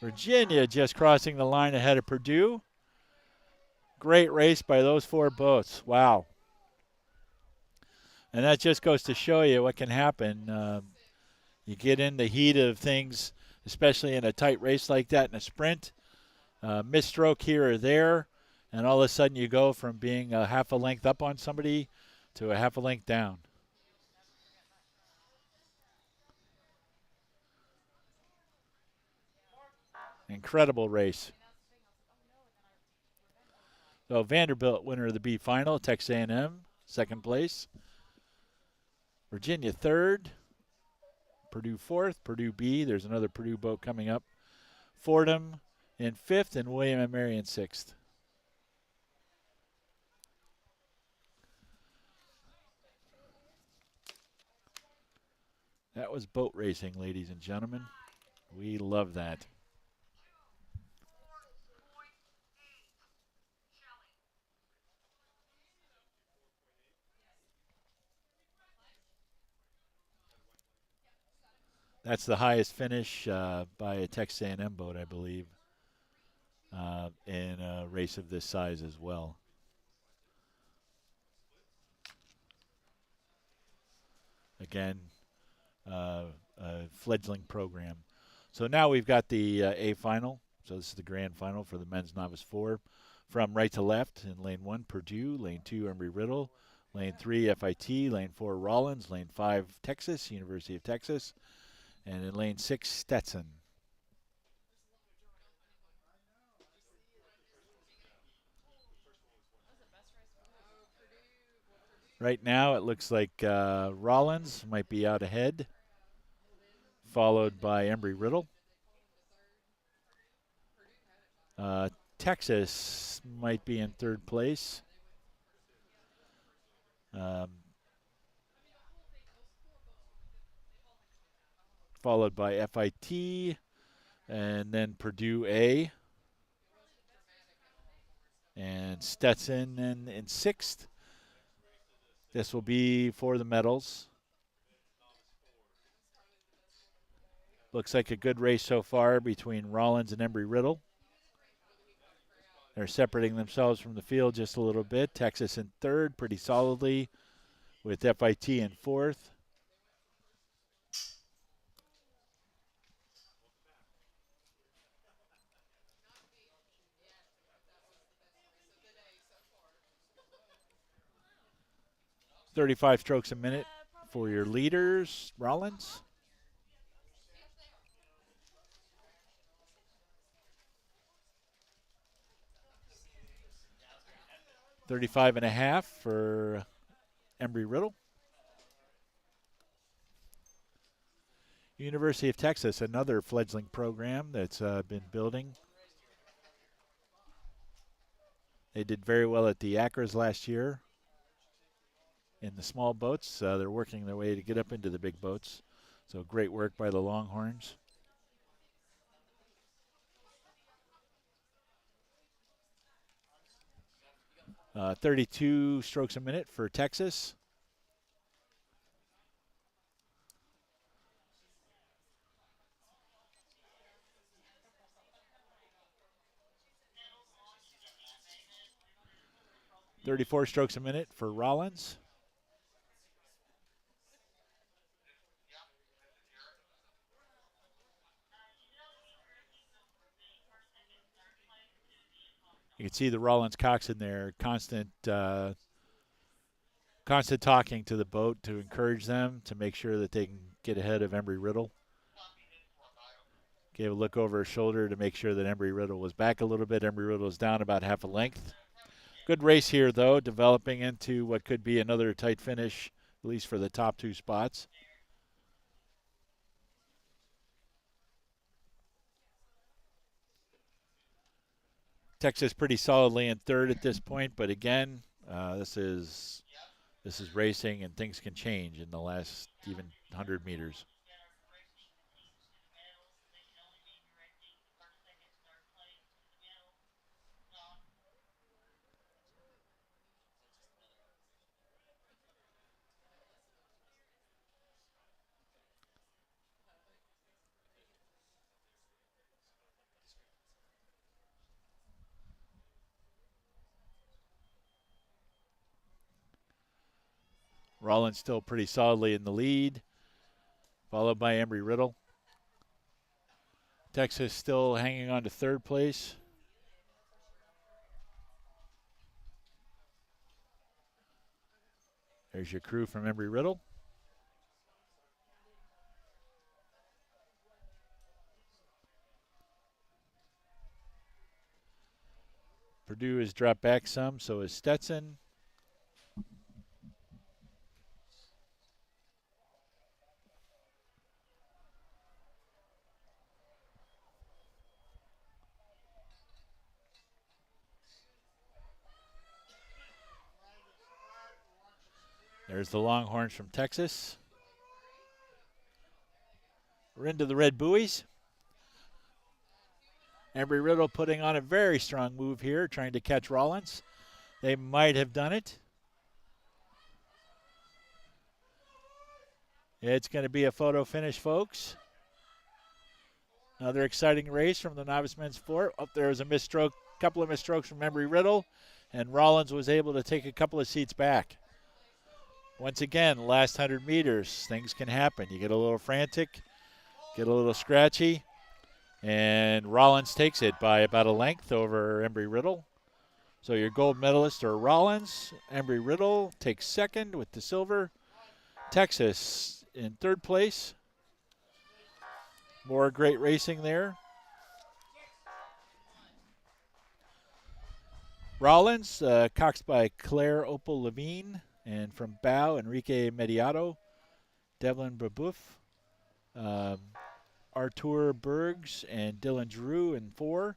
Virginia just crossing the line ahead of Purdue. Great race by those 4 boats. Wow. And that just goes to show you what can happen. You get in the heat of things, especially in a tight race like that in a sprint. Misstroke here or there, and all of a sudden you go from being a half a length up on somebody to a half a length down. Incredible race. So Vanderbilt winner of the B final, Texas A&M second place. Virginia third. Purdue fourth. Purdue B. There's another Purdue boat coming up. Fordham in fifth, and William and Mary in sixth. That was boat racing, ladies and gentlemen. We love that. That's the highest finish by a Texas A&M boat, I believe, in a race of this size as well. Again, a fledgling program. So now we've got the A final. So this is the grand final for the men's novice 4. From right to left in lane 1, Purdue. Lane 2, Embry-Riddle. Lane 3, FIT. Lane 4, Rollins. Lane 5, Texas, University of Texas. And in lane 6, Stetson. Right now it looks like Rollins might be out ahead, followed by Embry-Riddle. Texas might be in third place. Followed by FIT, and then Purdue A, and Stetson in sixth. This will be for the medals. Looks like a good race so far between Rollins and Embry-Riddle. They're separating themselves from the field just a little bit. Texas in third pretty solidly, with FIT in fourth. .35 strokes a minute for your leaders, Rollins. .35.5 for Embry-Riddle. University of Texas, another fledgling program that's been building. They did very well at the Acras last year in the small boats. They're working their way to get up into the big boats. So great work by the Longhorns. 32 strokes a minute for Texas. .34 strokes a minute for Rollins. You can see the Rollins coxswain there, constant talking to the boat to encourage them to make sure that they can get ahead of Embry-Riddle. Gave a look over his shoulder to make sure that Embry-Riddle was back a little bit. Embry-Riddle was down about half a length. Good race here, though, developing into what could be another tight finish, at least for the top 2 spots. Texas pretty solidly in third at this point, but again, this is racing and things can change in the last even 100 meters. Rollins still pretty solidly in the lead, followed by Embry-Riddle. Texas still hanging on to third place. There's your crew from Embry-Riddle. Purdue has dropped back some, so is Stetson. There's the Longhorns from Texas.
We're into the red buoys. Embry-Riddle putting on a very strong move here, trying to catch Rollins. They might have done it. It's going to be a photo finish, folks. Another exciting race from the novice men's sport. Up there was a misstroke, couple of misstrokes from Embry-Riddle, and Rollins was able to take a couple of seats back. Once again, last 100 meters, things can happen. You get a little frantic, get a little scratchy, and Rollins takes it by about a length over Embry-Riddle. So your gold medalists are Rollins. Embry-Riddle takes second with the silver. Texas in third place. More great racing there. Rollins, coxed by Claire Opal Levine, and from Bow, Enrique Mediato, Devlin Babouf, Artur Bergs, and Dylan Drew in 4.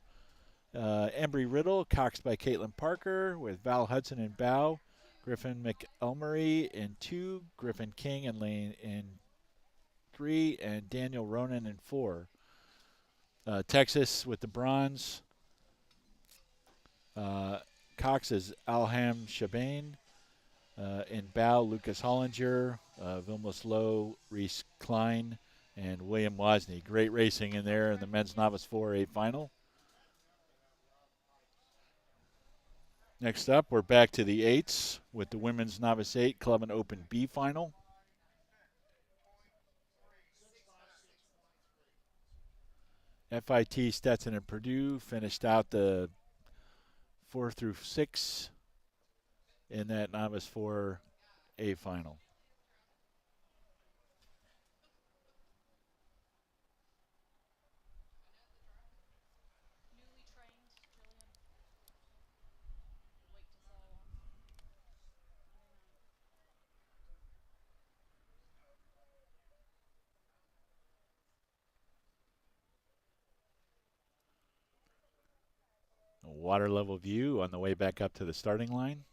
Embry-Riddle, coxed by Caitlin Parker, with Val Hudson in Bow, Griffin McElmurray in 2, Griffin King in 3, and Daniel Ronan in 4. Texas with the bronze. Cox is Alham Shabane. In Bow, Lucas Hollinger, Vilmos Lowe, Reese Klein, and William Wozni. Great racing in there in the men's novice 4A final. Next up, we're back to the 8s with the women's novice 8 club and open B final. FIT, Stetson, and Purdue finished out the 4 through 6 in that novice 4A final. A water level view on the way back up to the starting line.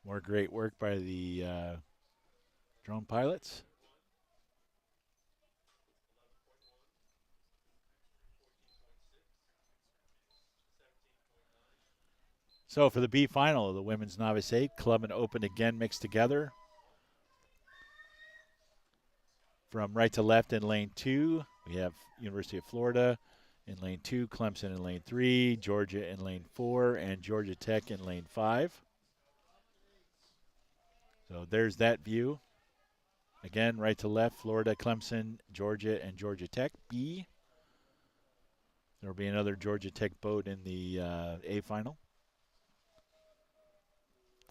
More great work by the drone pilots. So for the B final of the women's novice 8, club and open again mixed together. From right to left in lane 2, we have University of Florida in lane 2, Clemson in lane 3, Georgia in lane 4, and Georgia Tech in lane 5. So there's that view. Again, right to left, Florida, Clemson, Georgia, and Georgia Tech. B. There will be another Georgia Tech boat in the A final.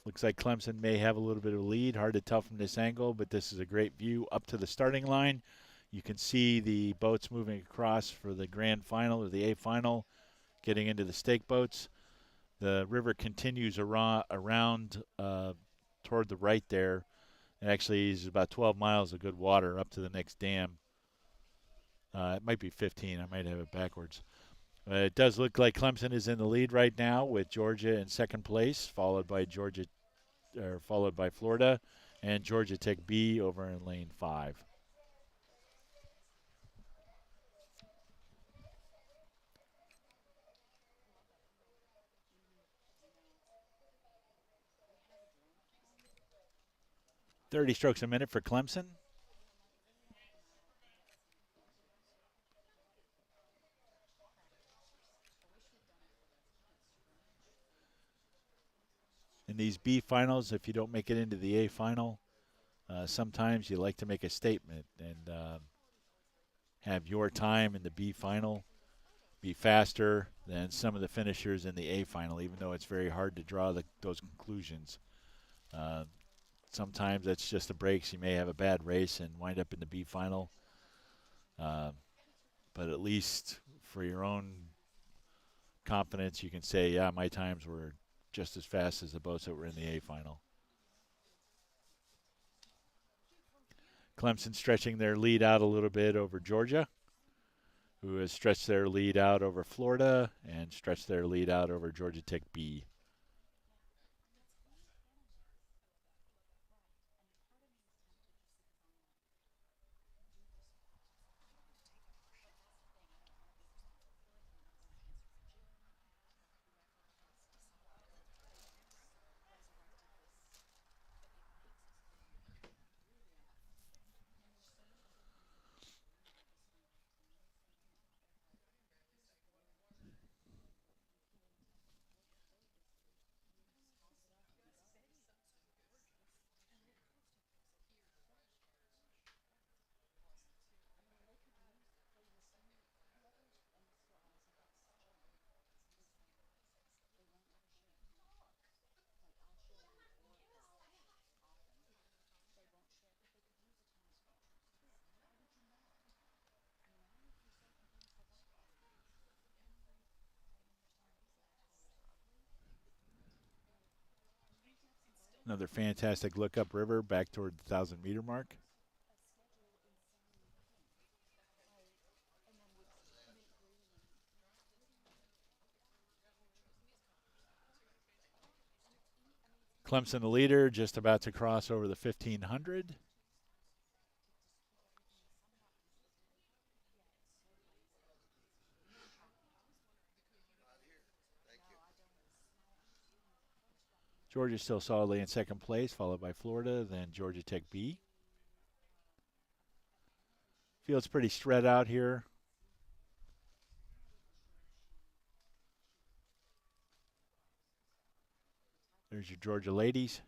Looks like Clemson may have a little bit of a lead. Hard to tell from this angle, but this is a great view up to the starting line. You can see the boats moving across for the grand final or the A final, getting into the stake boats. The river continues around toward the right there. Actually, it's about 12 miles of good water up to the next dam. It might be 15. I might have it backwards. It does look like Clemson is in the lead right now with Georgia in second place, followed by Florida, and Georgia Tech B over in lane 5. .30 strokes a minute for Clemson. In these B finals, if you don't make it into the A final, sometimes you like to make a statement and have your time in the B final be faster than some of the finishers in the A final, even though it's very hard to draw those conclusions. Sometimes that's just the breaks. You may have a bad race and wind up in the B final. But at least for your own confidence, you can say, yeah, my times were just as fast as the boats that were in the A final. Clemson stretching their lead out a little bit over Georgia. who has stretched their lead out over Florida and stretched their lead out over Georgia Tech B. Another fantastic look up river back toward the 1,000-meter mark. Clemson, the leader, just about to cross over the 1,500. Georgia still solidly in second place, followed by Florida, then Georgia Tech B. Field's pretty spread out here. There's your Georgia ladies.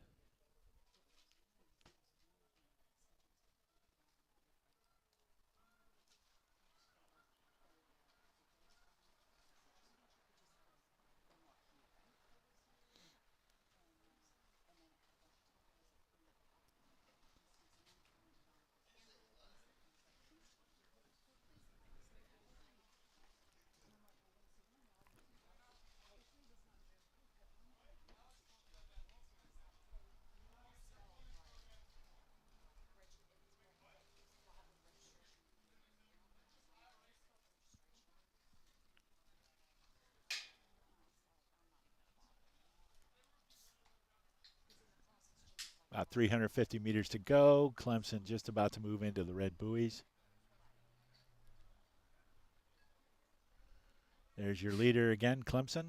About 350 meters to go. Clemson just about to move into the red buoys. There's your leader again, Clemson.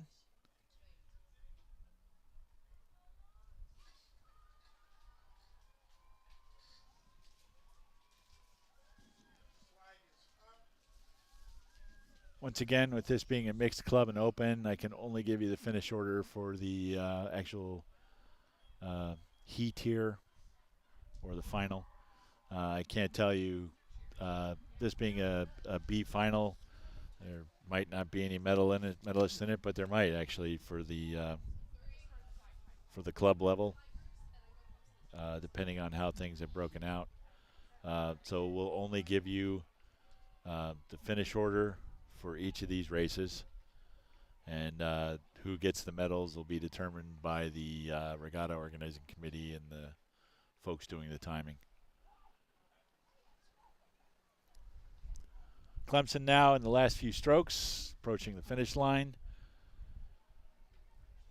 Once again, with this being a mixed club and open, I can only give you the finish order for the actual heat here or the final. I can't tell you, this being a B final, there might not be any medalists in it, but there might actually for the club level, depending on how things have broken out. So we'll only give you the finish order for each of these races, and who gets the medals will be determined by the regatta organizing committee and the folks doing the timing. Clemson now in the last few strokes, approaching the finish line.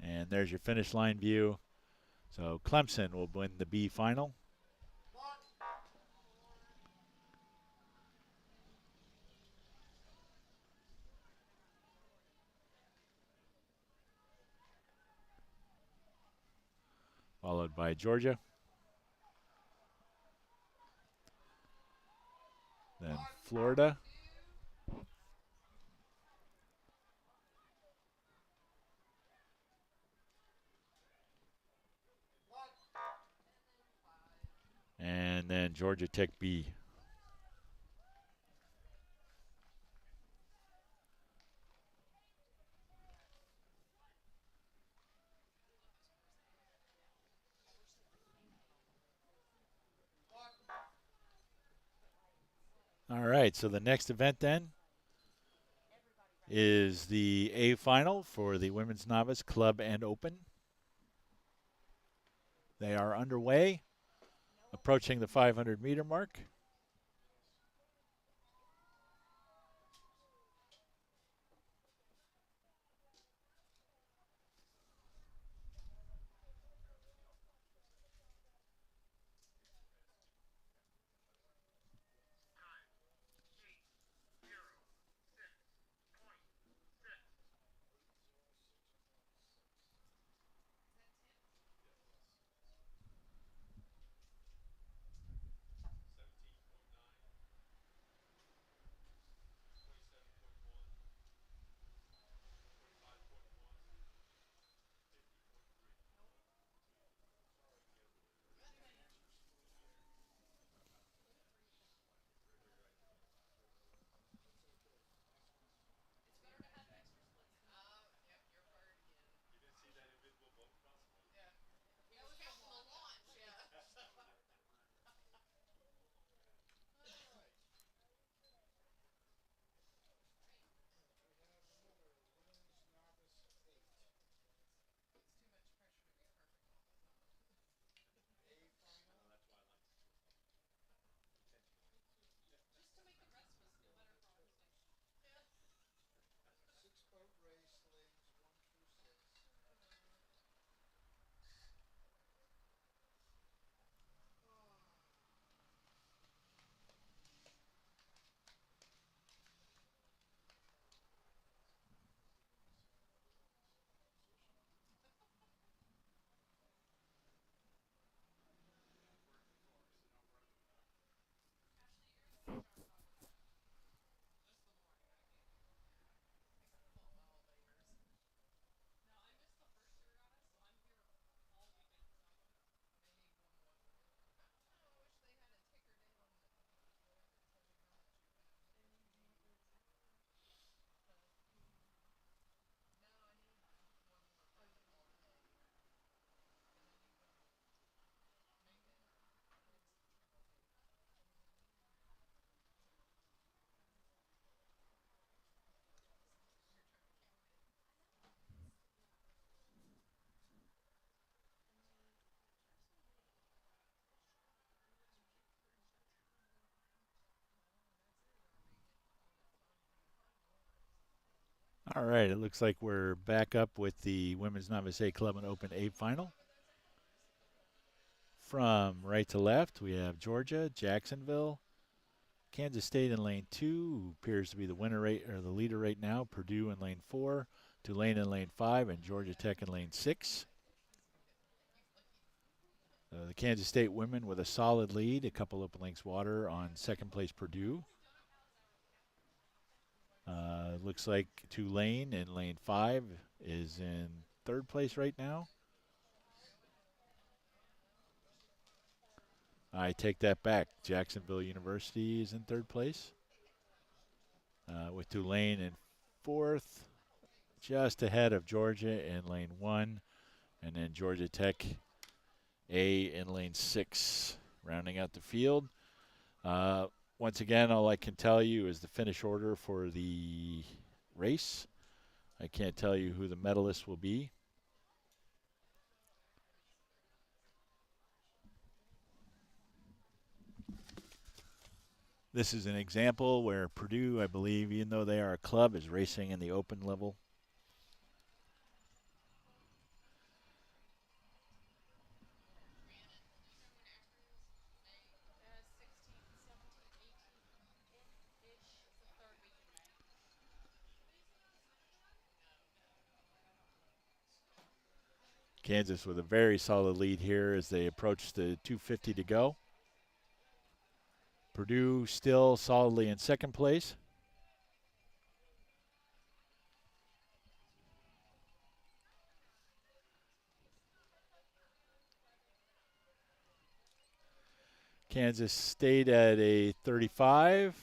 And there's your finish line view. So Clemson will win the B final. Followed by Georgia. Then Florida. And then Georgia Tech B. All right, so the next event then is the A final for the Women's Novice Club and Open. They are underway, approaching the 500-meter mark. All right, it looks like we're back up with the Women's Novice A Club and Open A final. From right to left, we have Georgia, Jacksonville, Kansas State in lane 2, who appears to be the winner right, or the leader right now, Purdue in lane 4, Tulane in lane 5, and Georgia Tech in lane 6. The Kansas State women with a solid lead, a couple of lengths water on second place Purdue. Looks like Tulane in lane 5 is in third place right now. I take that back. Jacksonville University is in third place, with Tulane in fourth, just ahead of Georgia in lane 1, and then Georgia Tech A in lane 6, rounding out the field. Once again, all I can tell you is the finish order for the race. I can't tell you who the medalists will be. This is an example where Purdue, I believe, even though they are a club, is racing in the open level. Kansas with a very solid lead here as they approach the 250 to go. Purdue still solidly in second place. Kansas State at a 35.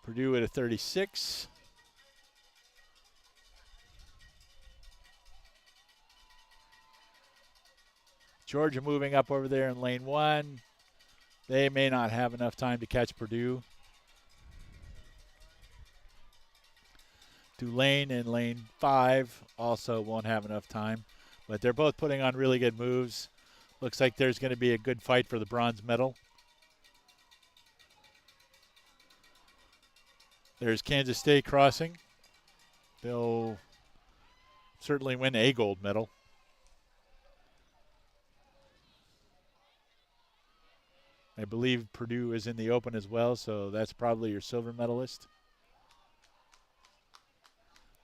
Purdue at a 36. Georgia moving up over there in lane 1. They may not have enough time to catch Purdue. Tulane in lane 5 also won't have enough time, but they're both putting on really good moves. Looks like there's going to be a good fight for the bronze medal. There's Kansas State crossing. They'll certainly win a gold medal. I believe Purdue is in the open as well, so that's probably your silver medalist.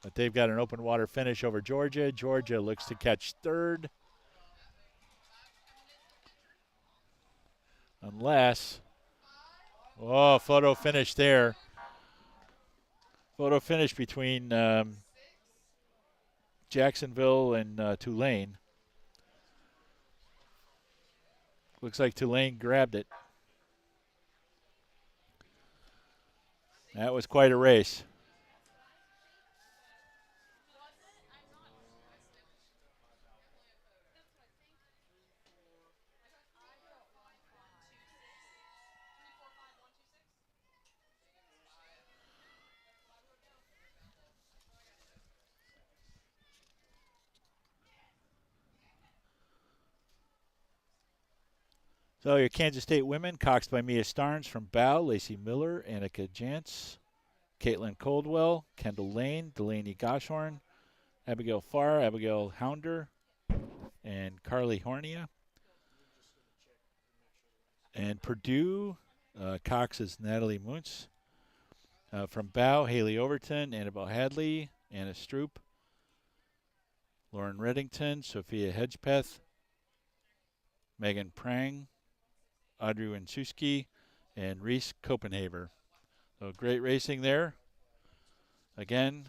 But they've got an open water finish over Georgia. Georgia looks to catch third. Unless, photo finish there. Photo finish between Jacksonville and Tulane. Looks like Tulane grabbed it. That was quite a race. So your Kansas State women, coxed by Mia Starnes from Bow, Lacey Miller, Annika Jantz, Caitlin Coldwell, Kendall Lane, Delaney Goshorn, Abigail Farr, Abigail Hounder, and Carly Hornia. And Purdue, Cox is Natalie Muntz. From Bow, Haley Overton, Annabelle Hadley, Anna Stroop, Lauren Reddington, Sophia Hedgepeth, Megan Prang, Audrey Winsuski, and Reese Copenhaver. So great racing there. Again,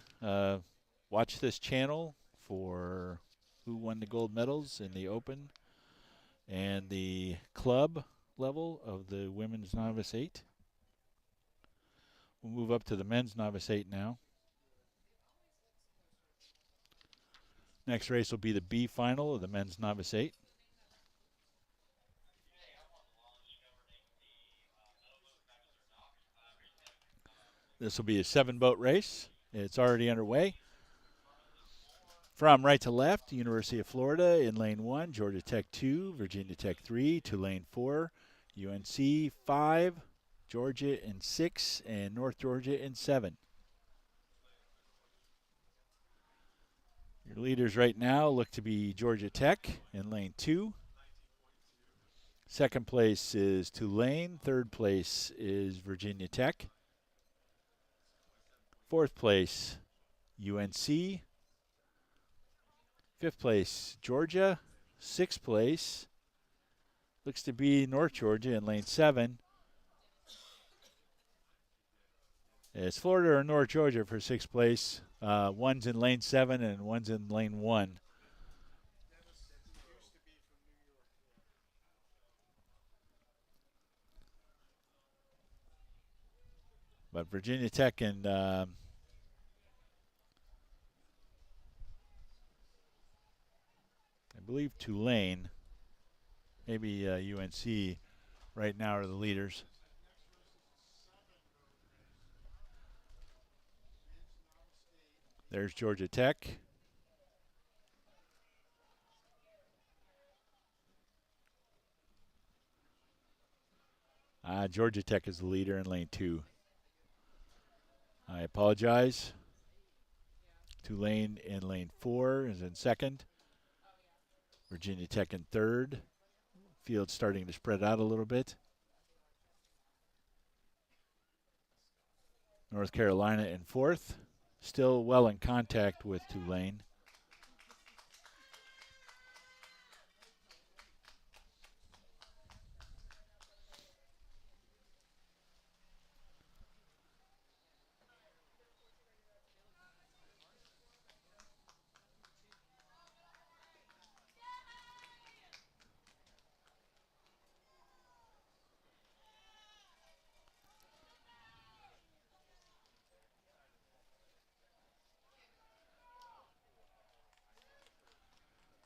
watch this channel for who won the gold medals in the Open and the club level of the Women's Novice 8. We'll move up to the Men's Novice 8 now. Next race will be the B final of the Men's Novice 8. This will be a 7-boat race. It's already underway. From right to left, University of Florida in lane 1, Georgia Tech 2, Virginia Tech 3, Tulane 4, UNC 5, Georgia in 6, and North Georgia in 7. Your leaders right now look to be Georgia Tech in lane 2. Second place is Tulane. Third place is Virginia Tech. Fourth place, UNC. Fifth place, Georgia. Sixth place looks to be North Georgia in lane 7. It's Florida or North Georgia for sixth place. One's in lane 7 and one's in lane 1. But Virginia Tech and I believe Tulane, maybe UNC right now are the leaders. There's Georgia Tech. Georgia Tech is the leader in lane 2. I apologize. Tulane in lane 4 is in second. Virginia Tech in third. Field's starting to spread out a little bit. North Carolina in fourth. Still well in contact with Tulane.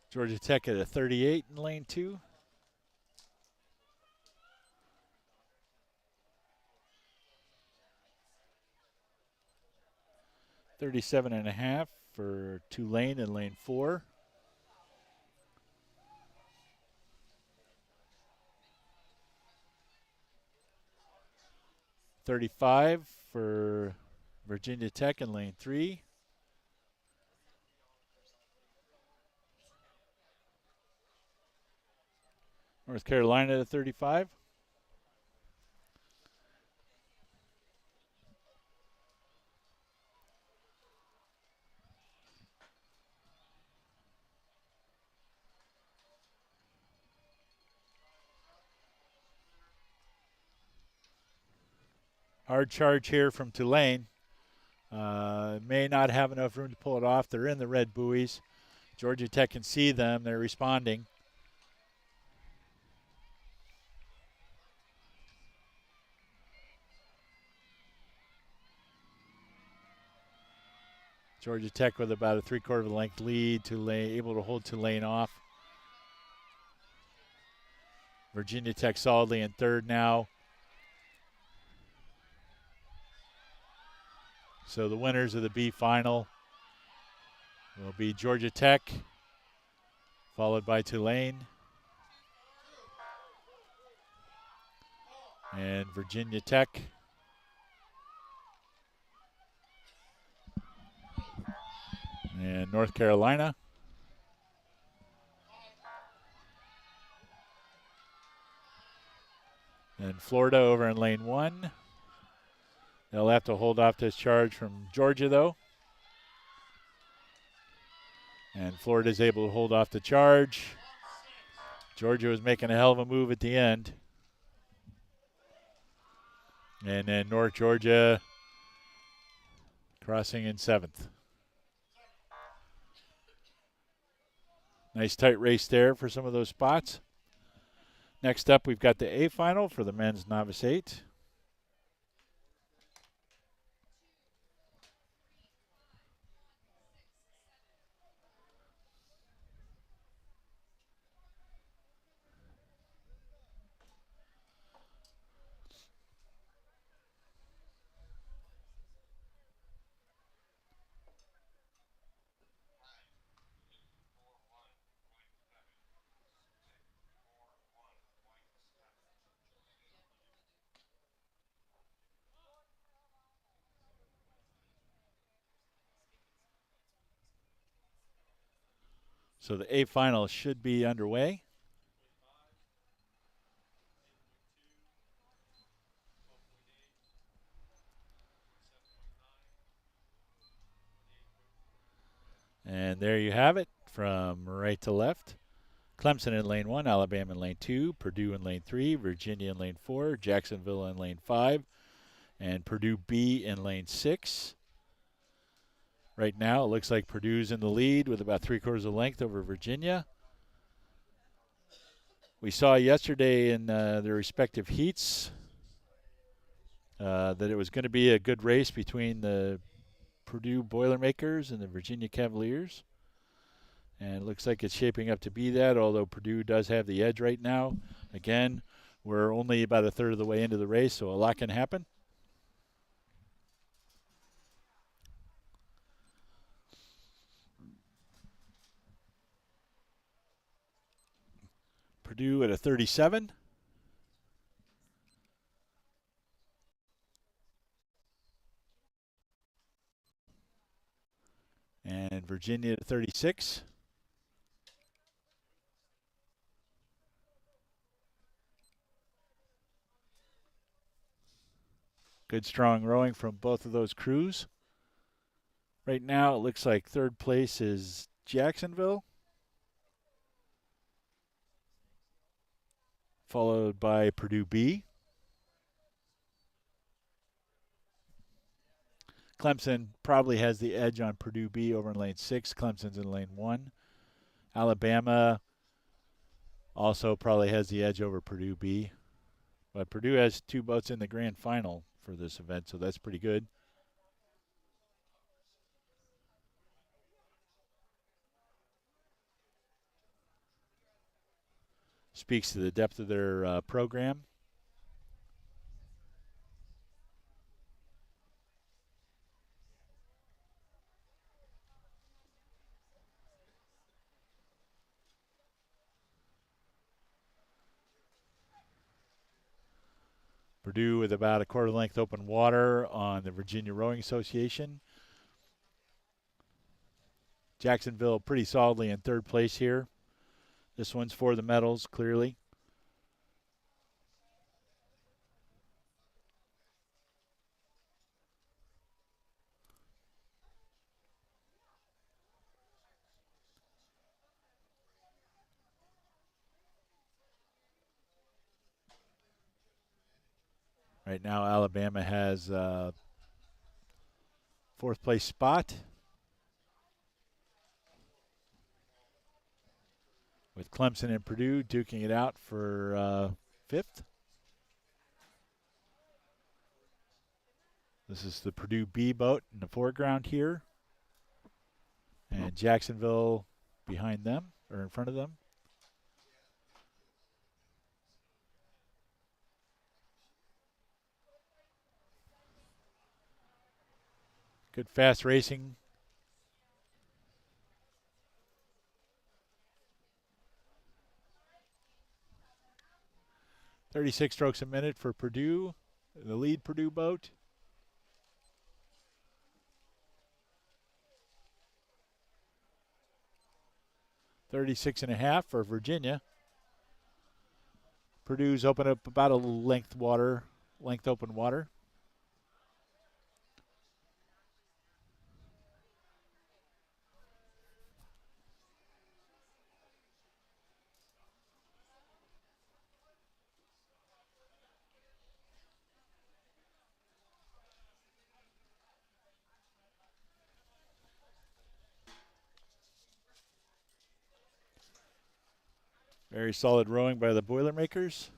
Georgia Tech at a 38 in lane 2. $37.5 for Tulane in lane 4. $35 for Virginia Tech in lane 3. North Carolina at 35. Hard charge here from Tulane. May not have enough room to pull it off. They're in the red buoys. Georgia Tech can see them. They're responding. Georgia Tech with about a 3/4 of a length lead. Tulane able to hold Tulane off. Virginia Tech solidly in third now. So the winners of the B final will be Georgia Tech, followed by Tulane, and Virginia Tech. And North Carolina. And Florida over in lane 1. They'll have to hold off this charge from Georgia, though. And Florida's able to hold off the charge. Georgia was making a hell of a move at the end. And then North Georgia crossing in 7th. Nice tight race there for some of those spots. Next up, we've got the A final for the men's novice 8. So the A final should be underway. And there you have it from right to left. Clemson in lane 1, Alabama in lane 2, Purdue in lane 3, Virginia in lane 4, Jacksonville in lane 5, and Purdue B in lane 6. Right now, it looks like Purdue's in the lead with about 3/4 of a length over Virginia. We saw yesterday in their respective heats that it was going to be a good race between the Purdue Boilermakers and the Virginia Cavaliers. And it looks like it's shaping up to be that, although Purdue does have the edge right now. Again, we're only about a third of the way into the race, so a lot can happen. Purdue at a 37. And Virginia at 36. Good strong rowing from both of those crews. Right now, it looks like third place is Jacksonville, followed by Purdue B. Clemson probably has the edge on Purdue B over in lane 6. Clemson's in lane 1. Alabama also probably has the edge over Purdue B. But Purdue has 2 boats in the grand final for this event, so that's pretty good. Speaks to the depth of their program. Purdue with about a quarter length open water on the Virginia Rowing Association. Jacksonville pretty solidly in third place here. This one's for the medals, clearly. Right now, Alabama has fourth place spot, with Clemson and Purdue duking it out for fifth. This is the Purdue B boat in the foreground here, and Jacksonville behind them, or in front of them. Good fast racing. .36 strokes a minute for Purdue, the lead Purdue boat. .36.5 for Virginia. Purdue's open up about a length open water. Very solid rowing by the Boilermakers.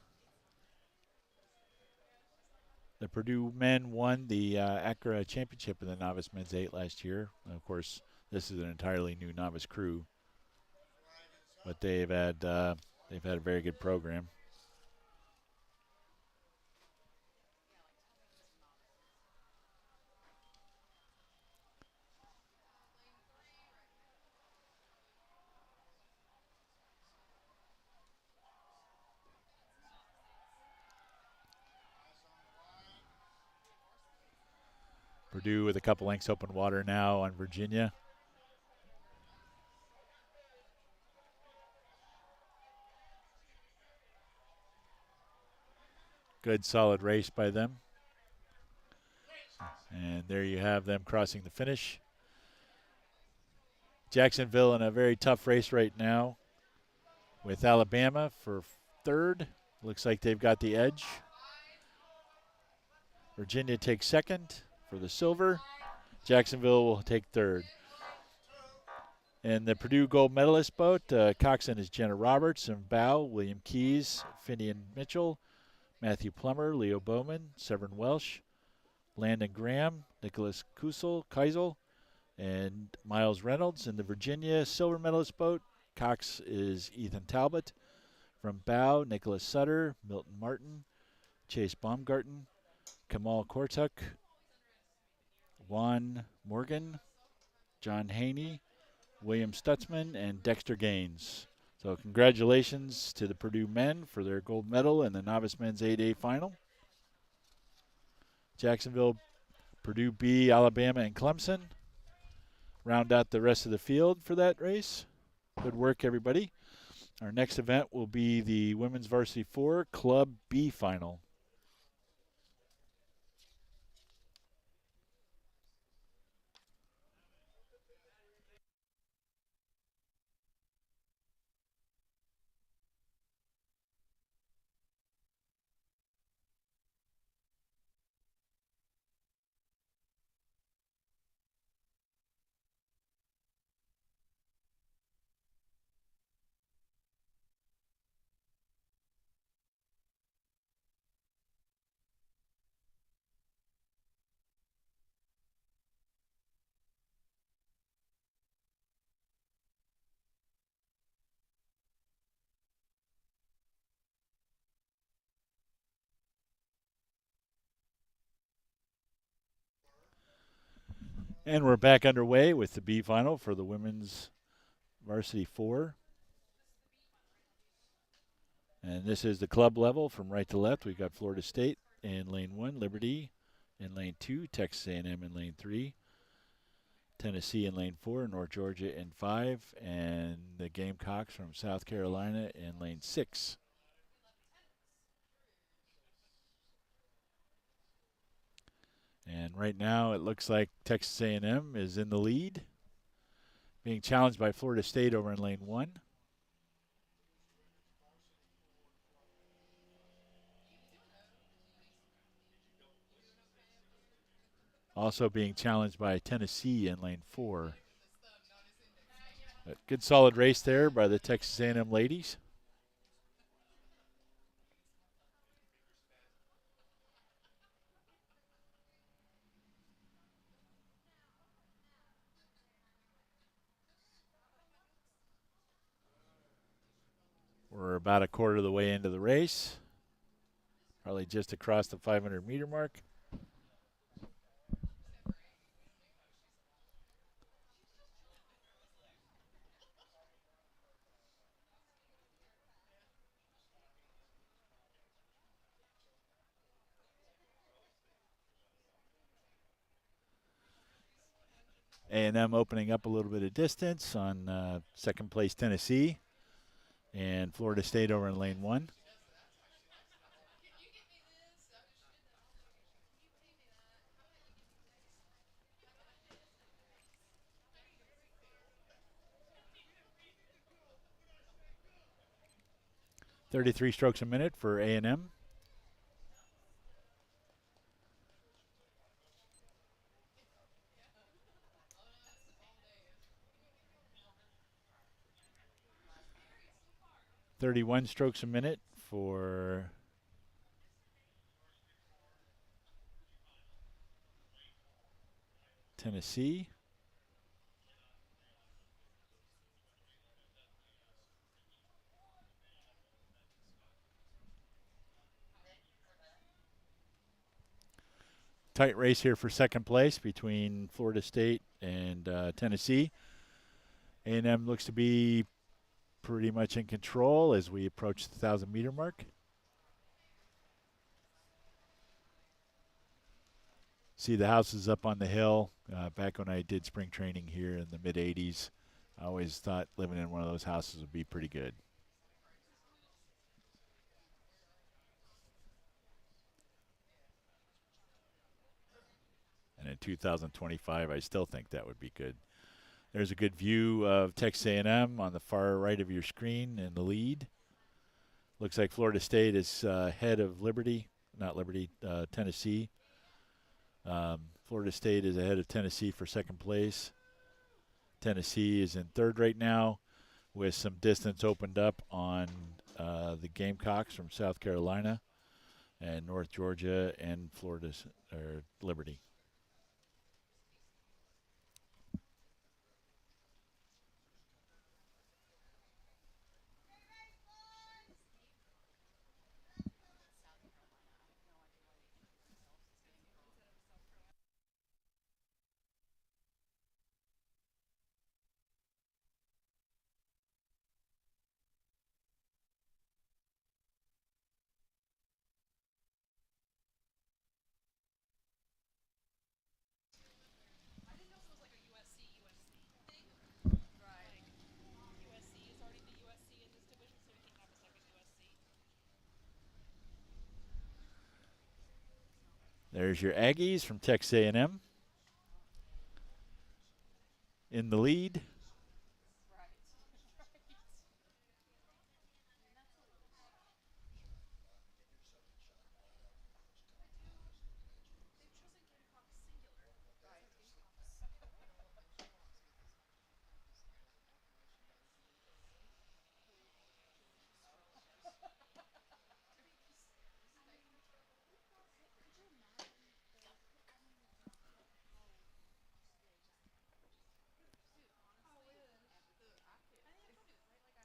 The Purdue men won the Accra Championship in the novice men's 8 last year. And of course, this is an entirely new novice crew, but they've had a very good program. Purdue with a couple lengths open water now on Virginia. Good solid race by them. And there you have them crossing the finish. Jacksonville in a very tough race right now with Alabama for third. Looks like they've got the edge. Virginia takes second for the silver. Jacksonville will take third. And the Purdue gold medalist boat, coxswain is Jenna Roberts, and bow, William Keyes, Finian Mitchell, Matthew Plummer, Leo Bowman, Severn Welsh, Landon Graham, Nicholas Keisel, and Miles Reynolds. In the Virginia silver medalist boat, cox is Ethan Talbot. From bow, Nicholas Sutter, Milton Martin, Chase Baumgarten, Kamal Kortuk, Juan Morgan, John Haney, William Stutzman, and Dexter Gaines. So congratulations to the Purdue men for their gold medal in the novice men's 8A final. Jacksonville, Purdue B, Alabama, and Clemson round out the rest of the field for that race. Good work, everybody. Our next event will be the Women's Varsity 4 Club B final. And we're back underway with the B final for the Women's Varsity 4. And this is the club level from right to left. We've got Florida State in lane 1, Liberty in lane 2, Texas A&M in lane 3, Tennessee in lane 4, North Georgia in 5, and the Gamecocks from South Carolina in lane 6. And right now it looks like Texas A&M is in the lead, being challenged by Florida State over in lane 1. Also being challenged by Tennessee in lane 4. But good solid race there by the Texas A&M ladies. We're about a quarter of the way into the race. Probably just across the 500-meter mark. A&M opening up a little bit of distance on second place Tennessee, and Florida State over in lane 1. .33 strokes a minute for A&M. .31 strokes a minute for Tennessee. Tight race here for second place between Florida State and Tennessee. A&M looks to be pretty much in control as we approach the 1,000-meter mark. See the houses up on the hill. Back when I did spring training here in the mid-'80s, I always thought living in one of those houses would be pretty good. in 2025, I still think that would be good. There's a good view of Texas A&M on the far right of your screen in the lead. Looks like Florida State is ahead of Tennessee. Florida State is ahead of Tennessee for second place. Tennessee is in third right now with some distance opened up on the Gamecocks from South Carolina and North Georgia and Liberty. There's your Aggies from Texas A&M in the lead.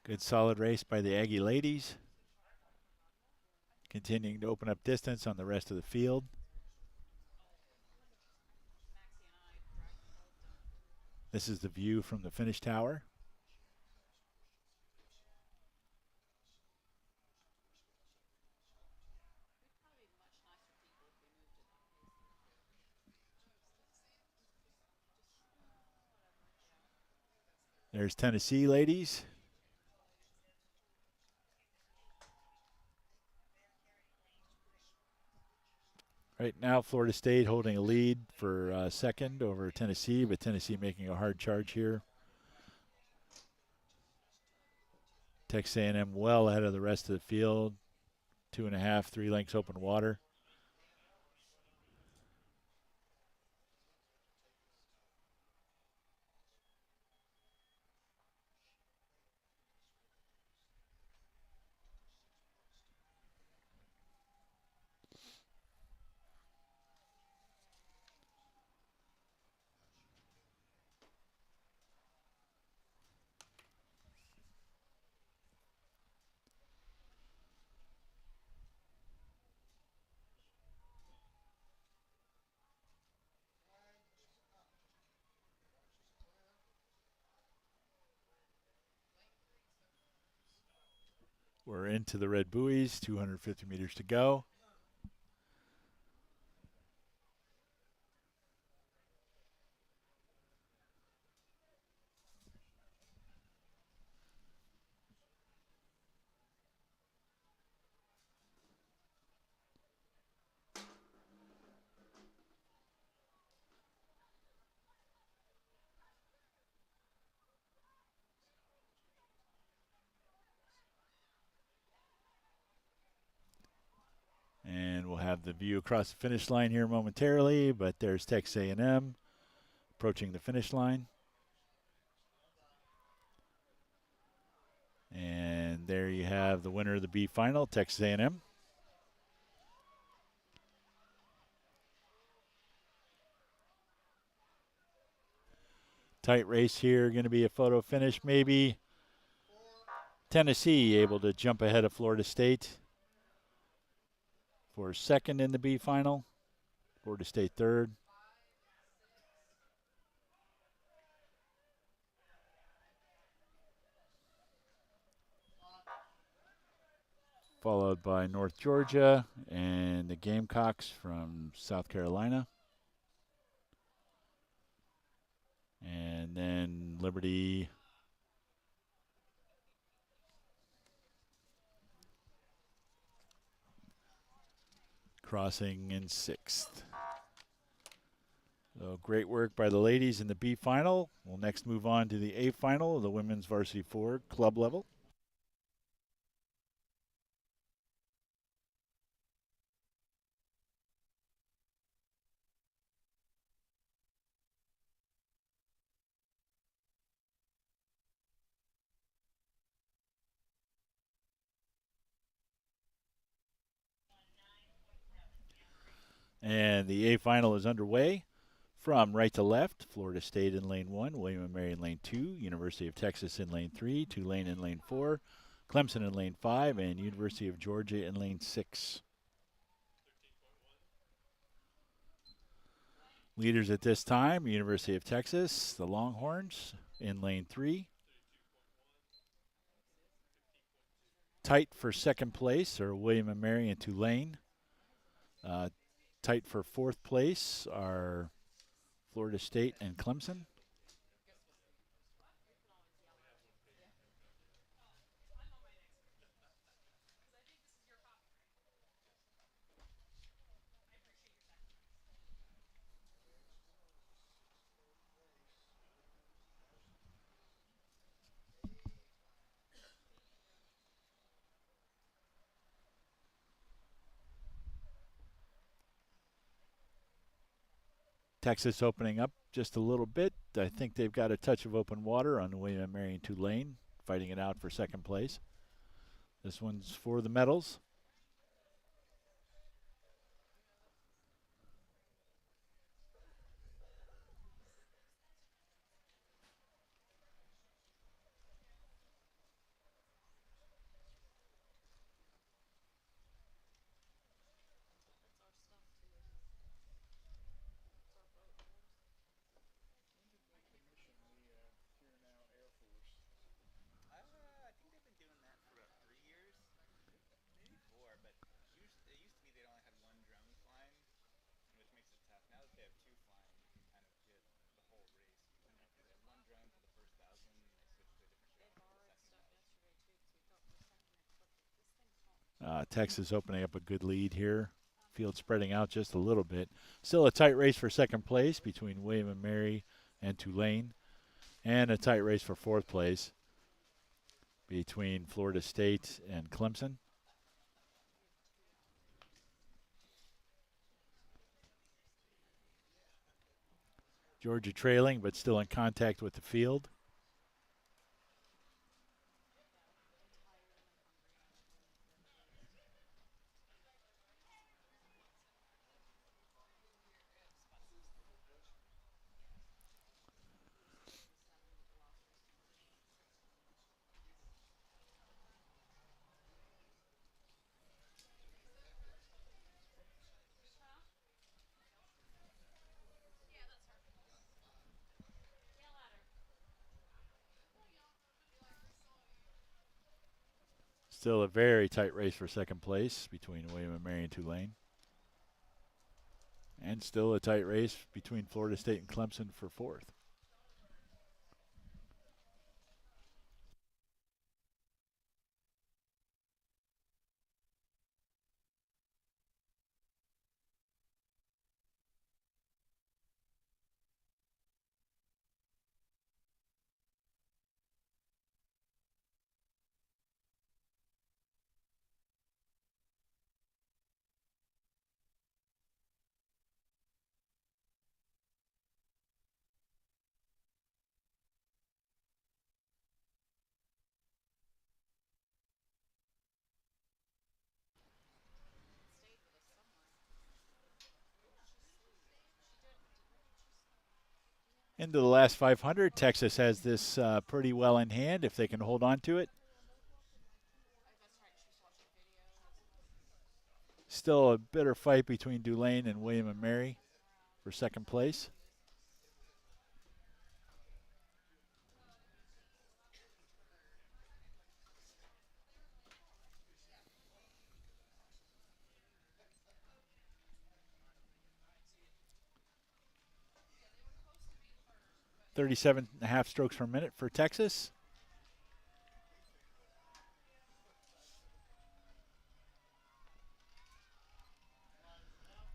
Good solid race by the Aggie ladies. Continuing to open up distance on the rest of the field. This is the view from the finish tower. There's Tennessee ladies. Right now, Florida State holding a lead for second over Tennessee, but Tennessee making a hard charge here. Texas A&M well ahead of the rest of the field. 2.5, 3 lengths open water. We're into the red buoys, 250 meters to go. And we'll have the view across the finish line here momentarily, but there's Texas A&M approaching the finish line. And there you have the winner of the B final, Texas A&M. Tight race here, going to be a photo finish maybe. Tennessee able to jump ahead of Florida State for second in the B final. Florida State third. Followed by North Georgia and the Gamecocks from South Carolina. And then Liberty crossing in sixth. So great work by the ladies in the B final. We'll next move on to the A final of the women's varsity 4 club level. And the A final is underway. From right to left, Florida State in lane 1, William & Mary in lane 2, University of Texas in lane 3, Tulane in lane 4, Clemson in lane 5, and University of Georgia in lane 6. Leaders at this time, University of Texas, the Longhorns in lane 3. Tight for second place are William & Mary and Tulane. Tight for fourth place are Florida State and Clemson. Texas opening up just a little bit. I think they've got a touch of open water on William & Mary and Tulane, fighting it out for second place. This one's for the medals. Texas opening up a good lead here. Field spreading out just a little bit. Still a tight race for second place between William & Mary and Tulane, and a tight race for fourth place between Florida State and Clemson. Georgia trailing, but still in contact with the field. Still a very tight race for second place between William & Mary and Tulane. And still a tight race between Florida State and Clemson for fourth. Into the last 500, Texas has this pretty well in hand if they can hold on to it. Still a bitter fight between Tulane and William & Mary for second place. .37.5 strokes per minute for Texas.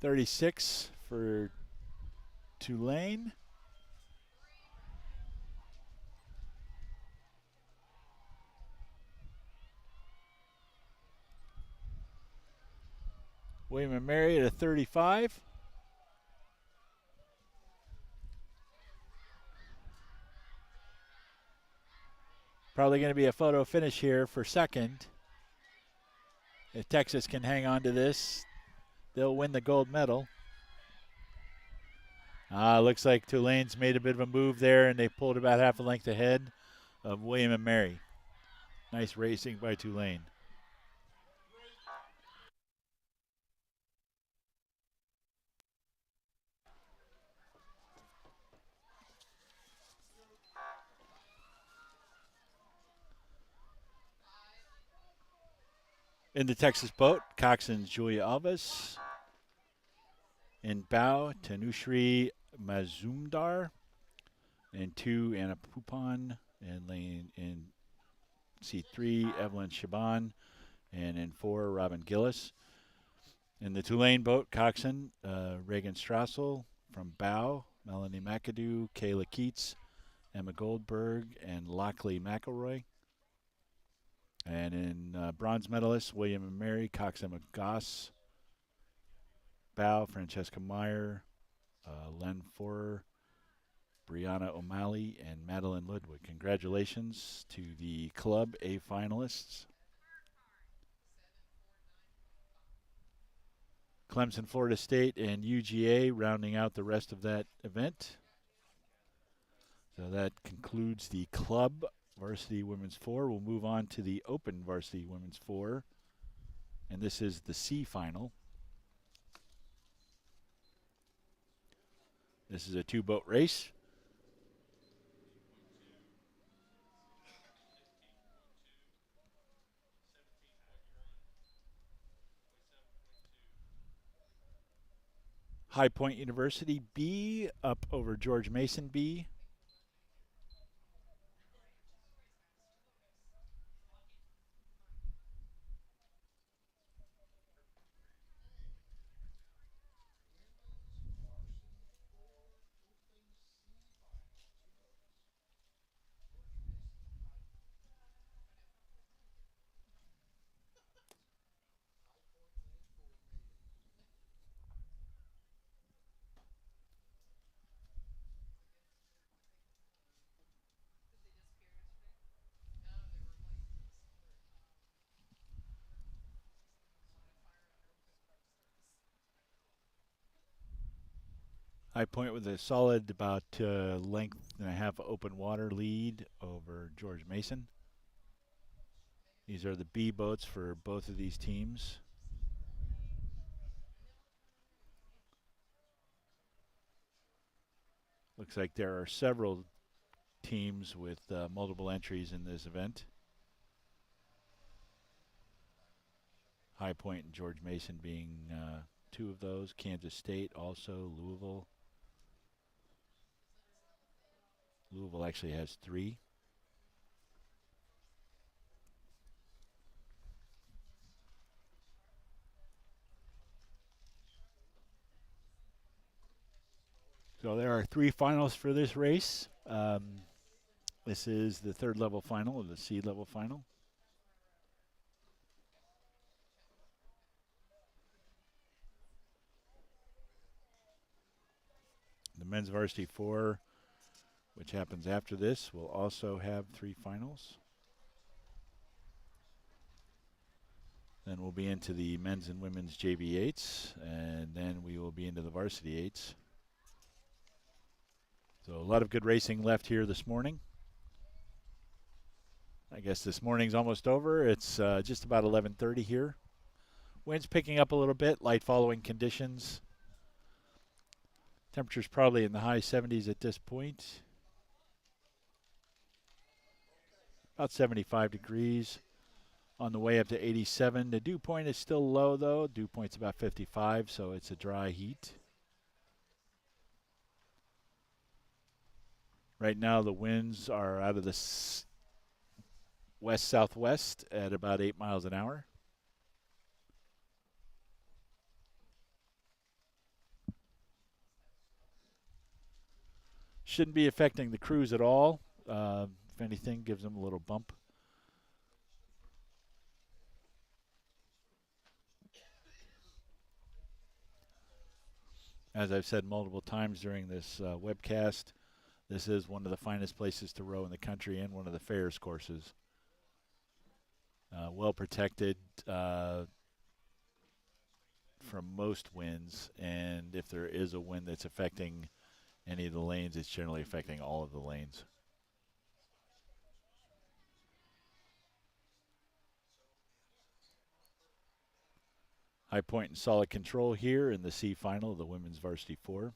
.36 for Tulane. William and Mary at a 35. Probably going to be a photo finish here for second. If Texas can hang on to this, they'll win the gold medal. Looks like Tulane's made a bit of a move there, and they pulled about half a length ahead of William and Mary. Nice racing by Tulane. In the Texas boat, coxswains Julia Alves. In bow, Tanushri Mazumdar. And 2, Anna Pupon. And lane in C3, Evelyn Shaban. And in 4, Robin Gillis. In the Tulane boat, coxswain Reagan Strassel. From bow, Melanie McAdoo, Kayla Keats, Emma Goldberg, and Lockley McElroy. And in bronze medalists, William and Mary, Cox Emma Goss, bow, Francesca Meyer, Len Forer, Brianna O'Malley, and Madeline Ludwig. Congratulations to the Club A finalists. Clemson, Florida State, and UGA rounding out the rest of that event. So that concludes the Club Varsity Women's 4. We'll move on to the Open Varsity Women's 4. And this is the C final. This is a 2-boat race. High Point University B up over George Mason B. High Point with a solid about length and a half open water lead over George Mason. These are the B boats for both of these teams. Looks like there are several teams with multiple entries in this event. High Point and George Mason being 2 of those. Kansas State also, Louisville. Louisville actually has 3. So there are 3 finals for this race. This is the 3rd level final, or the C level final. The men's varsity 4, which happens after this, will also have 3 finals. Then we'll be into the men's and women's JV 8s, and then we will be into the varsity 8s. So a lot of good racing left here this morning. I guess this morning's almost over. It's just about 11:30 here. Wind's picking up a little bit, light following conditions. Temperature's probably in the high 70s at this point. About 75 degrees. On the way up to 87. The dew point is still low, though. Dew point's about 55, so it's a dry heat. Right now, the winds are out of the west-southwest at about 8 miles an hour. shouldn't be affecting the crews at all. If anything, gives them a little bump. As I've said multiple times during this webcast, this is one of the finest places to row in the country and one of the fairest courses. Well protected from most winds, and if there is a wind that's affecting any of the lanes, it's generally affecting all of the lanes. High Point and Solid Control here in the C final of the Women's Varsity 4.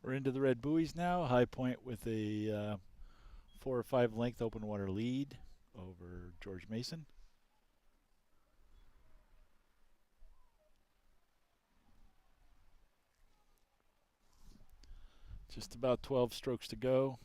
We're into the red buoys now. High Point with a 4 or 5 length open water lead over George Mason. Just about 12 strokes to go.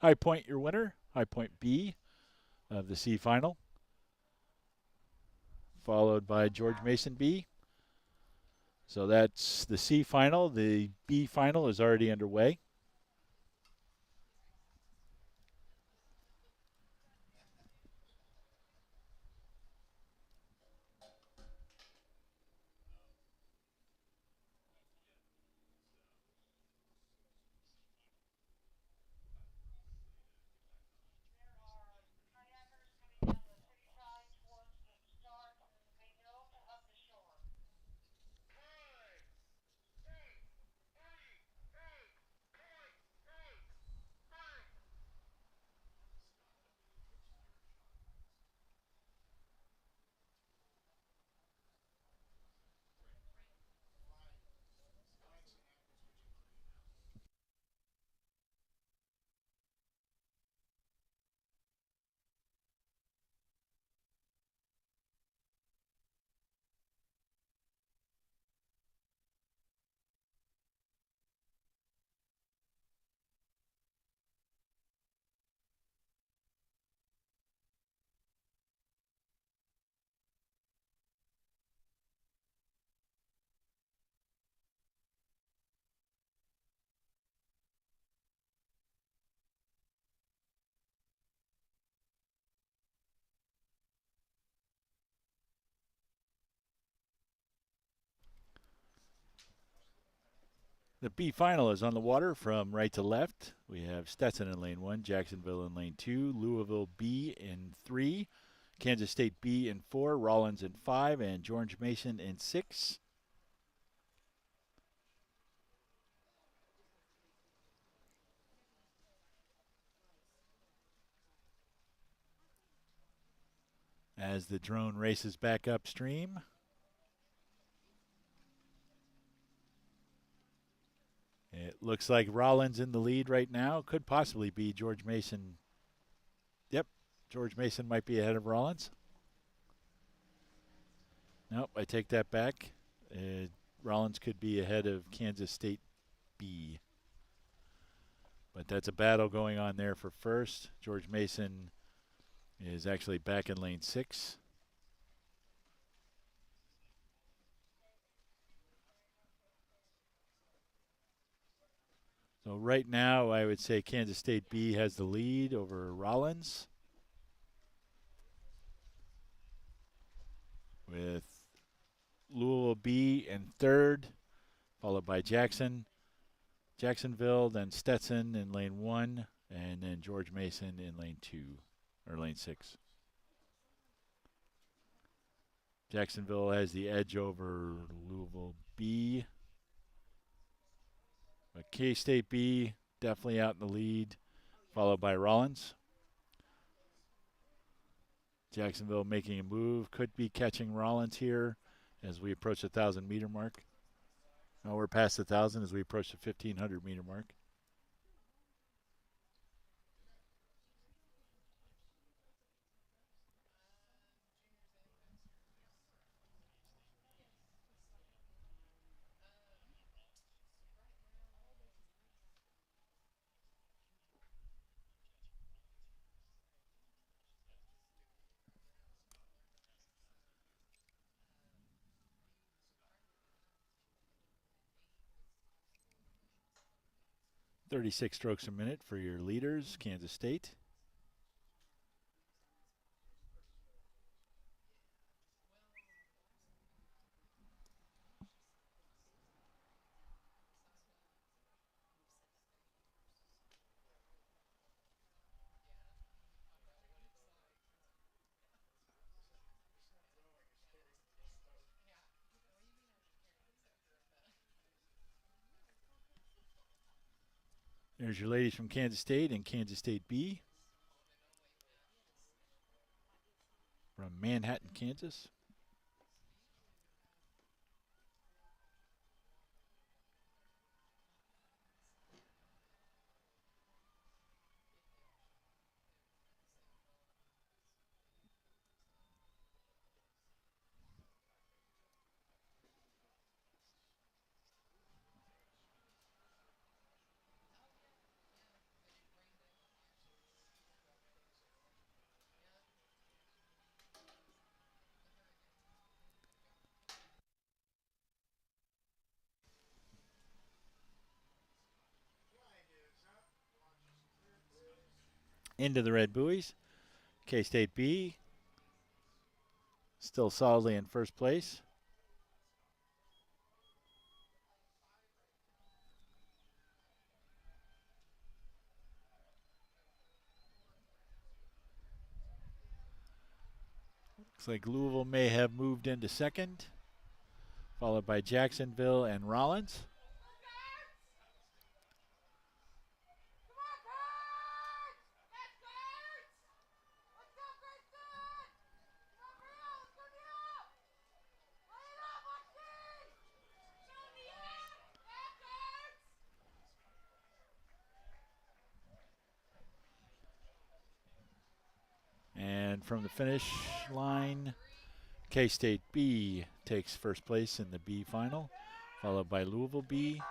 High Point, your winner. High Point B of the C final, followed by George Mason B. So that's the C final. The B final is already underway. The B final is on the water from right to left. We have Stetson in lane 1, Jacksonville in lane 2, Louisville B in 3, Kansas State B in 4, Rollins in 5, and George Mason in 6. As the drone races back upstream, it looks like Rollins in the lead right now. Could possibly be George Mason. Yep, George Mason might be ahead of Rollins. Nope, I take that back. Rollins could be ahead of Kansas State B. But that's a battle going on there for first. George Mason is actually back in lane 6. So right now, I would say Kansas State B has the lead over Rollins, with Louisville B in third, followed by Jacksonville, then Stetson in lane 1, and then George Mason in lane 2, or lane 6. Jacksonville has the edge over Louisville B. But K-State B definitely out in the lead, followed by Rollins. Jacksonville making a move, could be catching Rollins here as we approach the 1,000-meter mark. Oh, we're past the 1,000 as we approach the 1,500-meter mark. .36 strokes a minute for your leaders, Kansas State. There's your ladies from Kansas State and Kansas State B from Manhattan, Kansas. Into the red buoys. K-State B still solidly in first place. Looks like Louisville may have moved into second, followed by Jacksonville and Rollins. And from the finish line, K-State B takes first place in the B final, followed by Louisville B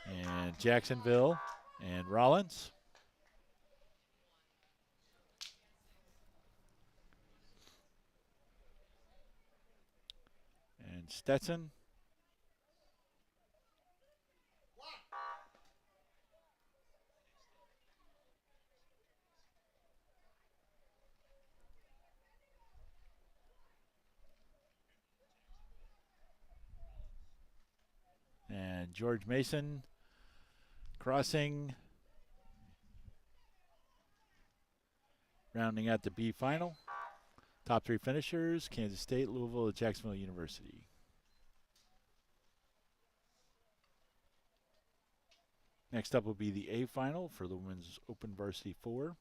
and Jacksonville and Rollins. And Stetson. George Mason crossing. Rounding out the B final. Top three finishers, Kansas State, Louisville, Jacksonville University. Next up will be the A final for the women's open varsity 4.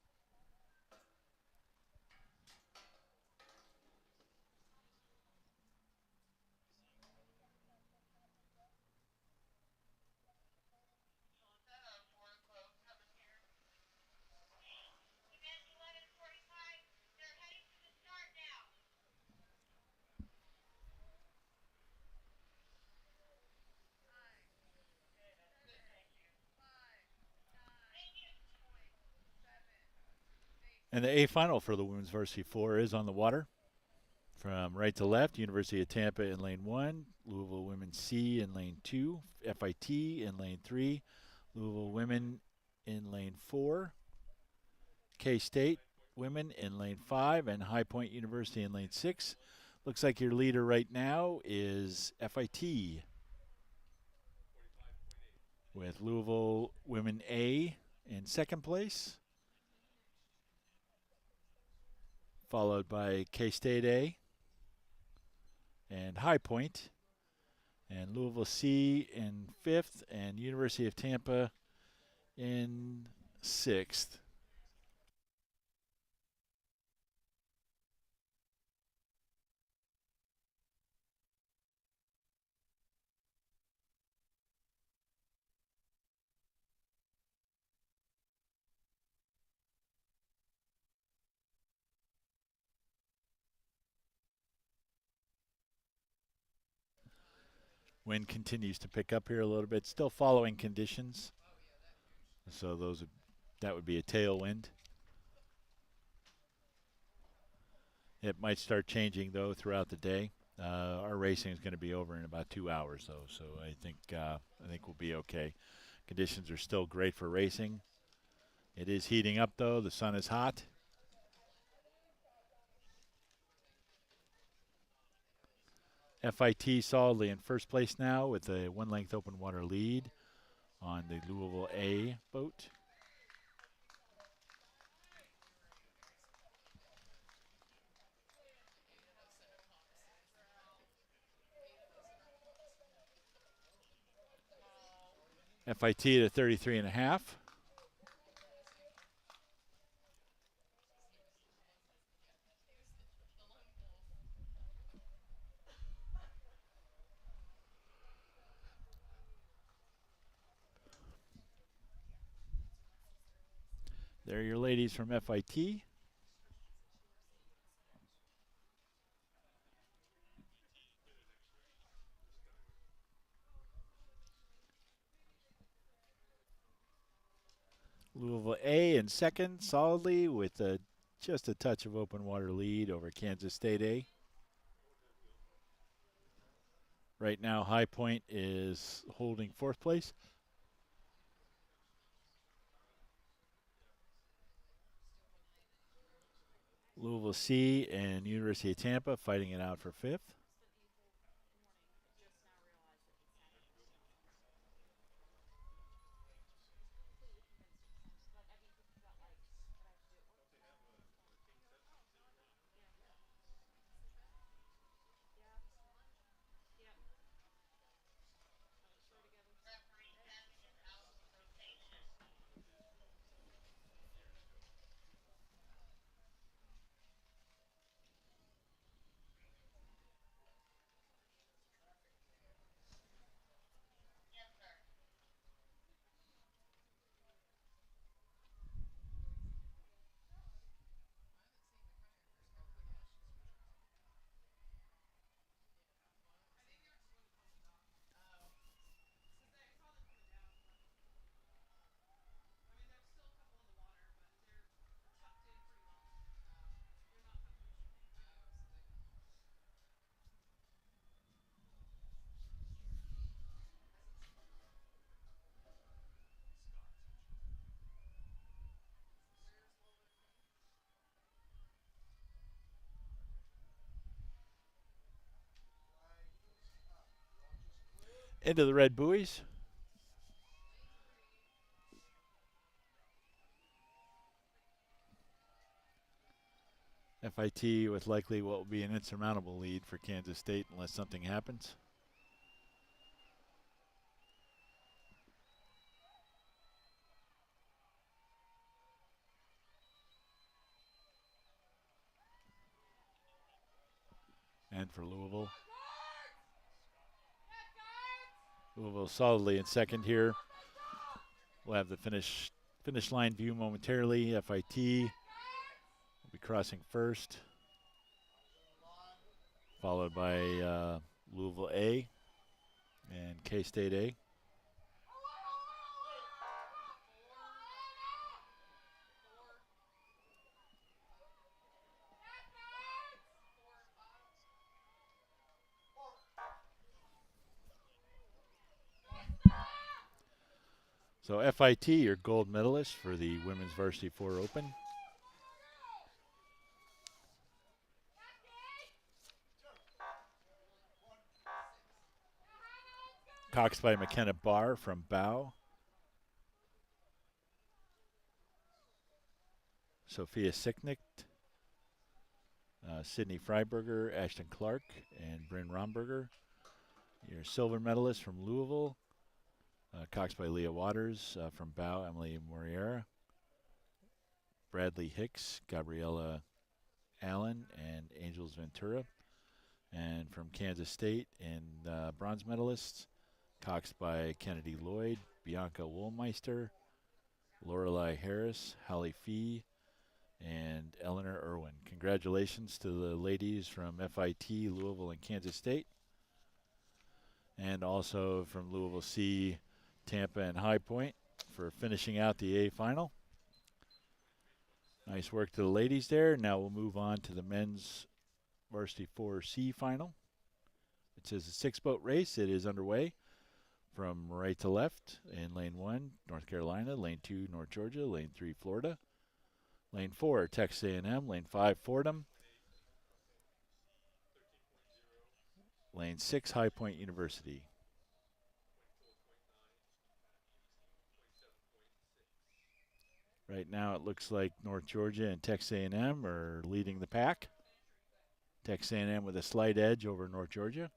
And the A final for the women's varsity 4 is on the water. From right to left, University of Tampa in lane 1, Louisville Women C in lane 2, FIT in lane 3, Louisville Women in lane 4, K-State Women in lane 5, and High Point University in lane 6. Looks like your leader right now is FIT, with Louisville Women A in second place, followed by K-State A and High Point, and Louisville C in 5th, and University of Tampa in 6th. Wind continues to pick up here a little bit, still following conditions. So that would be a tailwind. It might start changing though throughout the day. Our racing is going to be over in about 2 hours though, so I think we'll be okay. Conditions are still great for racing. It is heating up though. The sun is hot. FIT solidly in first place now with a 1-length open water lead on the Louisville A boat. FIT at 33.5. There are your ladies from FIT. Louisville A in second, solidly with just a touch of open water lead over Kansas State A. Right now, High Point is holding fourth place. Louisville C and University of Tampa fighting it out for fifth. Into the red buoys. FIT with likely what will be an insurmountable lead for Kansas State unless something happens. And for Louisville. Louisville solidly in second here. We'll have the finish line view momentarily. FIT will be crossing first, followed by Louisville A and K-State A. So FIT, your gold medalist for the Women's Varsity 4 Open. Cox by McKenna Barr from Bow. Sophia Sicknick, Sydney Freiberger, Ashton Clark, and Bryn Romberger. Your silver medalist from Louisville. Cox by Leah Waters from Bow, Emily Moriera. Bradley Hicks, Gabriella Allen, and Angels Ventura. And from Kansas State, and bronze medalists, Cox by Kennedy Lloyd, Bianca Woolmeister, Lorelei Harris, Holly Fee, and Eleanor Irwin. Congratulations to the ladies from FIT, Louisville, and Kansas State. And also from Louisville C, Tampa, and High Point for finishing out the A final. Nice work to the ladies there. Now we'll move on to the men's Varsity 4C final. It says a 6-boat race. It is underway from right to left in lane 1, North Carolina, lane 2, North Georgia, lane 3, Florida, lane 4, Texas A&M, lane 5, Fordham, lane 6, High Point University. Right now it looks like North Georgia and Texas A&M are leading the pack. Texas A&M with a slight edge over North Georgia.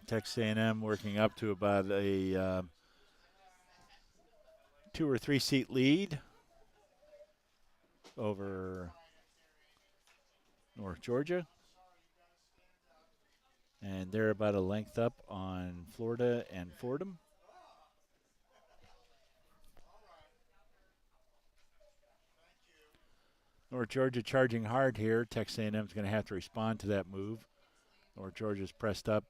Texas A&M working up to about a 2 or 3 seat lead over North Georgia. And they're about a length up on Florida and Fordham. North Georgia charging hard here. Texas A&M is going to have to respond to that move. North Georgia's pressed up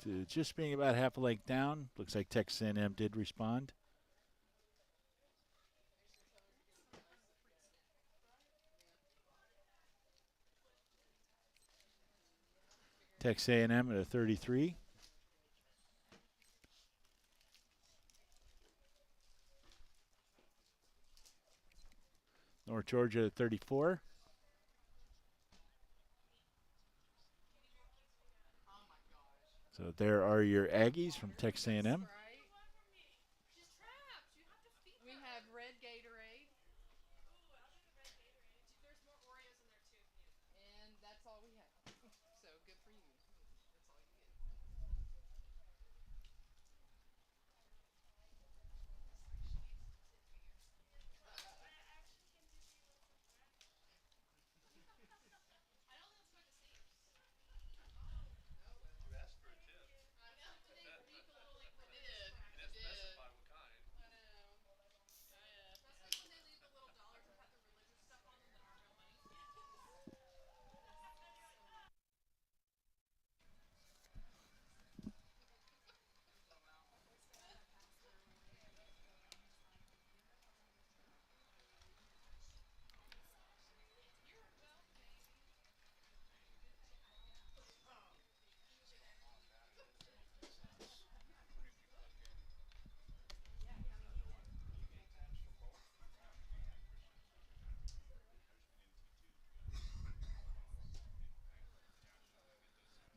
to just being about half a length down. Looks like Texas A&M did respond. Texas A&M at a 33. North Georgia at 34. So there are your Aggies from Texas A&M.
We have red Gatorade. And that's all we have. So good for you. That's all you get.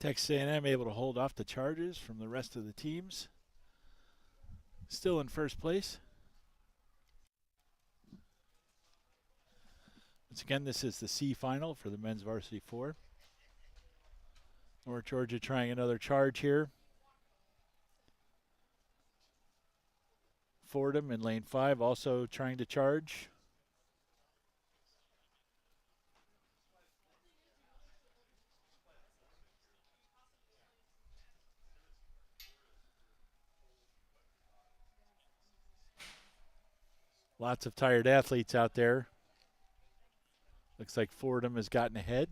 Texas A&M able to hold off the charges from the rest of the teams. Still in first place. Once again, this is the C final for the men's varsity 4. North Georgia trying another charge here. Fordham in lane 5 also trying to charge. Lots of tired athletes out there. Looks like Fordham has gotten ahead.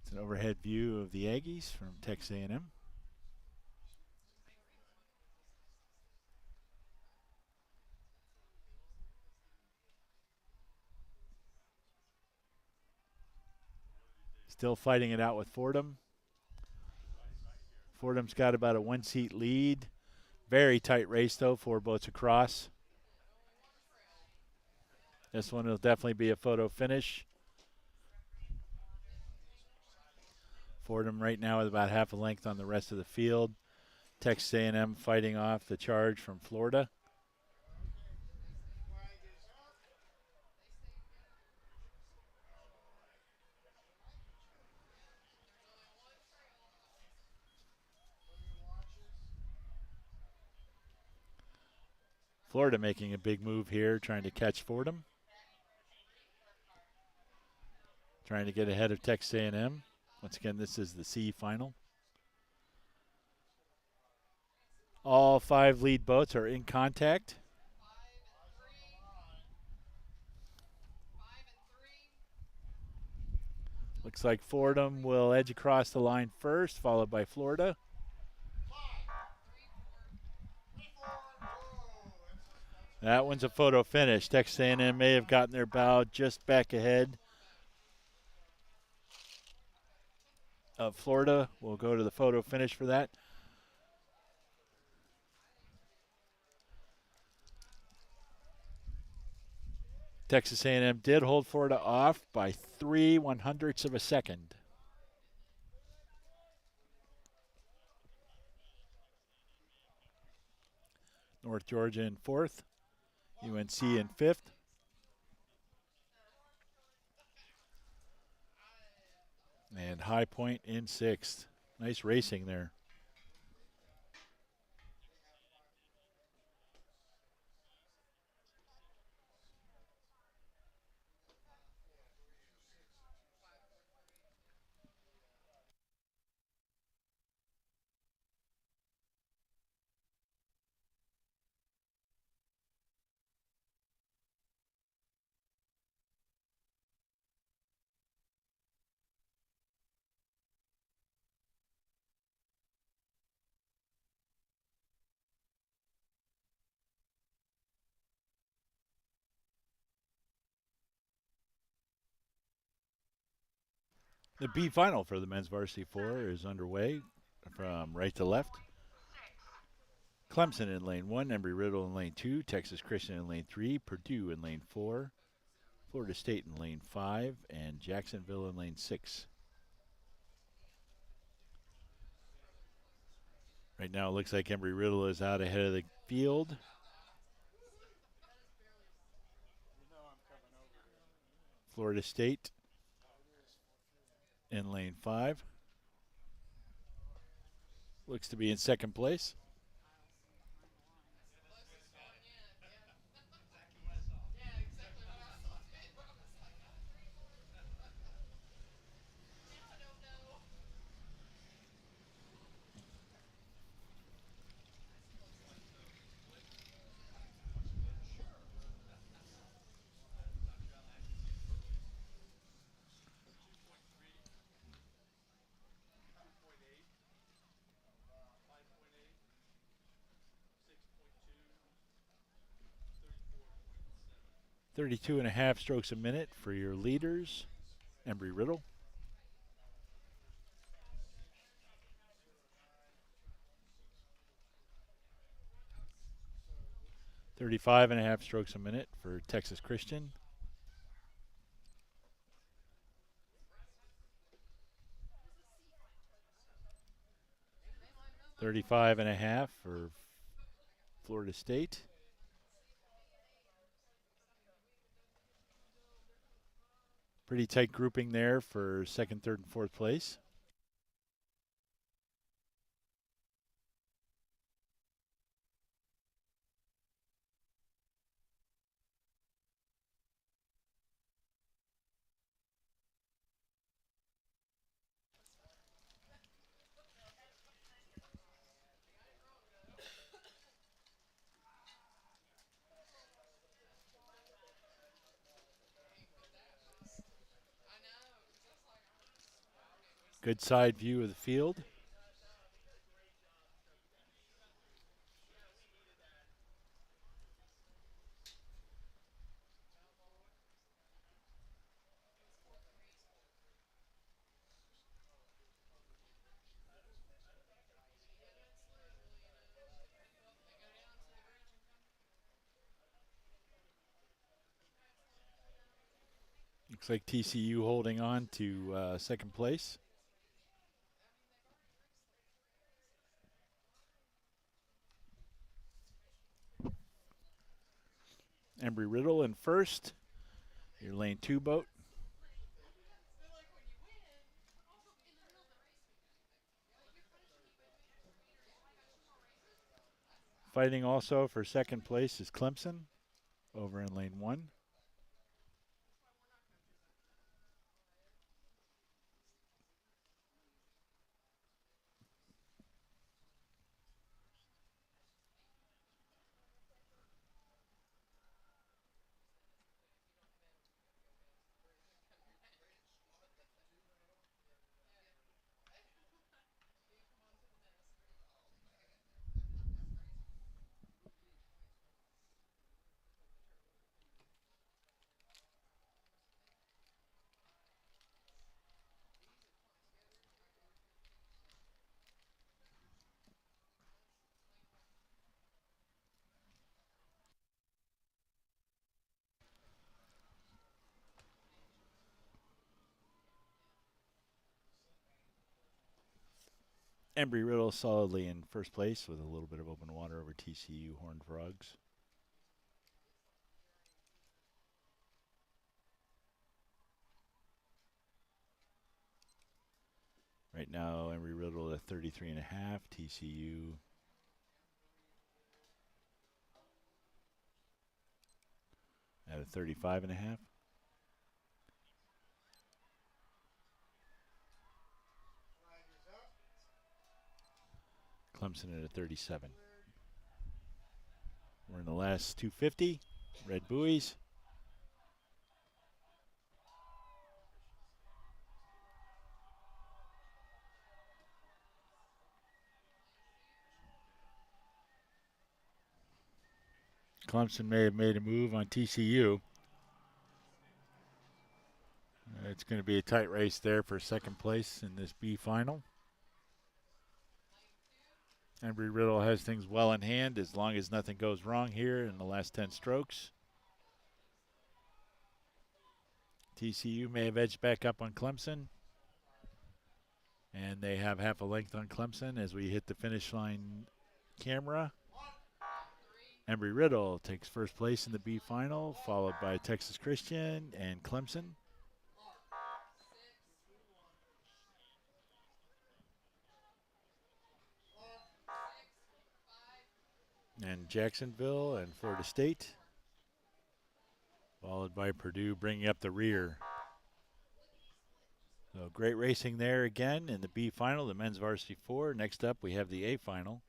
It's an overhead view of the Aggies from Texas A&M. Still fighting it out with Fordham. Fordham's got about a 1-seat lead. Very tight race, though, 4 boats across. This one will definitely be a photo finish. Fordham right now with about half a length on the rest of the field. Texas A&M fighting off the charge from Florida. Florida making a big move here, trying to catch Fordham. Trying to get ahead of Texas A&M. Once again, this is the C final. All 5 lead boats are in contact.
5 and 3.
Looks like Fordham will edge across the line first, followed by Florida. That one's a photo finish. Texas A&M may have gotten their bow just back ahead of Florida. We'll go to the photo finish for that. Texas A&M did hold Florida off by 3/100ths of a second. North Georgia in 4th. UNC in 5th. And High Point in 6th. Nice racing there. The B final for the men's varsity 4 is underway from right to left. Clemson in lane 1, Embry-Riddle in lane 2, Texas Christian in lane 3, Purdue in lane 4, Florida State in lane 5, and Jacksonville in lane 6. Right now it looks like Embry-Riddle is out ahead of the field. Florida State in lane 5. Looks to be in second place. 32.5 strokes a minute for your leaders, Embry-Riddle. 35.5 strokes a minute for Texas Christian. 35.5 for Florida State. Pretty tight grouping there for second, third, and fourth place. Good side view of the field. Looks like TCU holding on to second place. Embry-Riddle in first. Your lane 2 boat. Fighting also for second place is Clemson over in lane 1. Embry-Riddle solidly in first place with a little bit of open water over TCU Horned Frogs. Right now, Embry-Riddle at 33.5, TCU at a 35.5. Clemson at a 37. We're in the last 250. Red buoys. Clemson may have made a move on TCU. It's going to be a tight race there for second place in this B final. Embry-Riddle has things well in hand as long as nothing goes wrong here in the last 10 strokes. TCU may have edged back up on Clemson. And they have half a length on Clemson as we hit the finish line camera. Embry-Riddle takes first place in the B final, followed by Texas Christian and Clemson. And Jacksonville and Florida State, followed by Purdue bringing up the rear. So great racing there again in the B final, the men's varsity 4. Next up we have the A final.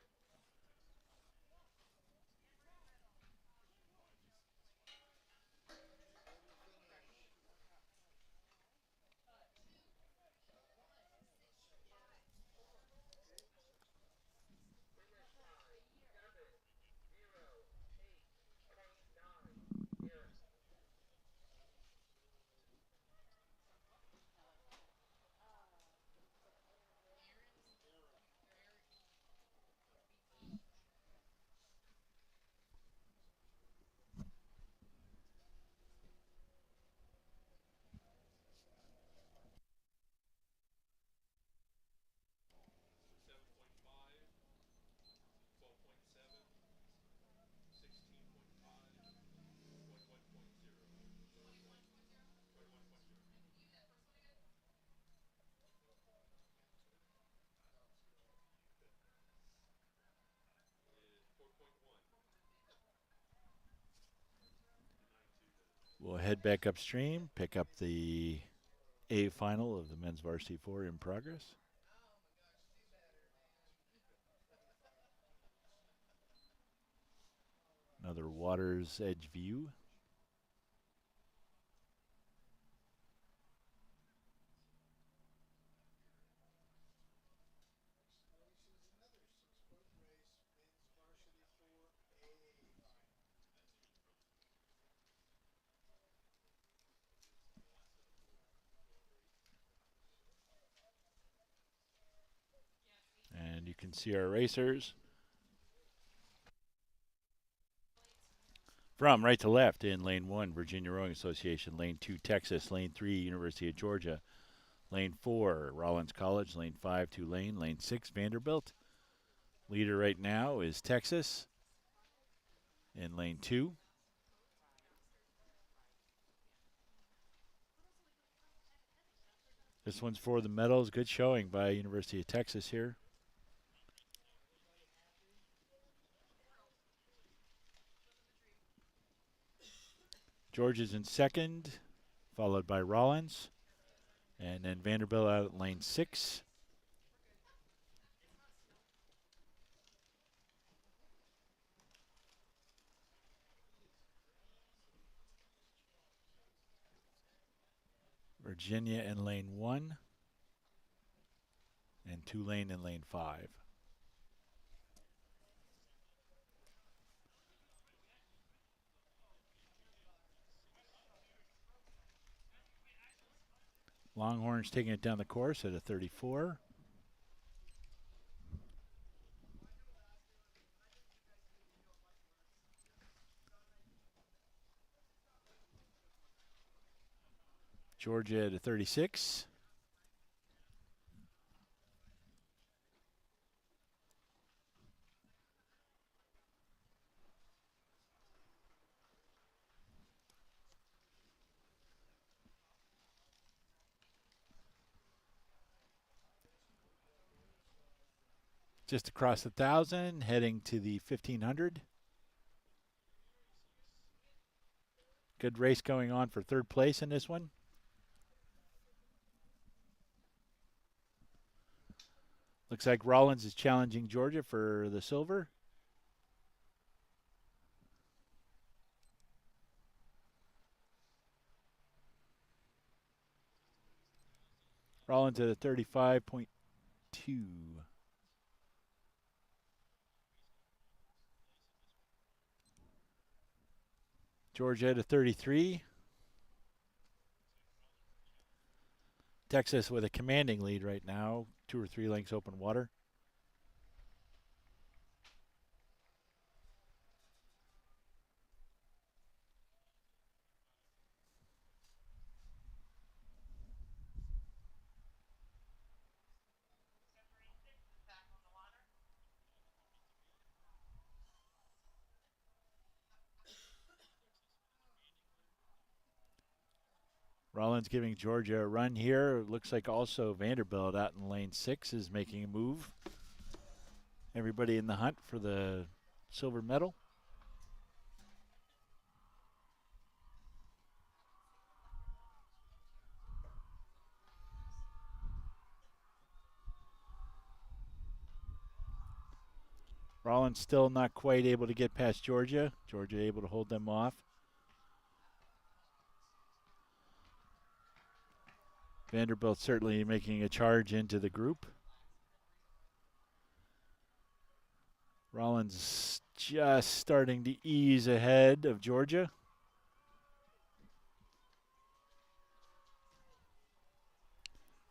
head back upstream, pick up the A final of the men's varsity 4 in progress. Another water's edge view. And you can see our racers from right to left in lane 1, Virginia Rowing Association, lane 2, Texas, lane 3, University of Georgia, lane 4, Rollins College, lane 5, Tulane, lane 6, Vanderbilt. Leader right now is Texas in lane 2. This one's for the medals. Good showing by University of Texas here. Georgia's in second, followed by Rollins. And then Vanderbilt out at lane 6. Virginia in lane 1. And Tulane in lane 5. Longhorns taking it down the course at a 34. Georgia at a 36. Just across the 1,000, heading to the 1,500. Good race going on for third place in this one. Looks like Rollins is challenging Georgia for the silver. Rollins at a 35.2. Georgia at a 33. Texas with a commanding lead right now, 2 or 3 lengths open water. Rollins giving Georgia a run here. It looks like also Vanderbilt out in lane 6 is making a move. Everybody in the hunt for the silver medal. Rollins still not quite able to get past Georgia. Georgia able to hold them off. Vanderbilt certainly making a charge into the group. Rollins just starting to ease ahead of Georgia.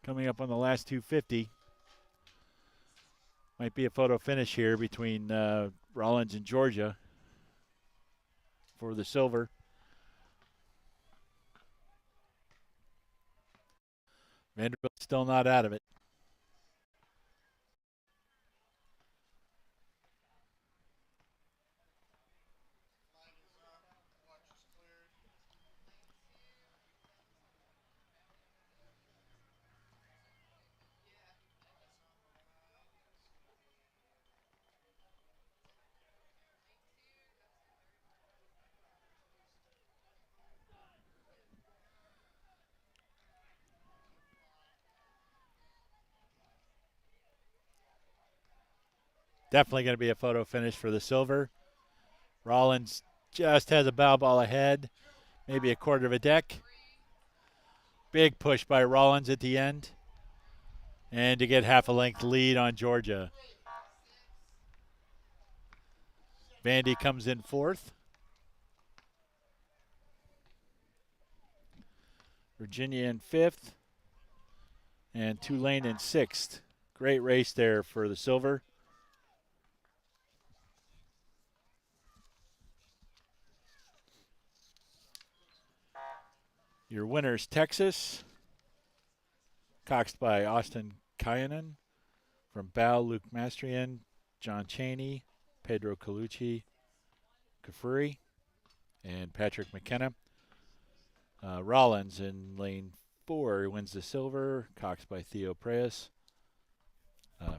Coming up on the last 250. Might be a photo finish here between Rollins and Georgia for the silver. Vanderbilt still not out of it. Definitely going to be a photo finish for the silver. Rollins just has a bow ball ahead, maybe a quarter of a deck. Big push by Rollins at the end. And to get half a length lead on Georgia. Vandy comes in fourth. Virginia in fifth. And Tulane in sixth. Great race there for the silver. Your winners, Texas, coxed by Austin Kyanan. From Bow, Luke Mastrian, John Chaney, Pedro Colucci, Kafuri, and Patrick McKenna. Rollins in lane 4 wins the silver, coxed by Theo Preyes.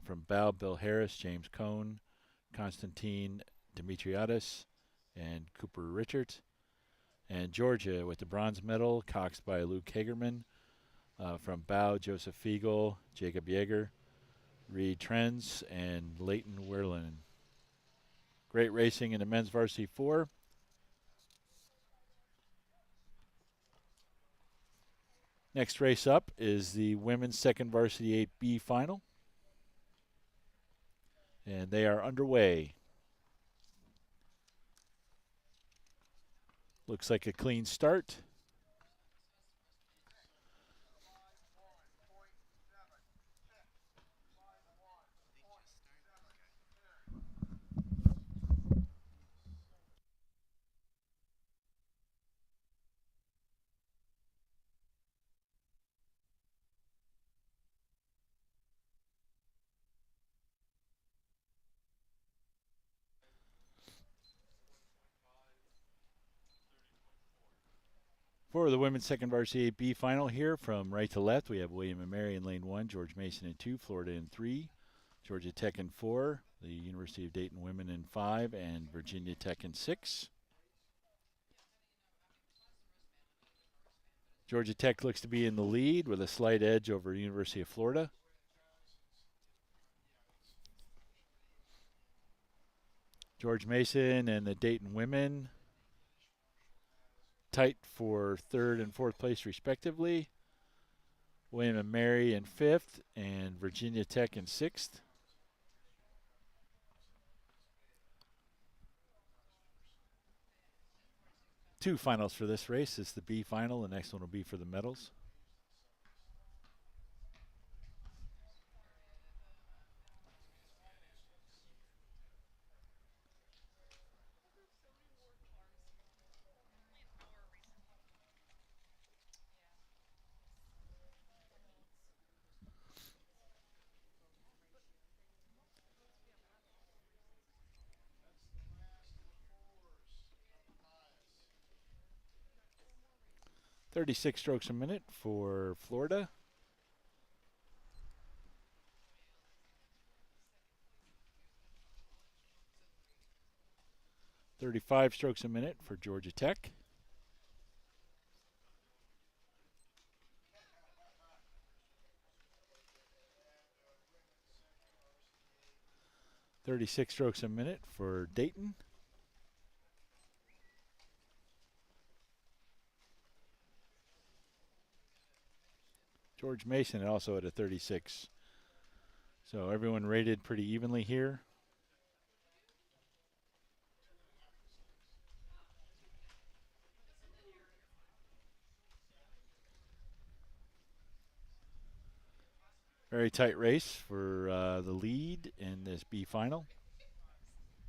From Bow, Bill Harris, James Cohn, Constantine Demetriadis, and Cooper Richards. And Georgia with the bronze medal, coxed by Luke Hagerman. From Bow, Joseph Fiegel, Jacob Yeager, Reed Trends, and Leighton Werlin. Great racing in the men's varsity 4. Next race up is the women's second varsity 8B final. And they are underway. Looks like a clean start. For the women's second varsity 8B final here, from right to left, we have William and Mary in lane 1, George Mason in 2, Florida in 3, Georgia Tech in 4, the University of Dayton women in 5, and Virginia Tech in 6. Georgia Tech looks to be in the lead with a slight edge over University of Florida. George Mason and the Dayton women tight for third and fourth place respectively. William and Mary in fifth, and Virginia Tech in sixth. Two finals for this race. It's the B final. The next one will be for the medals. .36 strokes a minute for Florida. .35 strokes a minute for Georgia Tech. .36 strokes a minute for Dayton. George Mason also at a 36. So everyone rated pretty evenly here. Very tight race for the lead in this B final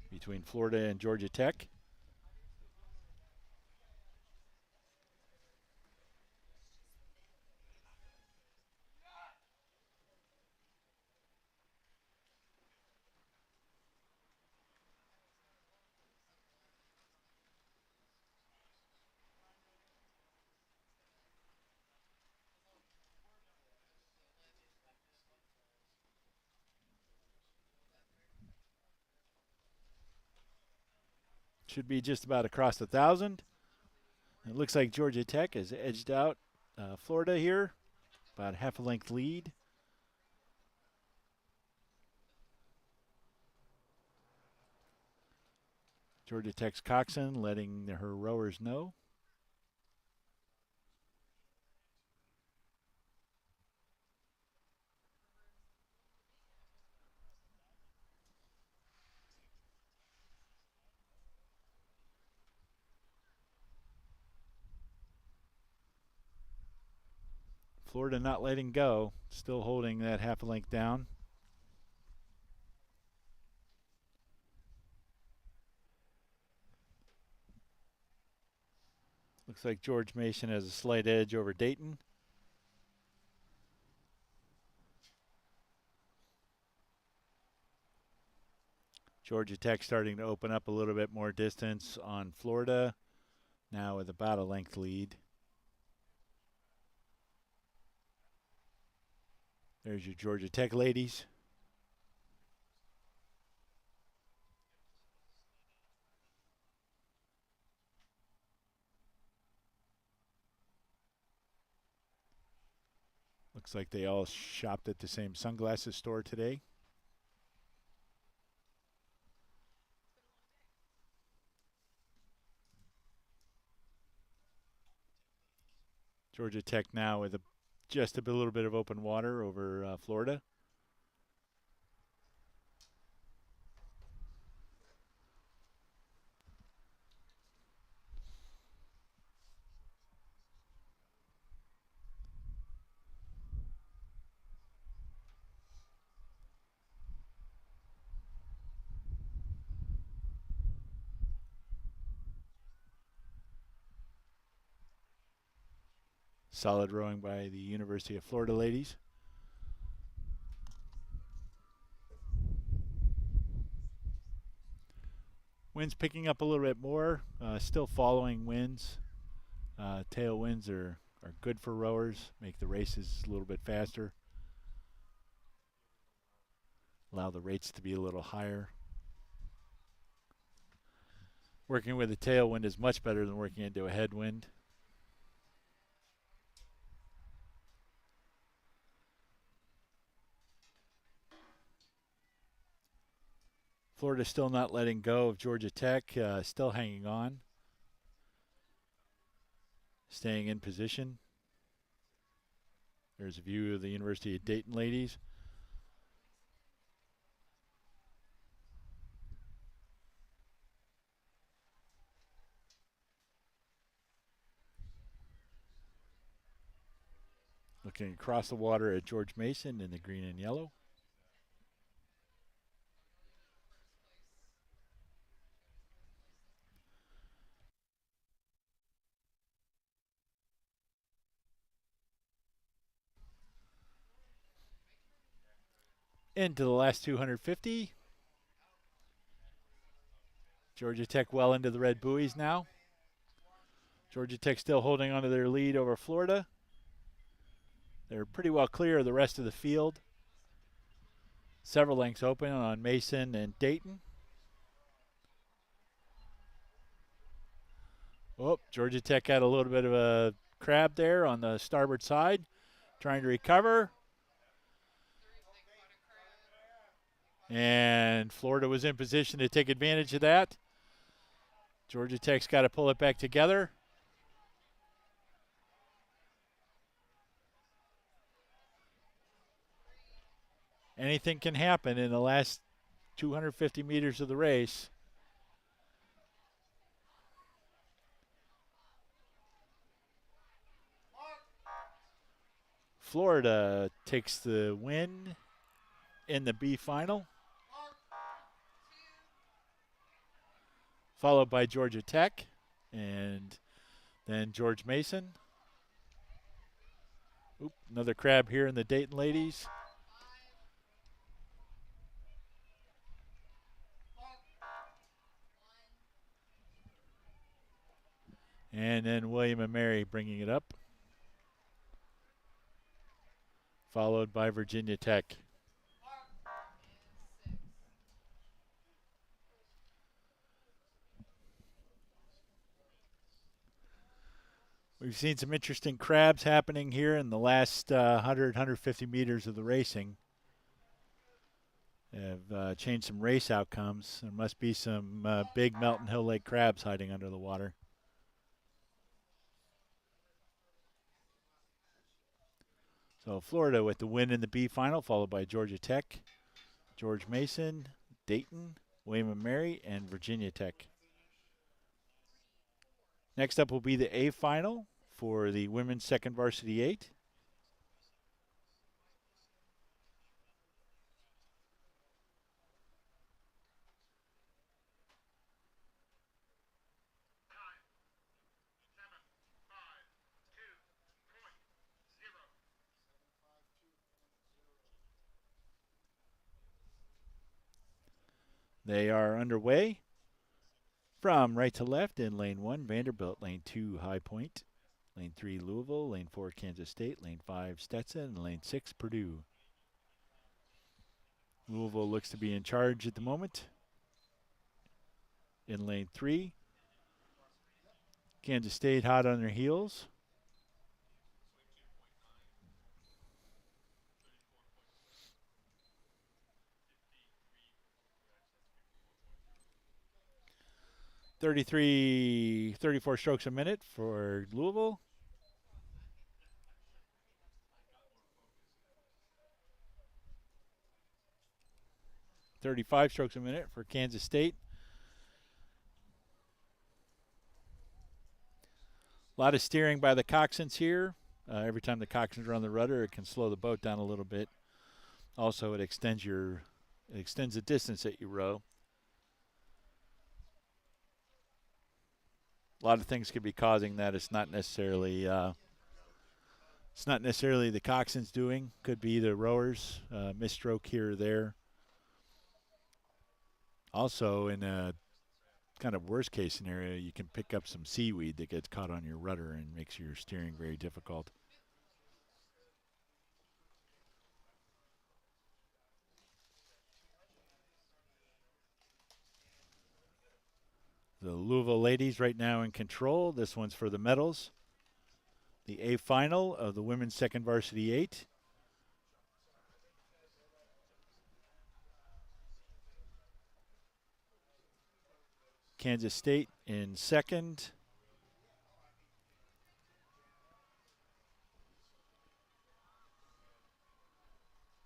between Florida and Georgia Tech. Should be just about across 1,000. It looks like Georgia Tech has edged out Florida here, about half a length lead. Georgia Tech's coxswain letting her rowers know. Florida not letting go, still holding that half a length down. Looks like George Mason has a slight edge over Dayton. Georgia Tech starting to open up a little bit more distance on Florida, now with about a length lead. There's your Georgia Tech ladies. Looks like they all shopped at the same sunglasses store today. Georgia Tech now with just a little bit of open water over Florida. Solid rowing by the University of Florida ladies. Winds picking up a little bit more, still following winds. Tailwinds are good for rowers, make the races a little bit faster, allow the rates to be a little higher. Working with a tailwind is much better than working into a headwind. Florida still not letting go of Georgia Tech, still hanging on, staying in position. There's a view of the University of Dayton ladies. Looking across the water at George Mason in the green and yellow. Into the last 250. Georgia Tech well into the red buoys now. Georgia Tech still holding on to their lead over Florida. They're pretty well clear of the rest of the field. Several lengths open on Mason and Dayton. Oh, Georgia Tech had a little bit of a crab there on the starboard side, trying to recover. And Florida was in position to take advantage of that. Georgia Tech's got to pull it back together. Anything can happen in the last 250 meters of the race. Florida takes the win in the B final, followed by Georgia Tech and then George Mason. Oop, another crab here in the Dayton ladies. And then William and Mary bringing it up, followed by Virginia Tech. We've seen some interesting crabs happening here in the last 100, 150 meters of the racing. have changed some race outcomes. There must be some big Melton Hill Lake crabs hiding under the water. So Florida with the win in the B final, followed by Georgia Tech, George Mason, Dayton, William and Mary, and Virginia Tech. Next up will be the A final for the women's second varsity 8. They are underway. From right to left in lane 1, Vanderbilt, lane 2, High Point, lane 3, Louisville, lane 4, Kansas State, lane 5, Stetson, and lane 6, Purdue. Louisville looks to be in charge at the moment. In lane 3, Kansas State hot on their heels. $34 strokes a minute for Louisville. $35 strokes a minute for Kansas State. A lot of steering by the coxswains here. Every time the coxswains are on the rudder, it can slow the boat down a little bit. Also, it extends the distance that you row. A lot of things could be causing that. It's not necessarily the coxswains doing. Could be the rowers, misstroke here or there. Also, in a kind of worst case scenario, you can pick up some seaweed that gets caught on your rudder and makes your steering very difficult. The Louisville ladies right now in control. This one's for the medals. The A final of the women's second varsity 8. Kansas State in second.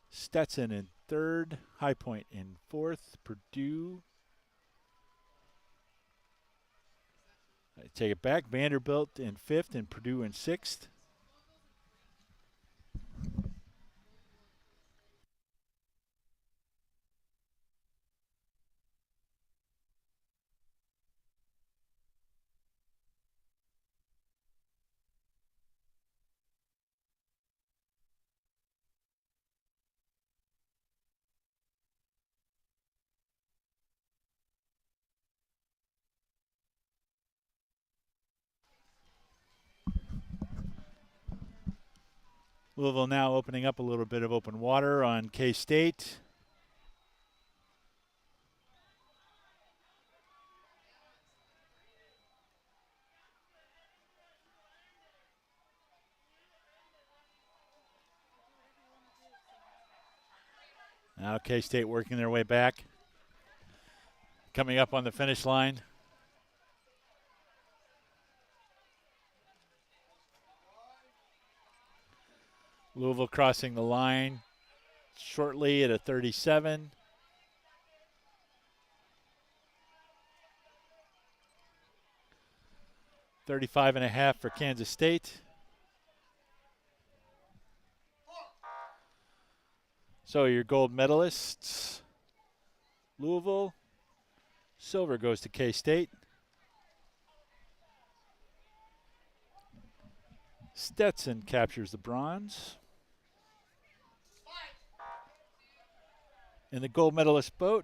Stetson in third. High Point in fourth. Purdue. I take it back. Vanderbilt in fifth and Purdue in sixth. Louisville now opening up a little bit of open water on K-State. Now K-State working their way back. Coming up on the finish line. Louisville crossing the line shortly at a 37. $35.5 for Kansas State. So your gold medalists, Louisville. Silver goes to K-State. Stetson captures the bronze. In the gold medalist boat,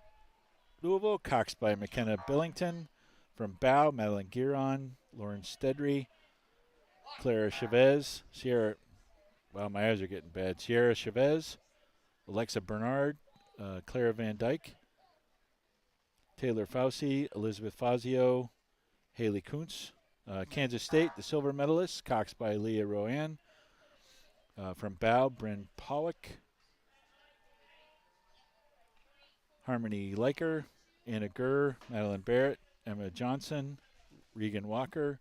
Louisville, coxed by McKenna Billington. From bow, Madeline Giron, Lauren Stedry, Clara Chavez, Sierra, wow, my eyes are getting bad. Sierra Chavez, Alexa Bernard, Clara Van Dyke, Taylor Fauci, Elizabeth Fazio, Haley Kuntz. Kansas State, the silver medalists, coxed by Leah Rowan. From bow, Bryn Pollock. Harmony Liker, Anna Gurr, Madeline Barrett, Emma Johnson, Regan Walker,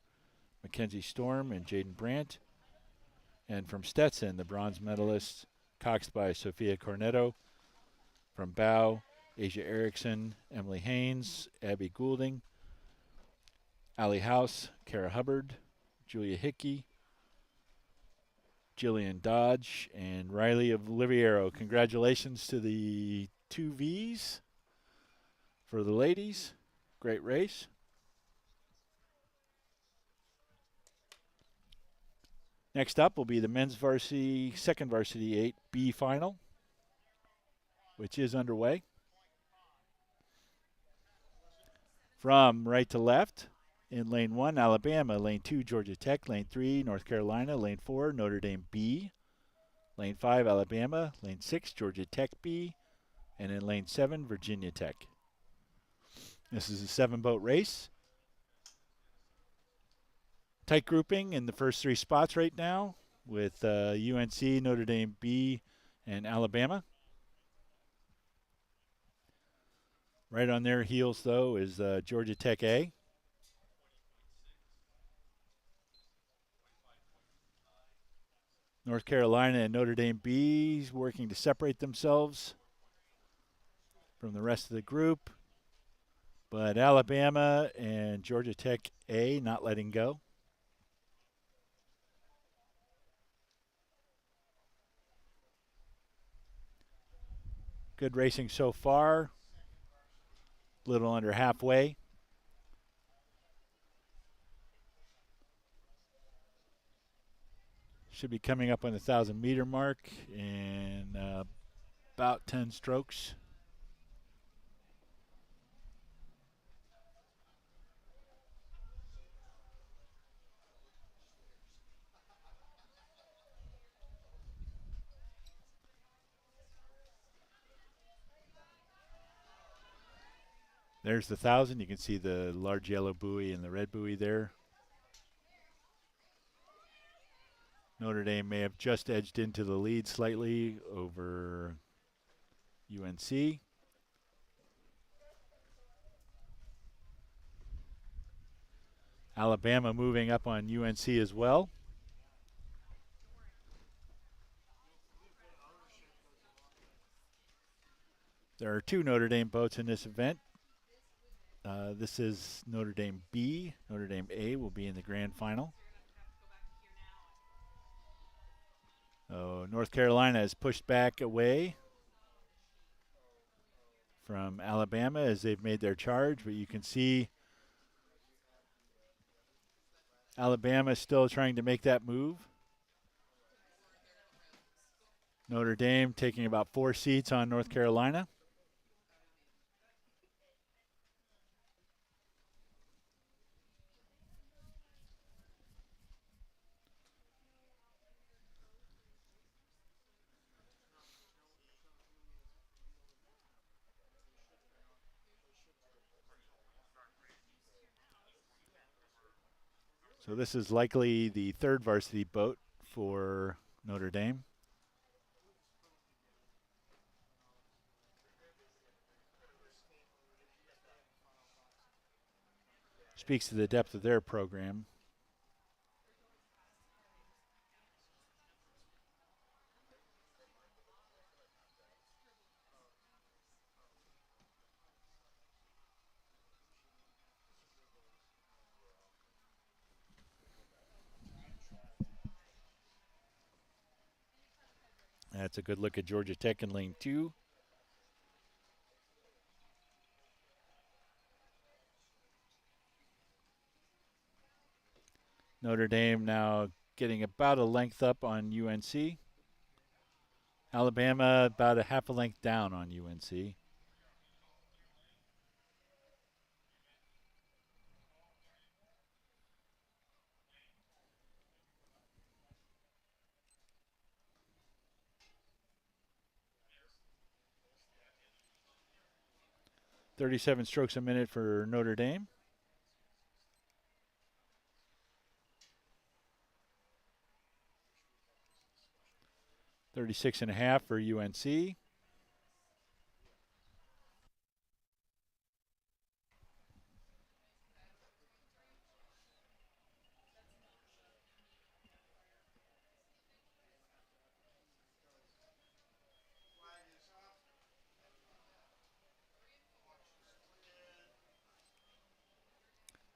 Mackenzie Storm, and Jaden Brandt. And from Stetson, the bronze medalists, coxed by Sophia Cornetto. From Bow, Asia Erickson, Emily Haynes, Abby Goulding, Allie House, Kara Hubbard, Julia Hickey, Jillian Dodge, and Riley of Liviero. Congratulations to the 2Vs for the ladies. Great race. Next up will be the men's varsity, second varsity 8B final, which is underway. From right to left, in lane 1, Alabama. Lane 2, Georgia Tech. Lane 3, North Carolina. Lane 4, Notre Dame B. Lane 5, Alabama. Lane 6, Georgia Tech B. And in lane 7, Virginia Tech. This is a 7-boat race. Tight grouping in the first 3 spots right now with UNC, Notre Dame B, and Alabama. Right on their heels, though, is Georgia Tech A. North Carolina and Notre Dame B working to separate themselves from the rest of the group. But Alabama and Georgia Tech A not letting go. Good racing so far. Little under halfway. Should be coming up on the 1,000-meter mark in about 10 strokes. There's the 1,000. You can see the large yellow buoy and the red buoy there. Notre Dame may have just edged into the lead slightly over UNC. Alabama moving up on UNC as well. There are 2 Notre Dame boats in this event. This is Notre Dame B. Notre Dame A will be in the grand final. North Carolina has pushed back away from Alabama as they've made their charge, but you can see Alabama still trying to make that move. Notre Dame taking about 4 seats on North Carolina. So this is likely the 3rd varsity boat for Notre Dame. Speaks to the depth of their program. That's a good look at Georgia Tech in lane 2. Notre Dame now getting about a length up on UNC. Alabama about a half a length down on UNC. .37 strokes a minute for Notre Dame. .36.5 for UNC.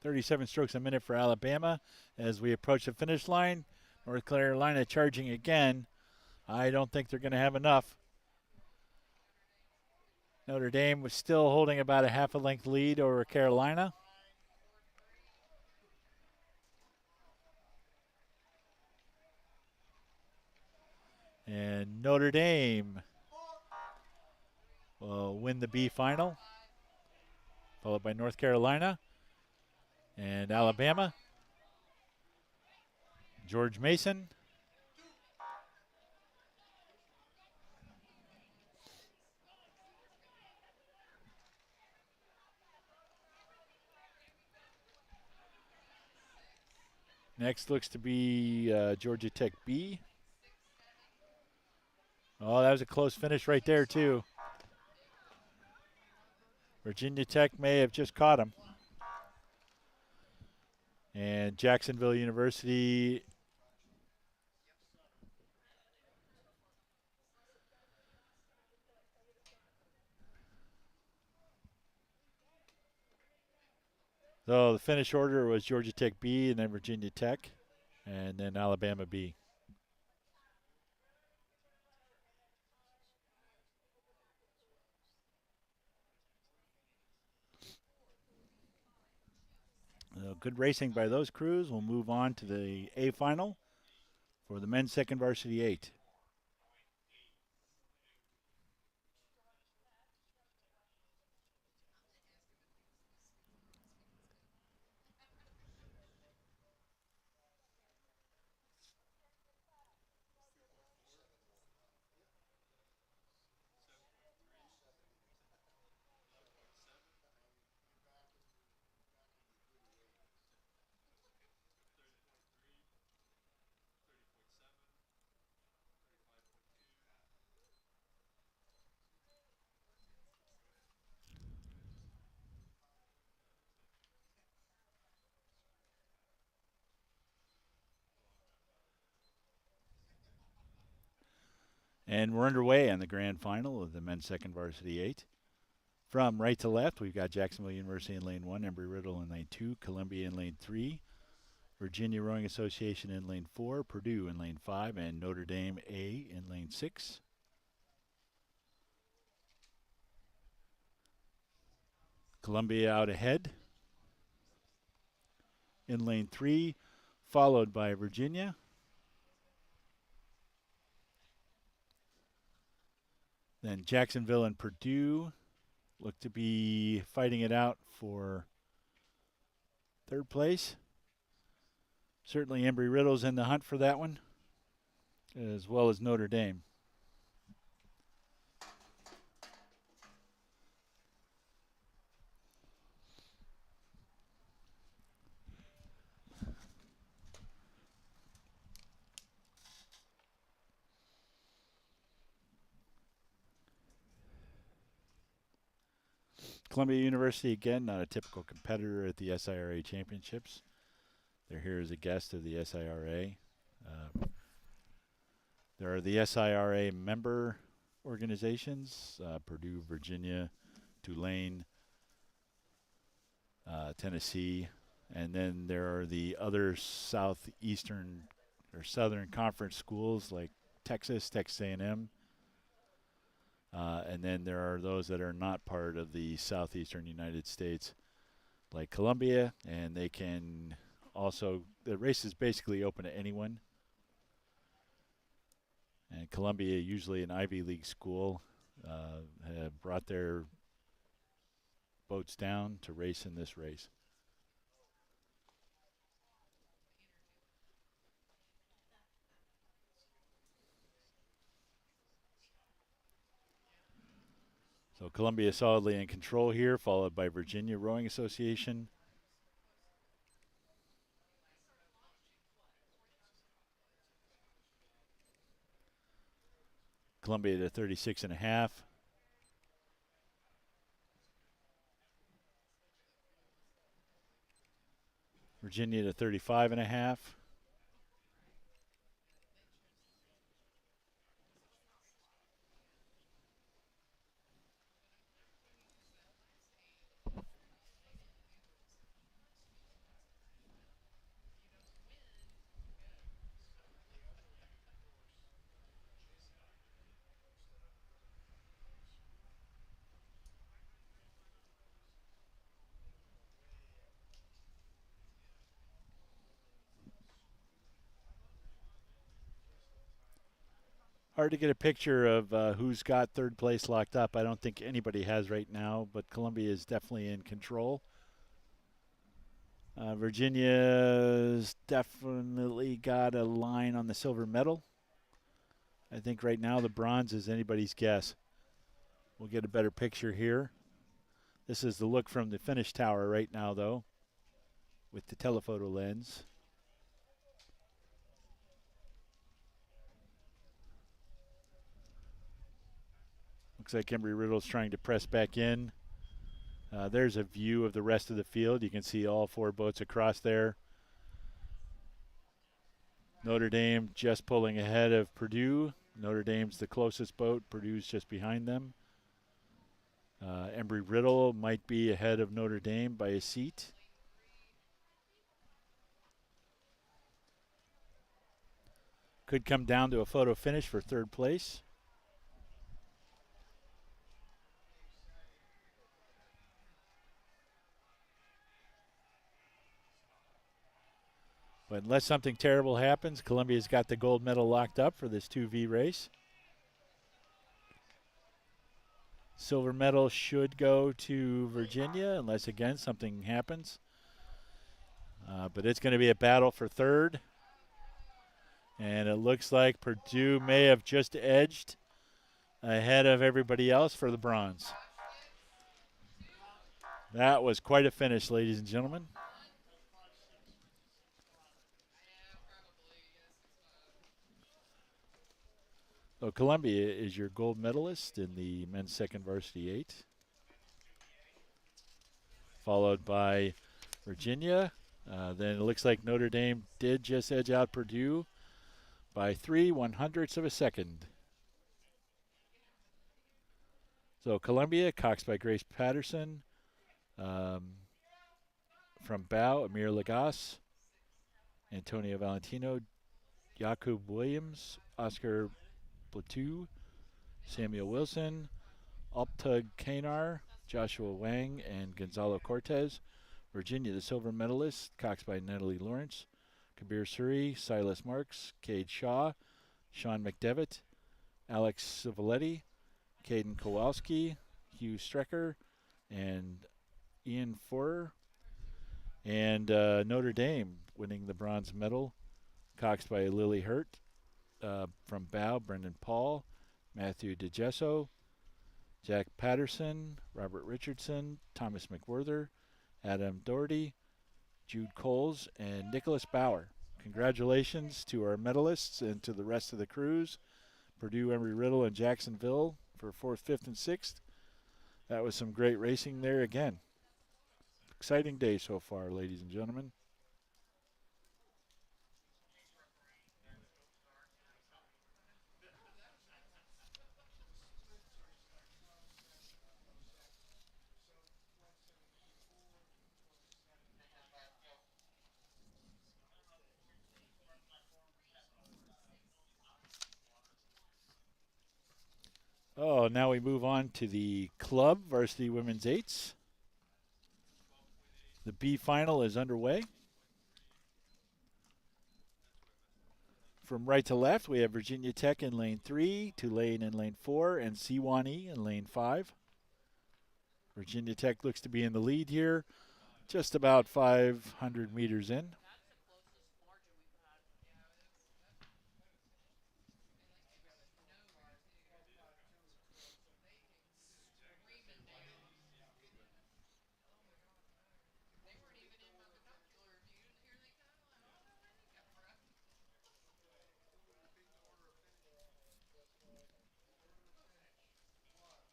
37 strokes a minute for Alabama. As we approach the finish line, North Carolina charging again. I don't think they're going to have enough. Notre Dame was still holding about a half a length lead over Carolina. And Notre Dame will win the B final, followed by North Carolina and Alabama. George Mason. Next looks to be Georgia Tech B. Oh, that was a close finish right there, too. Virginia Tech may have just caught him. And Jacksonville University. So the finish order was Georgia Tech B and then Virginia Tech and then Alabama B. Good racing by those crews. We'll move on to the A final for the men's second varsity 8. And we're underway on the grand final of the men's second varsity 8. From right to left, we've got Jacksonville University in lane 1, Embry-Riddle in lane 2, Columbia in lane 3, Virginia Rowing Association in lane 4, Purdue in lane 5, and Notre Dame A in lane 6. Columbia out ahead in lane 3, followed by Virginia. Then Jacksonville and Purdue look to be fighting it out for third place. Certainly Embry-Riddle's in the hunt for that one, as well as Notre Dame. Columbia University, again, not a typical competitor at the SIRA Championships. They're here as a guest of the SIRA. There are the SIRA member organizations, Purdue, Virginia, Tulane, Tennessee, and then there are the other southeastern or southern conference schools like Texas A&M, and then there are those that are not part of the southeastern United States, like Columbia, and they can also, the race is basically open to anyone. And Columbia, usually an Ivy League school, have brought their boats down to race in this race. So Columbia solidly in control here, followed by Virginia Rowing Association. Columbia to 36.5. Virginia to 35.5. Hard to get a picture of who's got third place locked up. I don't think anybody has right now, but Columbia is definitely in control. Virginia's definitely got a line on the silver medal. I think right now the bronze is anybody's guess. We'll get a better picture here. This is the look from the finish tower right now, though, with the telephoto lens. Looks like Embry Riddle's trying to press back in. There's a view of the rest of the field. You can see all four boats across there. Notre Dame just pulling ahead of Purdue. Notre Dame's the closest boat. Purdue's just behind them. Embry Riddle might be ahead of Notre Dame by a seat. Could come down to a photo finish for third place. But unless something terrible happens, Columbia's got the gold medal locked up for this 2V race. Silver medal should go to Virginia unless, again, something happens. But it's going to be a battle for third. And it looks like Purdue may have just edged ahead of everybody else for the bronze. That was quite a finish, ladies and gentlemen. So Columbia is your gold medalist in the men's second varsity 8. Followed by Virginia. Then it looks like Notre Dame did just edge out Purdue by 3/100ths of a second. So Columbia, coxed by Grace Patterson. From Bow, Amir Lagasse, Antonio Valentino, Jakub Williams, Oscar Plateau, Samuel Wilson, Alptug Kanar, Joshua Wang, and Gonzalo Cortez. Virginia, the silver medalist, coxed by Natalie Lawrence, Kabir Suri, Silas Marks, Cade Shaw, Sean McDevitt, Alex Civiletti, Caden Kowalski, Hugh Strecker, and Ian Forer. And Notre Dame winning the bronze medal, coxed by Lily Hurt. From Bow, Brendan Paul, Matthew DeGesso, Jack Patterson, Robert Richardson, Thomas McWhirter, Adam Doherty, Jude Coles, and Nicholas Bauer. Congratulations to our medalists and to the rest of the crews. Purdue, Embry Riddle, and Jacksonville for 4th, 5th, and 6th. That was some great racing there again. Exciting day so far, ladies and gentlemen. Oh, now we move on to the club varsity women's 8s. The B final is underway. From right to left, we have Virginia Tech in lane 3, Tulane in lane 4, and Sewanee in lane 5. Virginia Tech looks to be in the lead here, just about 500 meters in.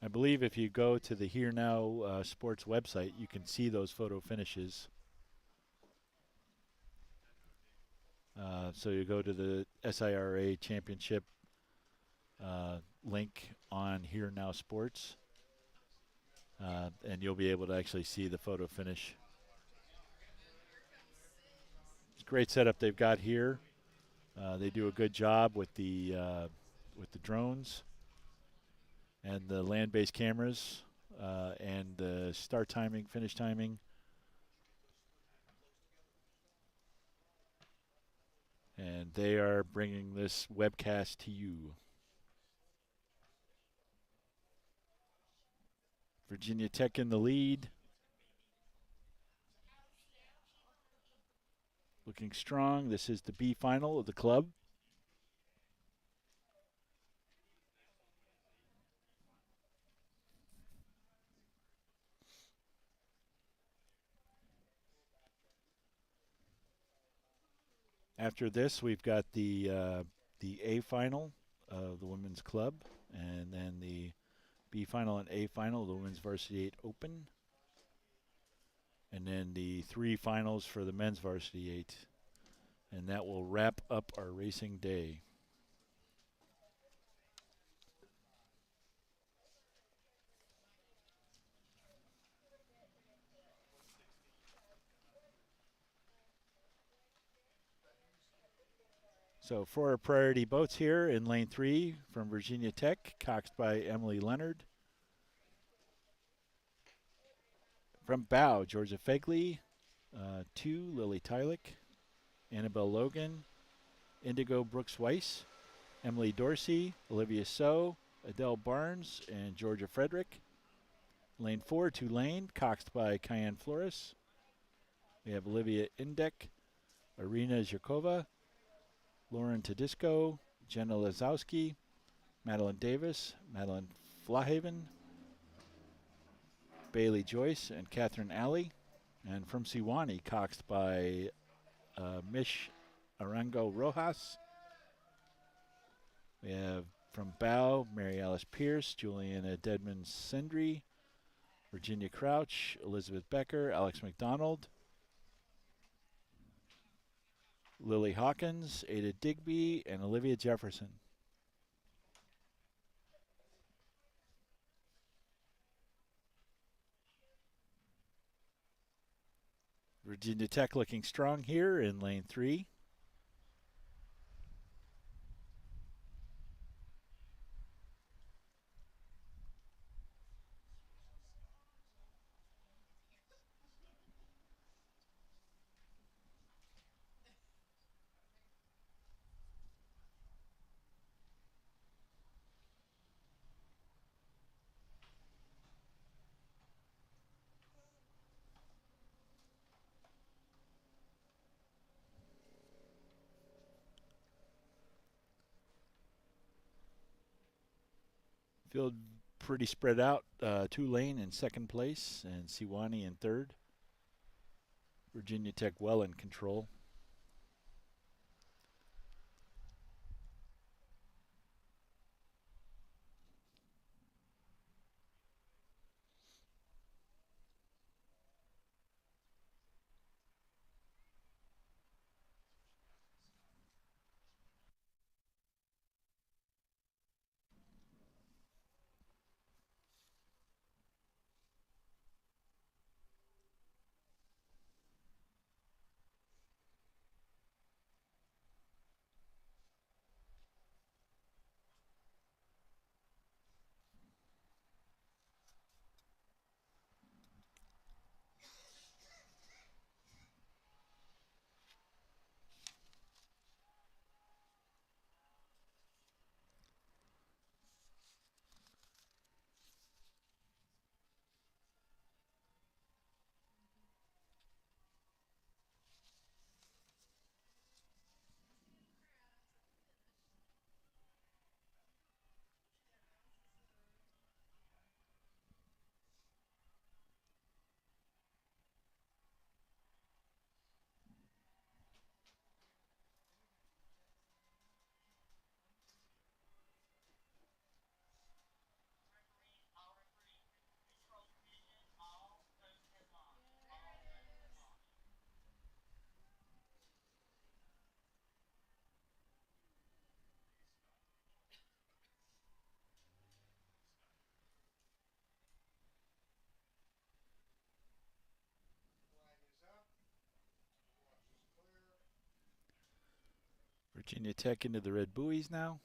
I believe if you go to the Here Now Sports website, you can see those photo finishes. So you go to the SIRA Championship link on Here Now Sports, and you'll be able to actually see the photo finish. It's a great setup they've got here. They do a good job with the drones and the land-based cameras and the start timing, finish timing. And they are bringing this webcast to you. Virginia Tech in the lead. Looking strong. This is the B final of the club. After this, we've got the A final of the women's club, and then the B final and A final of the women's varsity 8 open, and then the 3 finals for the men's varsity 8, and that will wrap up our racing day. So for our priority boats here in lane 3 from Virginia Tech, coxed by Emily Leonard. From Bow, Georgia Fegley, 2, Lily Tylick, Annabelle Logan, Indigo Brooks Weiss, Emily Dorsey, Olivia So, Adele Barnes, and Georgia Frederick. Lane 4, Tulane, coxed by Cayenne Flores. We have Olivia Indek, Irina Zhirkova, Lauren Tedisco, Jenna Lazowski, Madeline Davis, Madeline Flahaven, Bailey Joyce, and Catherine Alley. And from Sewanee, coxed by Mish Arango Rojas. We have from Bow, Mary Alice Pierce, Juliana Dedman Sindri, Virginia Crouch, Elizabeth Becker, Alex McDonald, Lily Hawkins, Ada Digby, and Olivia Jefferson. Virginia Tech looking strong here in lane 3. Field pretty spread out. Tulane in second place and Sewanee in third. Virginia Tech well in control. Virginia Tech into the red buoys now.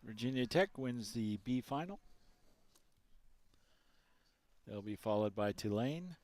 Virginia Tech wins the B final. They'll be followed by Tulane.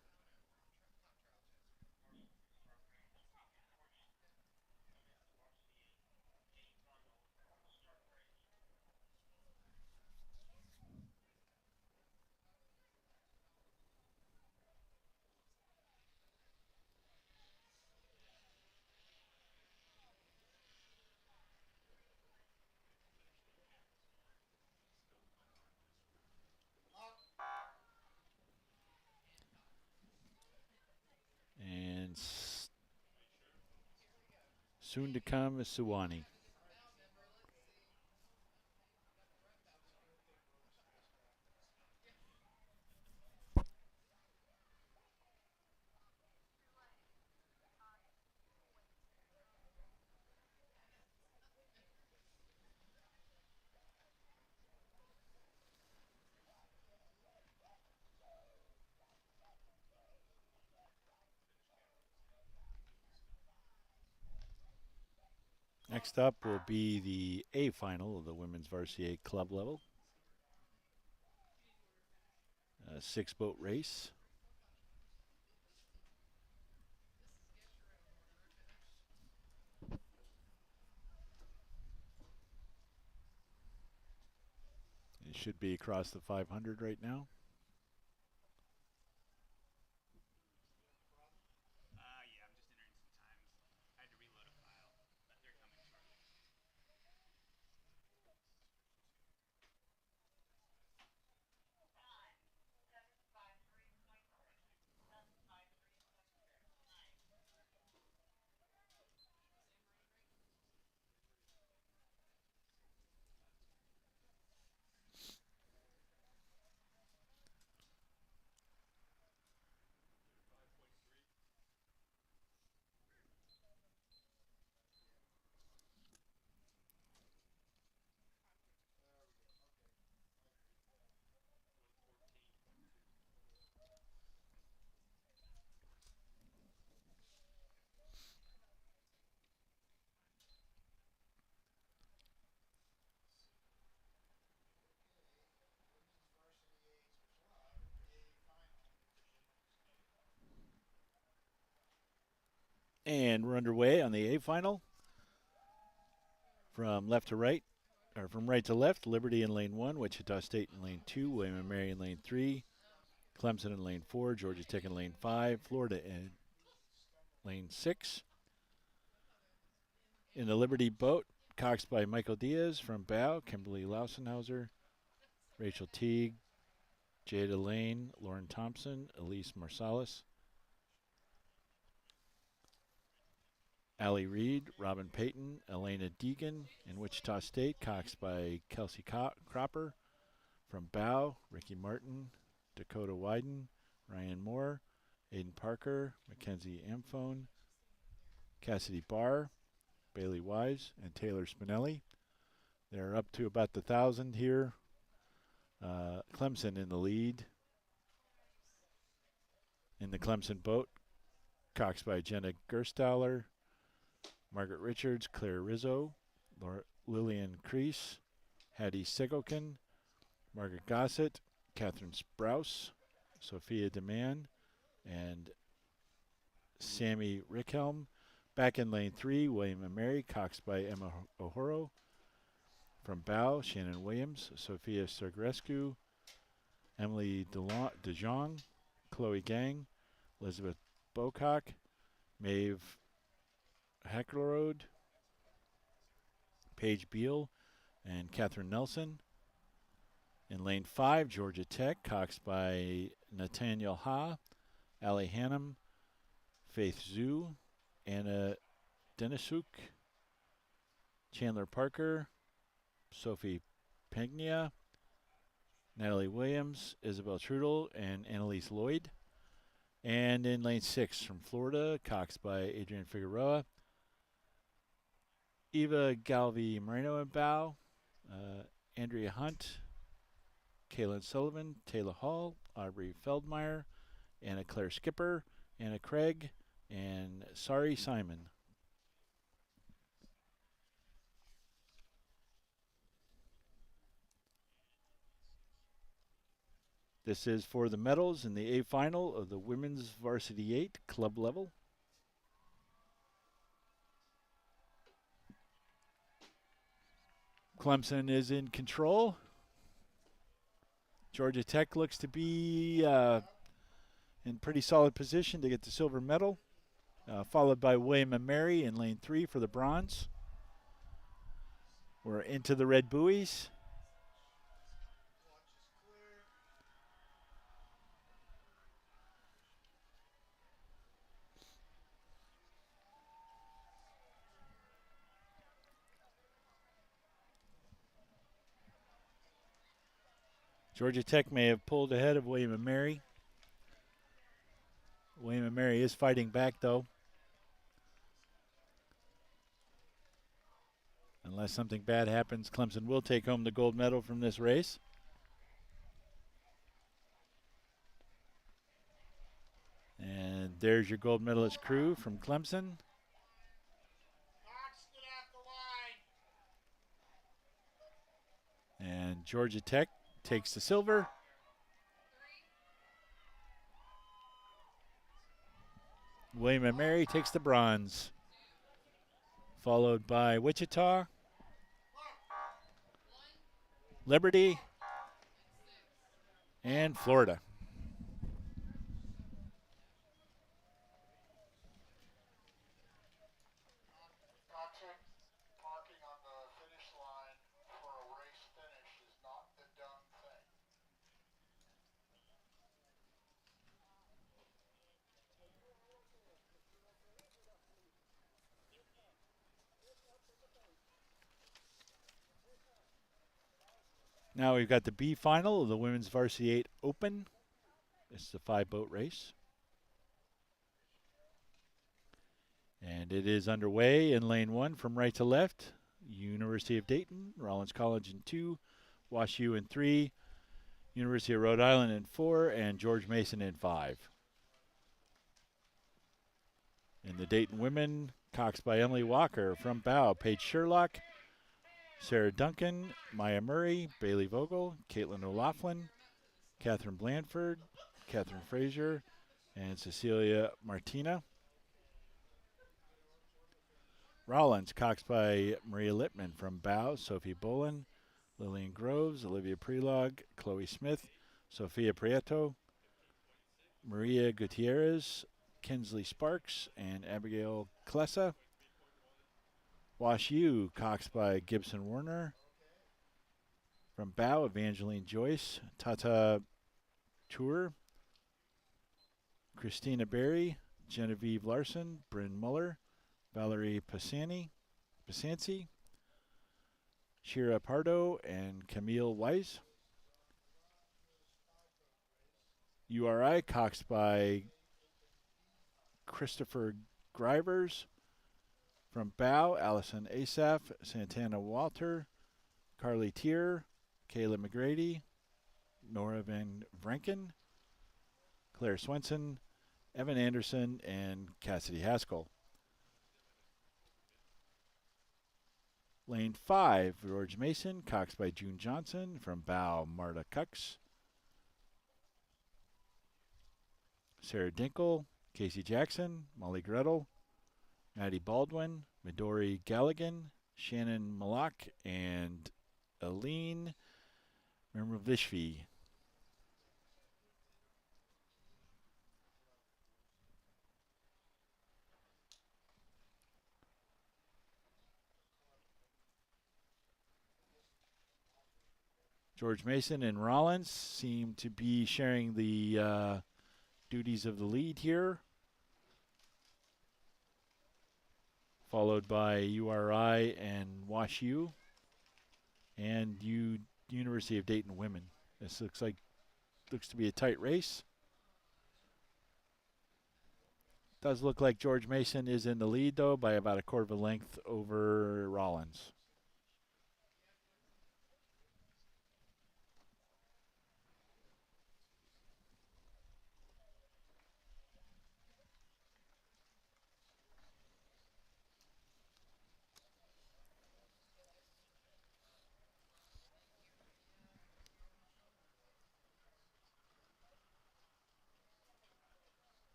And soon to come is Sewanee. Next up will be the A final of the women's varsity club level. A 6-boat race. It should be across the 500 right now.
Yeah, I'm just entering some times. I had to reload a file, but they're coming shortly.
And we're underway on the A final. From left to right, or from right to left, Liberty in lane 1, Wichita State in lane 2, William & Mary in lane 3, Clemson in lane 4, Georgia Tech in lane 5, Florida in lane 6. In the Liberty boat, coxed by Michael Diaz from bow, Kimberly Lausenhauser, Rachel Teague, Jada Lane, Lauren Thompson, Elise Marsalis, Allie Reed, Robin Payton, Elena Deegan. In Wichita State, coxed by Kelsey Cropper. From bow, Ricky Martin, Dakota Wyden, Ryan Moore, Aiden Parker, Mackenzie Amphone, Cassidy Barr, Bailey Wise, and Taylor Spinelli. They're up to about the 1,000 here. Clemson in the lead. In the Clemson boat, coxed by Jenna Gerstauler, Margaret Richards, Claire Rizzo, Lillian Crease, Hattie Segokin, Margaret Gossett, Catherine Sprouse, Sophia DeMann, and Sammy Rickhelm. Back in lane 3, William & Mary, coxed by Emma O'Horo. From bow, Shannon Williams, Sophia Sergrescu, Emily DeJong, Chloe Gang, Elizabeth Bocock, Maeve Hacklerode, Paige Beal, and Catherine Nelson. In lane 5, Georgia Tech, coxed by Nathaniel Ha, Allie Hannum, Faith Zhu, Anna Denisuk, Chandler Parker, Sophie Pegnia, Natalie Williams, Isabel Trudel, and Annalise Lloyd. And in lane 6 from Florida, coxed by Adrian Figueroa, Eva Galvi Moreno and bow, Andrea Hunt, Kaylin Sullivan, Taylor Hall, Aubrey Feldmeyer, Anna Claire Skipper, Anna Craig, and Sari Simon. This is for the medals in the A final of the women's varsity 8 club level. Clemson is in control. Georgia Tech looks to be in pretty solid position to get the silver medal, followed by William and Mary in lane 3 for the bronze. We're into the red buoys. Georgia Tech may have pulled ahead of William and Mary. William and Mary is fighting back, though. Unless something bad happens, Clemson will take home the gold medal from this race. And there's your gold medalist crew from Clemson. And Georgia Tech takes the silver. William and Mary takes the bronze. Followed by Wichita, Liberty, and Florida. Now we've got the B final of the Women's Varsity 8 Open. It's the 5-boat race. And it is underway in lane 1 from right to left. University of Dayton, Rollins College in 2, Wash U in 3, University of Rhode Island in 4, and George Mason in 5. In the Dayton women, Cox by Emily Walker from Bow, Paige Sherlock, Sarah Duncan, Maya Murray, Bailey Vogel, Caitlin O'Laughlin, Catherine Blandford, Catherine Frazier, and Cecilia Martina. Rollins, Cox by Maria Littman from Bow, Sophie Bolin, Lillian Groves, Olivia Prelog, Chloe Smith, Sophia Prieto, Maria Gutierrez, Kinsley Sparks, and Abigail Klessa. Wash U, Cox by Gibson Werner. From Bow, Evangeline Joyce, Tata Tour, Christina Berry, Genevieve Larson, Bryn Muller, Valerie Pasanci, Shira Pardo, and Camille Weiss. URI, Cox by Christopher Grivers. From Bow, Allison Asaf, Santana Walter, Carly Tier, Kayla McGrady, Nora Van Vranken, Claire Swenson, Evan Anderson, and Cassidy Haskell. Lane 5, George Mason, Cox by June Johnson. From Bow, Marta Cux, Sarah Dinkle, Casey Jackson, Molly Gretel, Maddie Baldwin, Midori Galligan, Shannon Malak, and Aline Mermavishvi. George Mason and Rollins seem to be sharing the duties of the lead here. Followed by URI and Wash U and University of Dayton women. This looks to be a tight race. Does look like George Mason is in the lead, though, by about a quarter of a length over Rollins.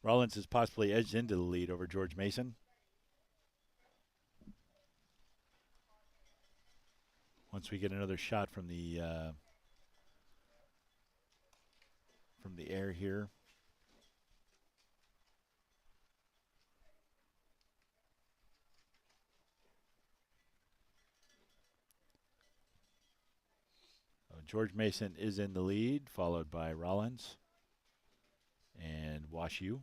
Rollins has possibly edged into the lead over George Mason. Once we get another shot from the air here. George Mason is in the lead, followed by Rollins and Washu.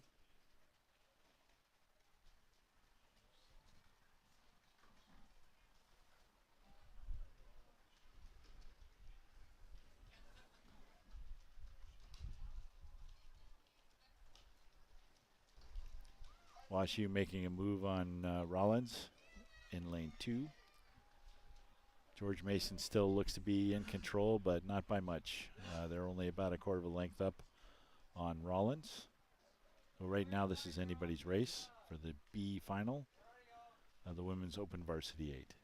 Washu making a move on Rollins in lane 2. George Mason still looks to be in control, but not by much. They're only about a quarter of a length up on Rollins. So right now this is anybody's race for the B final of the Women's Open Varsity 8.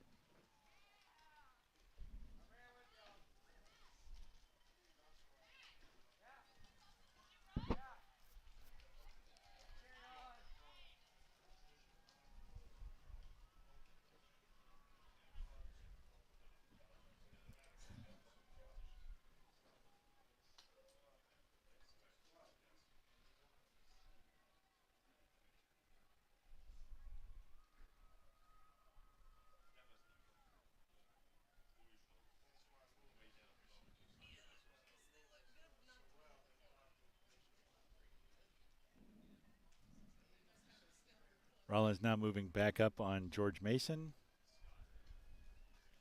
Rollins now moving back up on George Mason.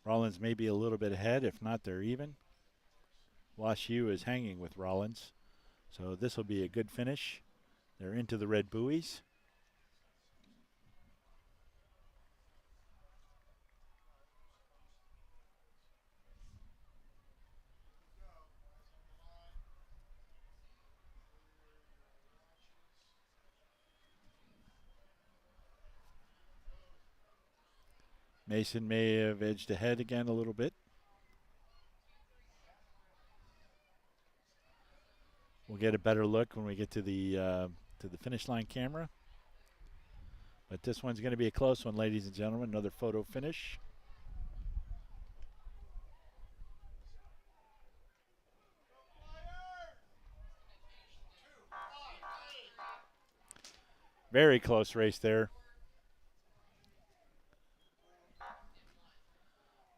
Rollins may be a little bit ahead, if not they're even. Washu is hanging with Rollins, so this will be a good finish. They're into the red buoys. Mason may have edged ahead again a little bit. We'll get a better look when we get to the finish line camera. But this one's going to be a close one, ladies and gentlemen. Another photo finish. Very close race there.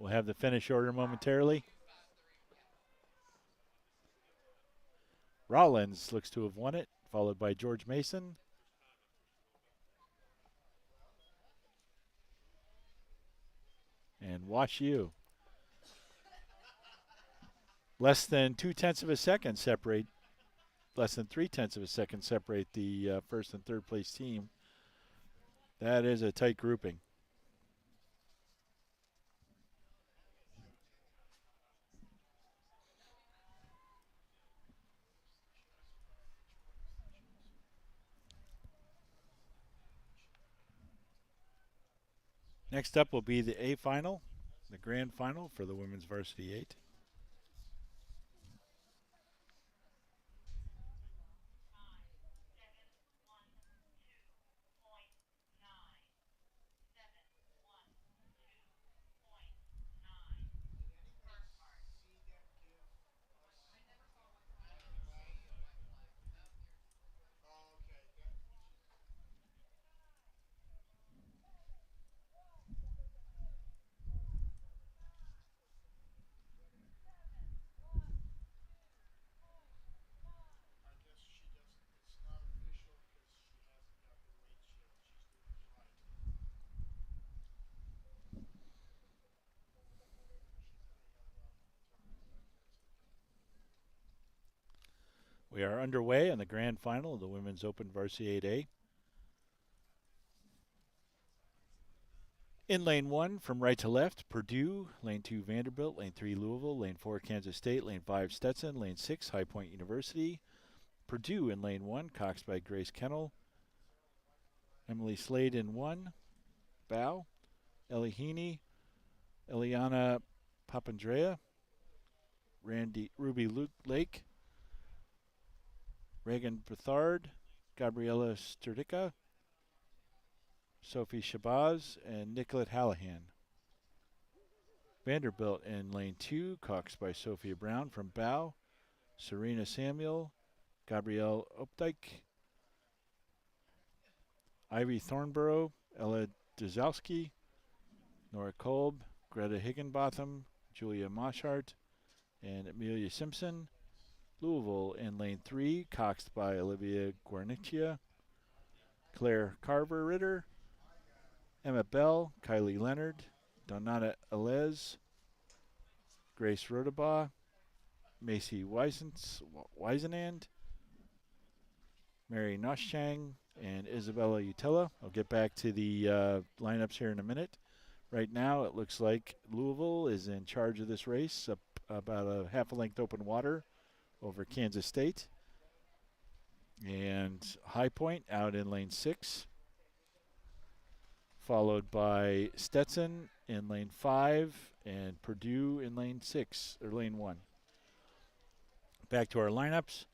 We'll have the finish order momentarily. Rollins looks to have won it, followed by George Mason. And Washu. Less than 0.2 of a second separate, less than 0.3 of a second separate the first and third place team. That is a tight grouping. Next up will be the A final, the grand final for the Women's Varsity 8. We are underway on the grand final of the Women's Open Varsity 8A. In lane 1, from right to left, Purdue. Lane 2, Vanderbilt. Lane 3, Louisville. Lane 4, Kansas State. Lane 5, Stetson. Lane 6, High Point University. Purdue in lane 1, coxed by Grace Kennel. Emily Slade in 1, Bow. Ellie Heaney. Eliana Papandrea. Ruby Lake. Reagan Bethard, Gabriela Sturdica, Sophie Shabazz, and Nicolette Hallahan. Vanderbilt in lane 2, Cox by Sophia Brown from Bow, Serena Samuel, Gabrielle Opdyke, Ivy Thornborough, Ella Dzowski, Nora Kolb, Greta Higginbotham, Julia Moshart, and Amelia Simpson. Louisville in lane 3, coxed by Olivia Guarnicchia, Claire Carver Ritter, Emma Bell, Kylie Leonard, Donata Alez, Grace Rodabaugh, Macy Weisenand, Mary Noschang, and Isabella Utella. I'll get back to the lineups here in a minute. Right now, it looks like Louisville is in charge of this race, up about a half a length open water over Kansas State. And High Point out in lane 6, followed by Stetson in lane 5 and Purdue in lane 6, or lane 1. Back to our lineups.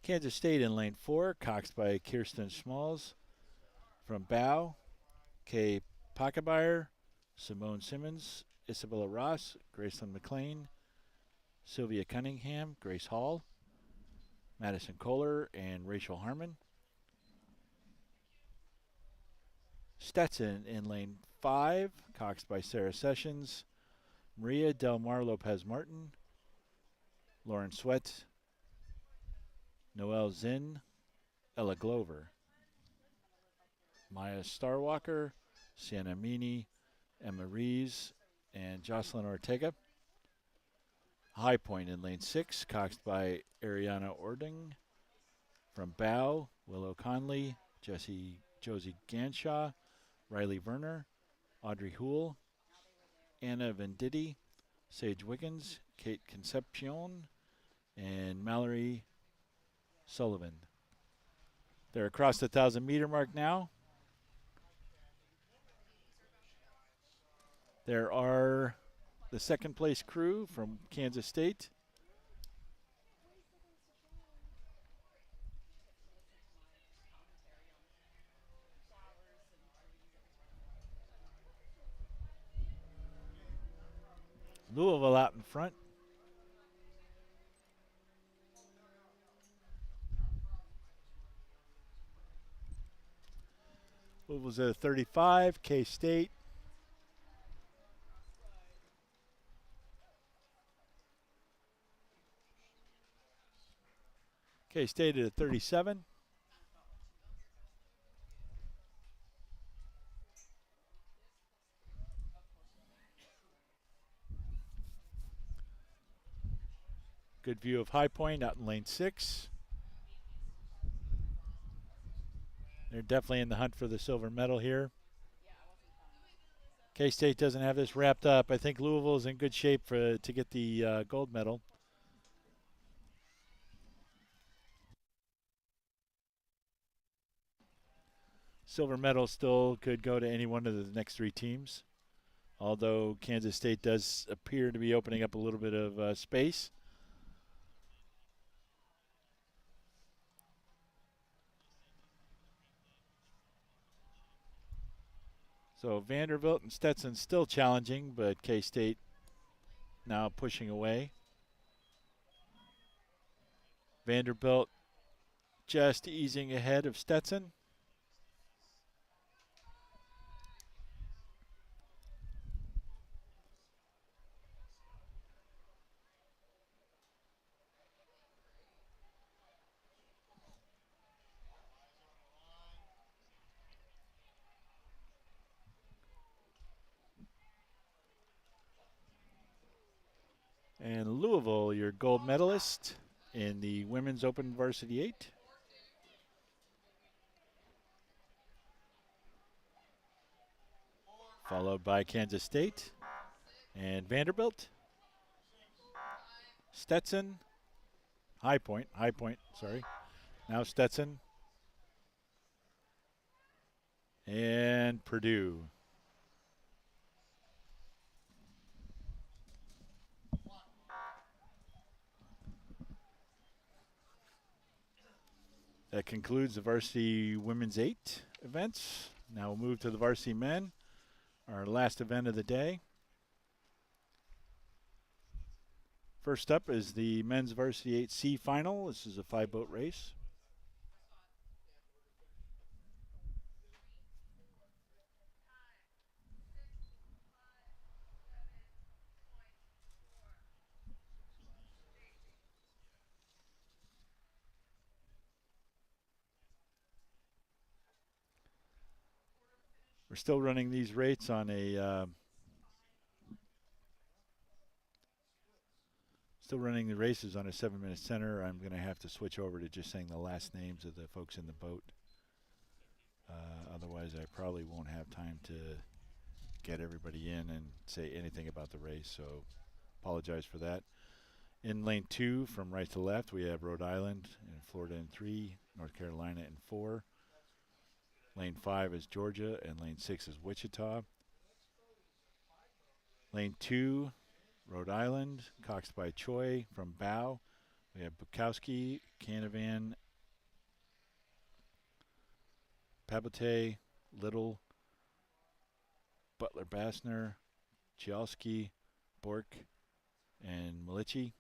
Kansas State in lane 4, coxed by Kirsten Smalls. From Bow, Kay Packemeyer, Simone Simmons, Isabella Ross, Graceland McLean, Sylvia Cunningham, Grace Hall, Madison Kohler, and Rachel Harmon. Stetson in lane 5, coxed by Sarah Sessions, Maria Del Mar Lopez Martin, Lauren Sweat, Noelle Zinn, Ella Glover, Maya Starwalker, Sienna Meany, Emma Rees, and Jocelyn Ortega. High Point in lane 6, coxed by Ariana Ording. From Bow, Willow Conley, Josie Ganshaw, Riley Werner, Audrey Houle, Anna Venditti, Sage Wiggins, Kate Concepcion, and Mallory Sullivan. They're across the 1,000-meter mark now. There are the second place crew from Kansas State. Louisville out in front. Louisville's at a 35, K-State. K-State at a 37. Good view of High Point out in lane 6. They're definitely in the hunt for the silver medal here. K-State doesn't have this wrapped up. I think Louisville is in good shape to get the gold medal. Silver medal still could go to any one of the next 3 teams, although Kansas State does appear to be opening up a little bit of space. So Vanderbilt and Stetson still challenging, but K-State now pushing away. Vanderbilt just easing ahead of Stetson. And Louisville, your gold medalist in the Women's Open Varsity 8. Followed by Kansas State and Vanderbilt. Stetson, High Point, sorry. Now Stetson and Purdue. That concludes the varsity women's 8 events. Now we'll move to the varsity men, our last event of the day. First up is the men's varsity 8C final. This is a 5-boat race. We're still running these rates on a still running the races on a 7-minute center. I'm going to have to switch over to just saying the last names of the folks in the boat. Otherwise, I probably won't have time to get everybody in and say anything about the race, so apologize for that. In lane 2, from right to left, we have Rhode Island and Florida in 3, North Carolina in 4. Lane 5 is Georgia, and lane 6 is Wichita. Lane 2, Rhode Island, coxed by Choi. From bow, we have Bukowski, Canavan, Pabote, Little, Butler Bassner, Cialski, Bork, and Malichi.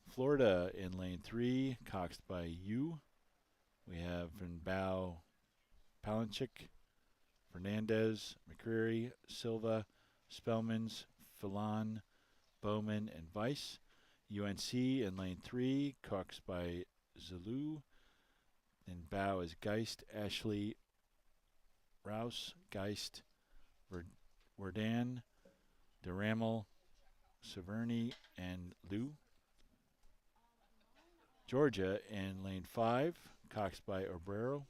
Florida in lane 3, coxed by Yu. We have from bow Palanchik, Fernandez, McCreary, Silva, Spellmans, Filan, Bowman, and Weiss. UNC in lane 3, coxed by Zulu. In bow is Geist, Ashley, Rouse, Geist, Verdan, DeRamel, Severny, and Liu. Georgia in lane 5, coxed by Obrero.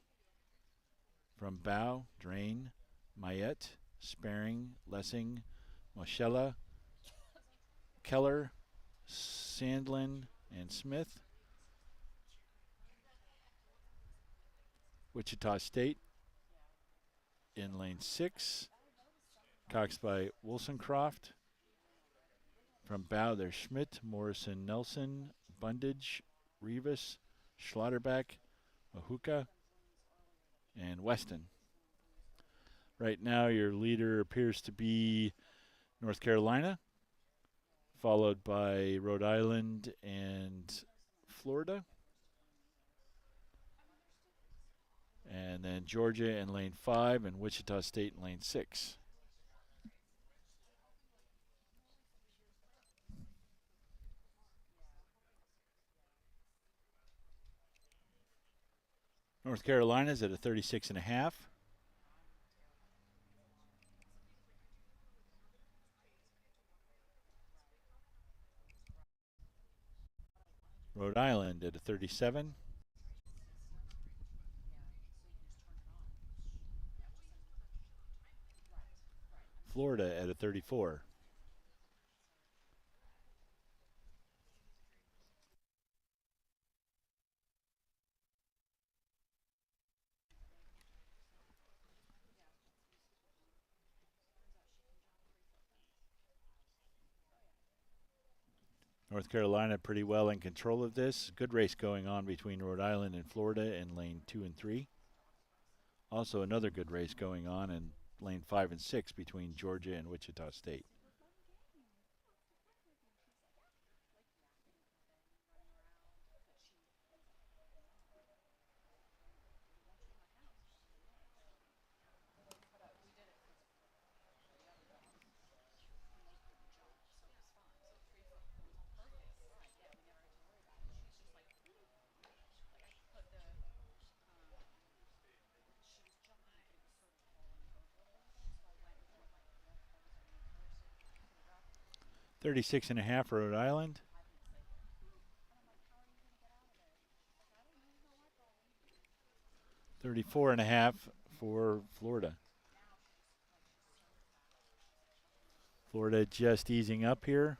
From bow, Drain, Mayette, Sparing, Lessing, Moschella, Keller, Sandlin, and Smith. Wichita State in lane 6, coxed by Wollsonecroft. From bow, there's Schmidt, Morrison, Nelson, Bundage, Rivas, Schlotterbeck, Mahuka, and Weston. Right now, your leader appears to be North Carolina, followed by Rhode Island and Florida. And then Georgia in lane 5 and Wichita State in lane 6. North Carolina's at a 36.5. Rhode Island at a 37. Florida at a 34. North Carolina pretty well in control of this. Good race going on between Rhode Island and Florida in lane 2 and 3. Also another good race going on in lane 5 and 6 between Georgia and Wichita State. $36.5 Rhode Island. $34.5 for Florida. Florida just easing up here.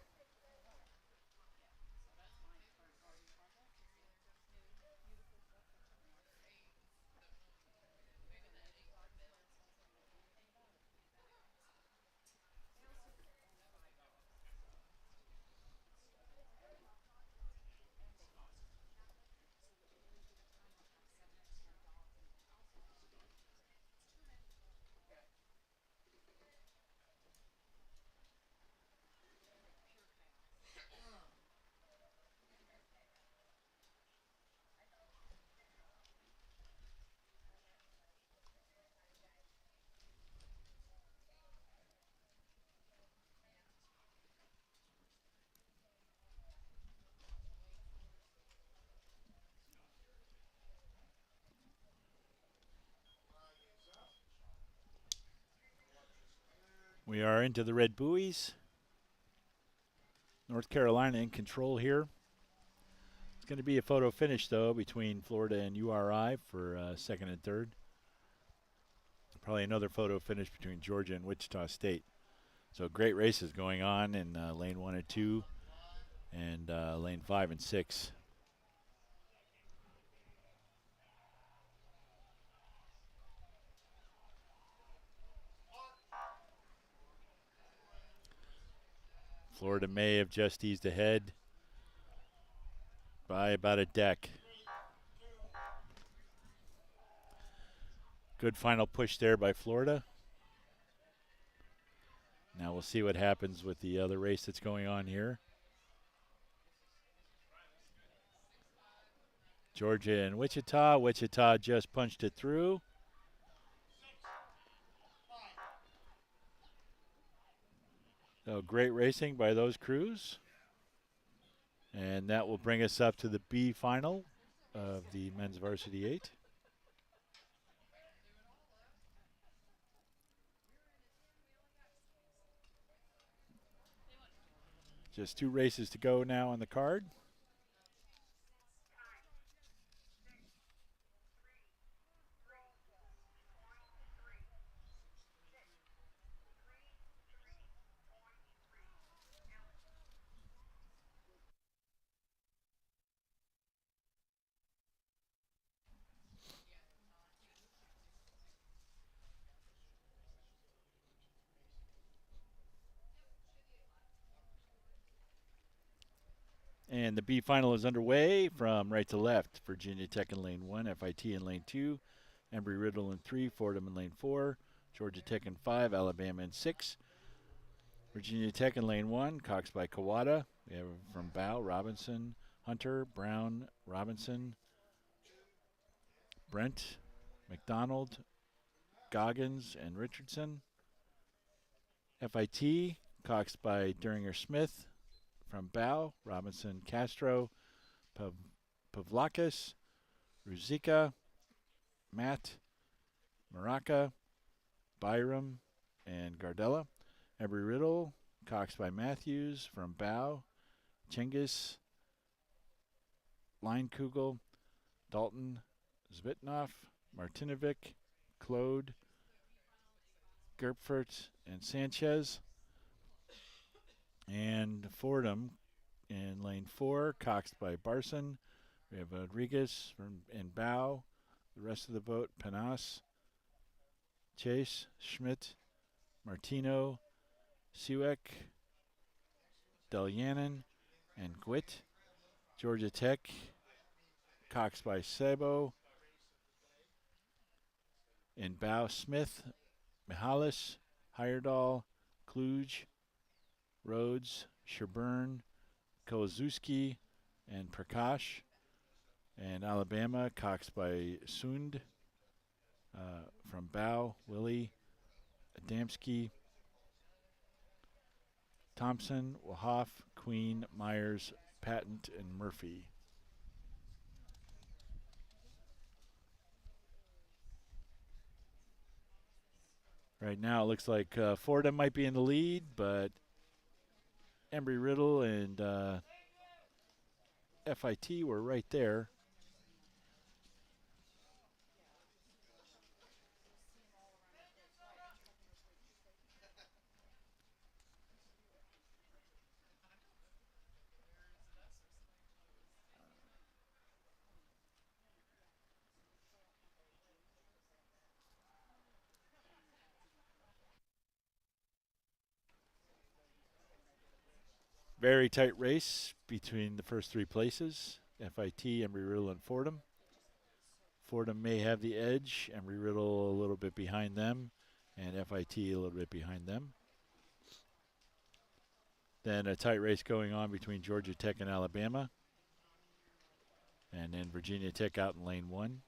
We are into the red buoys. North Carolina in control here. It's going to be a photo finish, though, between Florida and URI for second and third. Probably another photo finish between Georgia and Wichita State. So great races going on in lane 1 and 2 and lane 5 and 6. Florida may have just eased ahead by about a deck. Good final push there by Florida. Now we'll see what happens with the other race that's going on here. Georgia and Wichita. Wichita just punched it through. So great racing by those crews. And that will bring us up to the B final of the men's varsity 8. Just 2 races to go now on the card. And the B final is underway from right to left. Virginia Tech in lane 1, FIT in lane 2, Embry-Riddle in 3, Fordham in lane 4, Georgia Tech in 5, Alabama in 6. Virginia Tech in lane 1, Cox by Kawada. We have from Bow, Robinson, Hunter, Brown, Robinson, Brent, McDonald, Goggins, and Richardson. FIT, Cox by Duringer Smith. From Bow, Robinson, Castro, Pavlakis, Ruzika, Matt, Maraca, Byram, and Gardella. Embry-Riddle, Cox by Matthews. From Bow, Chinggis, Leinkugel, Dalton, Zvitnov, Martinovic, Claude, Gerpfert, and Sanchez. And Fordham in lane 4, coxed by Barson. We have Rodriguez in Bow. The rest of the boat, Panas, Chase, Schmidt, Martino, Siwek, Delyanin, and Gwit. Georgia Tech, coxed by Sabo. In Bow, Smith, Mihalis, Heyerdahl, Kluge, Rhodes, Sherburne, Kozuski, and Prakash. And Alabama, coxed by Sund. From Bow, Willie, Adamski, Thompson, Wahoff, Queen, Myers, Patent, and Murphy. Right now it looks like Fordham might be in the lead, but Embry-Riddle and FIT were right there. Very tight race between the first 3 places, FIT, Embry-Riddle, and Fordham. Fordham may have the edge, Embry-Riddle a little bit behind them, and FIT a little bit behind them. Then a tight race going on between Georgia Tech and Alabama. And then Virginia Tech out in lane 1.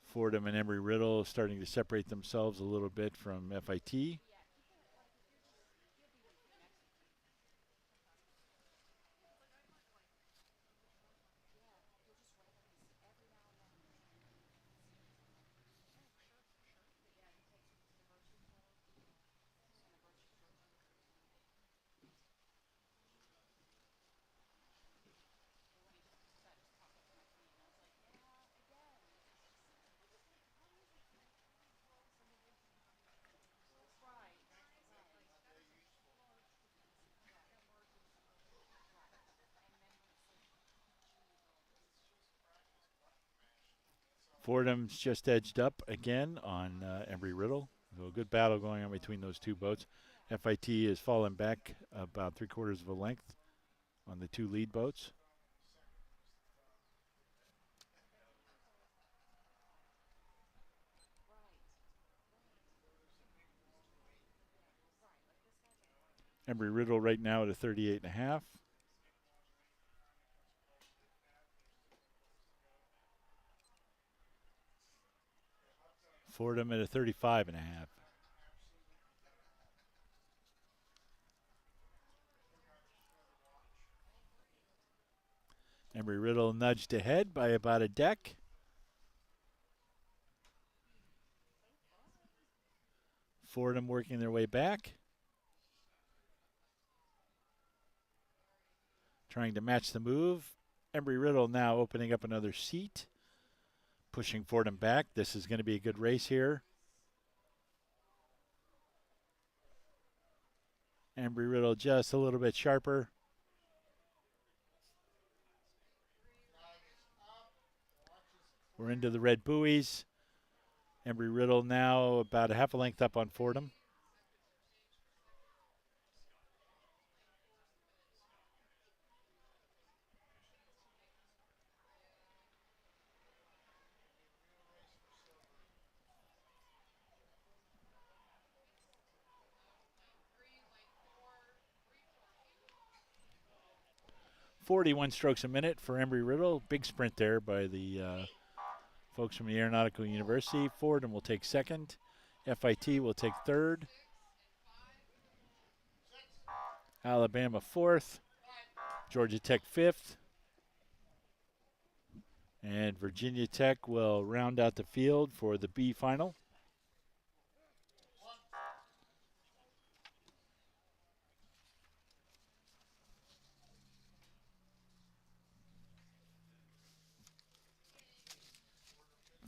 Fordham and Embry-Riddle starting to separate themselves a little bit from FIT. Fordham's just edged up again on Embry-Riddle. So a good battle going on between those two boats. FIT has fallen back about 3/4 of a length on the two lead boats. Embry-Riddle right now at a 38.5. Fordham at a 35.5. Embry-Riddle nudged ahead by about a deck. Fordham working their way back. Trying to match the move. Embry-Riddle now opening up another seat. Pushing Fordham back. This is going to be a good race here. Embry-Riddle just a little bit sharper. We're into the red buoys. Embry-Riddle now about a half a length up on Fordham.
Green, lane 4, 342.
41 strokes a minute for Embry-Riddle. Big sprint there by the folks from the Aeronautical University. Fordham will take second. FIT will take third. Alabama fourth. Georgia Tech fifth. And Virginia Tech will round out the field for the B final.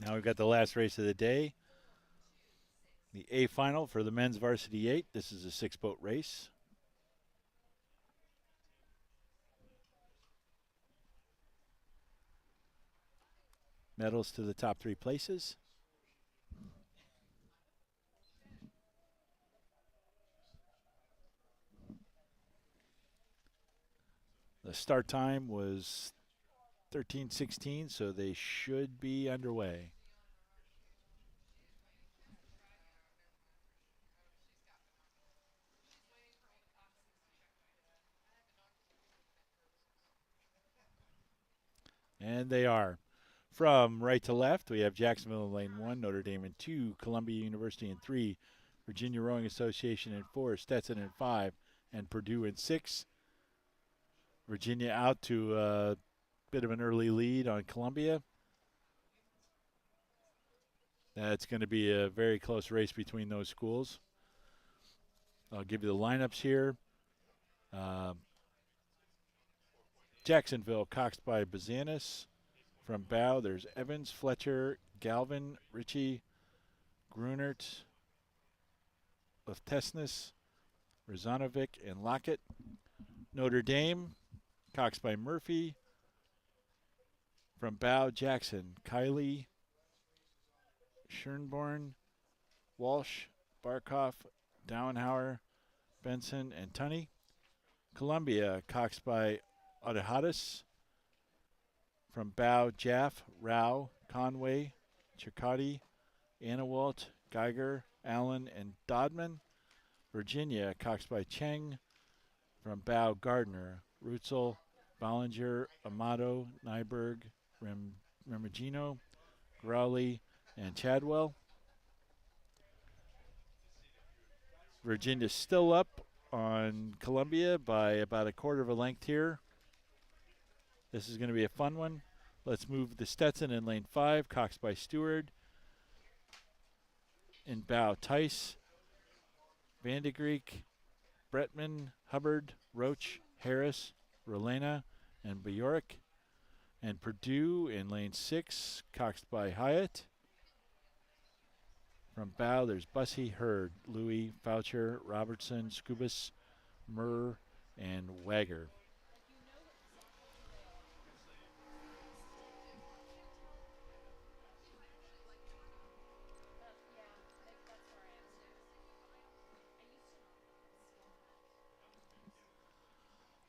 Now we've got the last race of the day. The A final for the men's varsity 8. This is a 6-boat race. Medals to the top 3 places. The start time was 13:16, so they should be underway. And they are. From right to left, we have Jacksonville in lane 1, Notre Dame in 2, Columbia University in 3, Virginia Rowing Association in 4, Stetson in 5, and Purdue in 6. Virginia out to a bit of an early lead on Columbia. That's going to be a very close race between those schools. I'll give you the lineups here. Jacksonville, coxed by Bazanis. From bow, there's Evans, Fletcher, Galvin, Ritchie, Grunert, Leftesnis, Razanovic, and Lockett. Notre Dame, coxed by Murphy. From bow, Jackson, Kiley, Schönborn, Walsh, Barkhoff, Dowenhauer, Benson, and Tunney. Columbia, coxed by Audihadis. From bow, Jaff, Rao, Conway, Chakotay, Annawalt, Geiger, Allen, and Dodman. Virginia, coxed by Cheng. From bow, Gardner, Rutzel, Bollinger, Amato, Nyberg, Remigino, Growley, and Chadwell. Virginia's still up on Columbia by about a quarter of a length here. This is going to be a fun one. Let's move the Stetson in lane 5, coxed by Stewart. In bow, Tice, Vandegreek, Bretman, Hubbard, Roach, Harris, Rolena, and Bjork. And Purdue in lane 6, coxed by Hyatt. From bow, there's Bussey, Hurd, Louis, Foucher, Robertson, Scubus, Murr, and Wagger.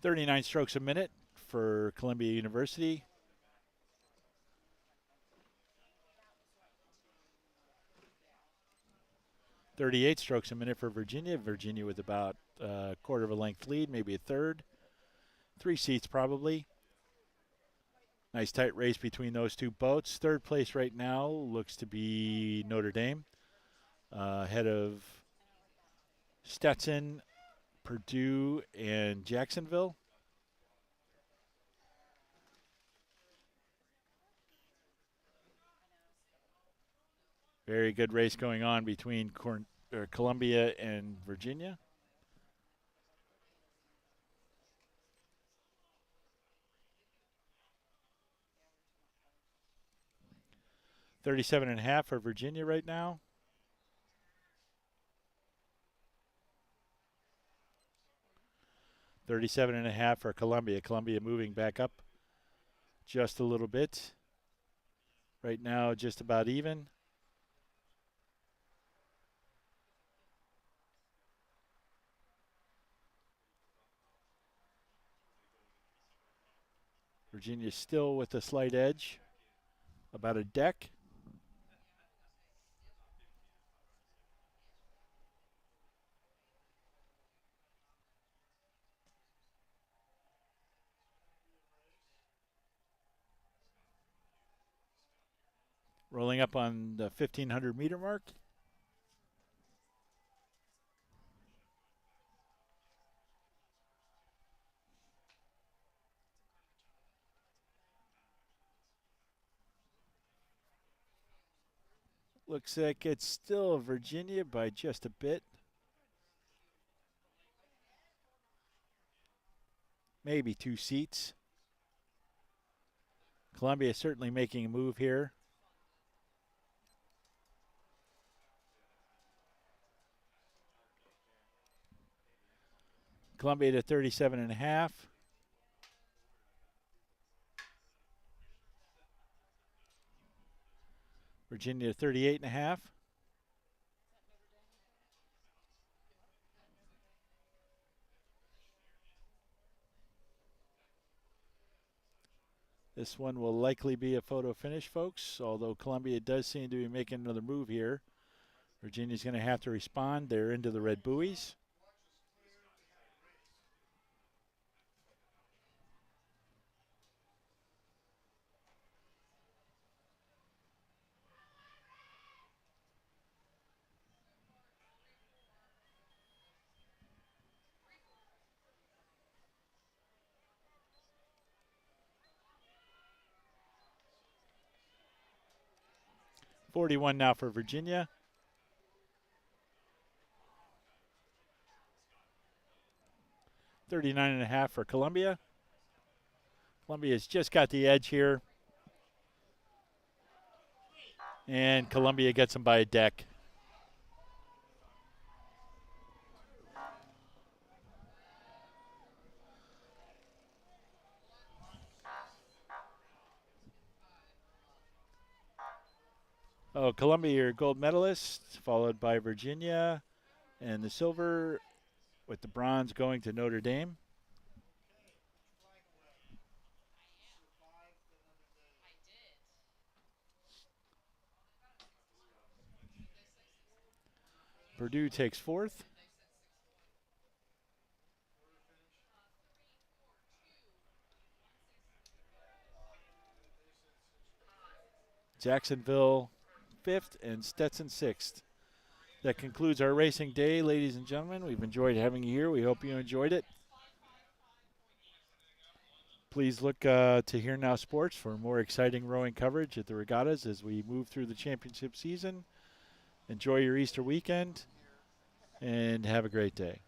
39 strokes a minute for Columbia University. .38 strokes a minute for Virginia. Virginia with about a quarter of a length lead, maybe a third. 3 seats probably. Nice tight race between those two boats. Third place right now looks to be Notre Dame, ahead of Stetson, Purdue, and Jacksonville. Very good race going on between Columbia and Virginia. .37.5 for Virginia right now. .37.5 for Columbia. Columbia moving back up just a little bit. Right now, just about even. Virginia still with a slight edge, about a deck. Rolling up on the 1,500 meter mark. Looks like it's still Virginia by just a bit. Maybe 2 seats. Columbia certainly making a move here. Columbia to 37.5. Virginia to 38.5. This one will likely be a photo finish, folks, although Columbia does seem to be making another move here. Virginia's going to have to respond. They're into the red buoys. .41 now for Virginia. .39.5 for Columbia. Columbia's just got the edge here. And Columbia gets them by a deck. Oh, Columbia, your gold medalist, followed by Virginia, and the silver with the bronze going to Notre Dame. Purdue takes fourth. Jacksonville fifth and Stetson sixth. That concludes our racing day, ladies and gentlemen. We've enjoyed having you here. We hope you enjoyed it. Please look to Here Now Sports for more exciting rowing coverage at the regattas as we move through the championship season. Enjoy your Easter weekend and have a great day.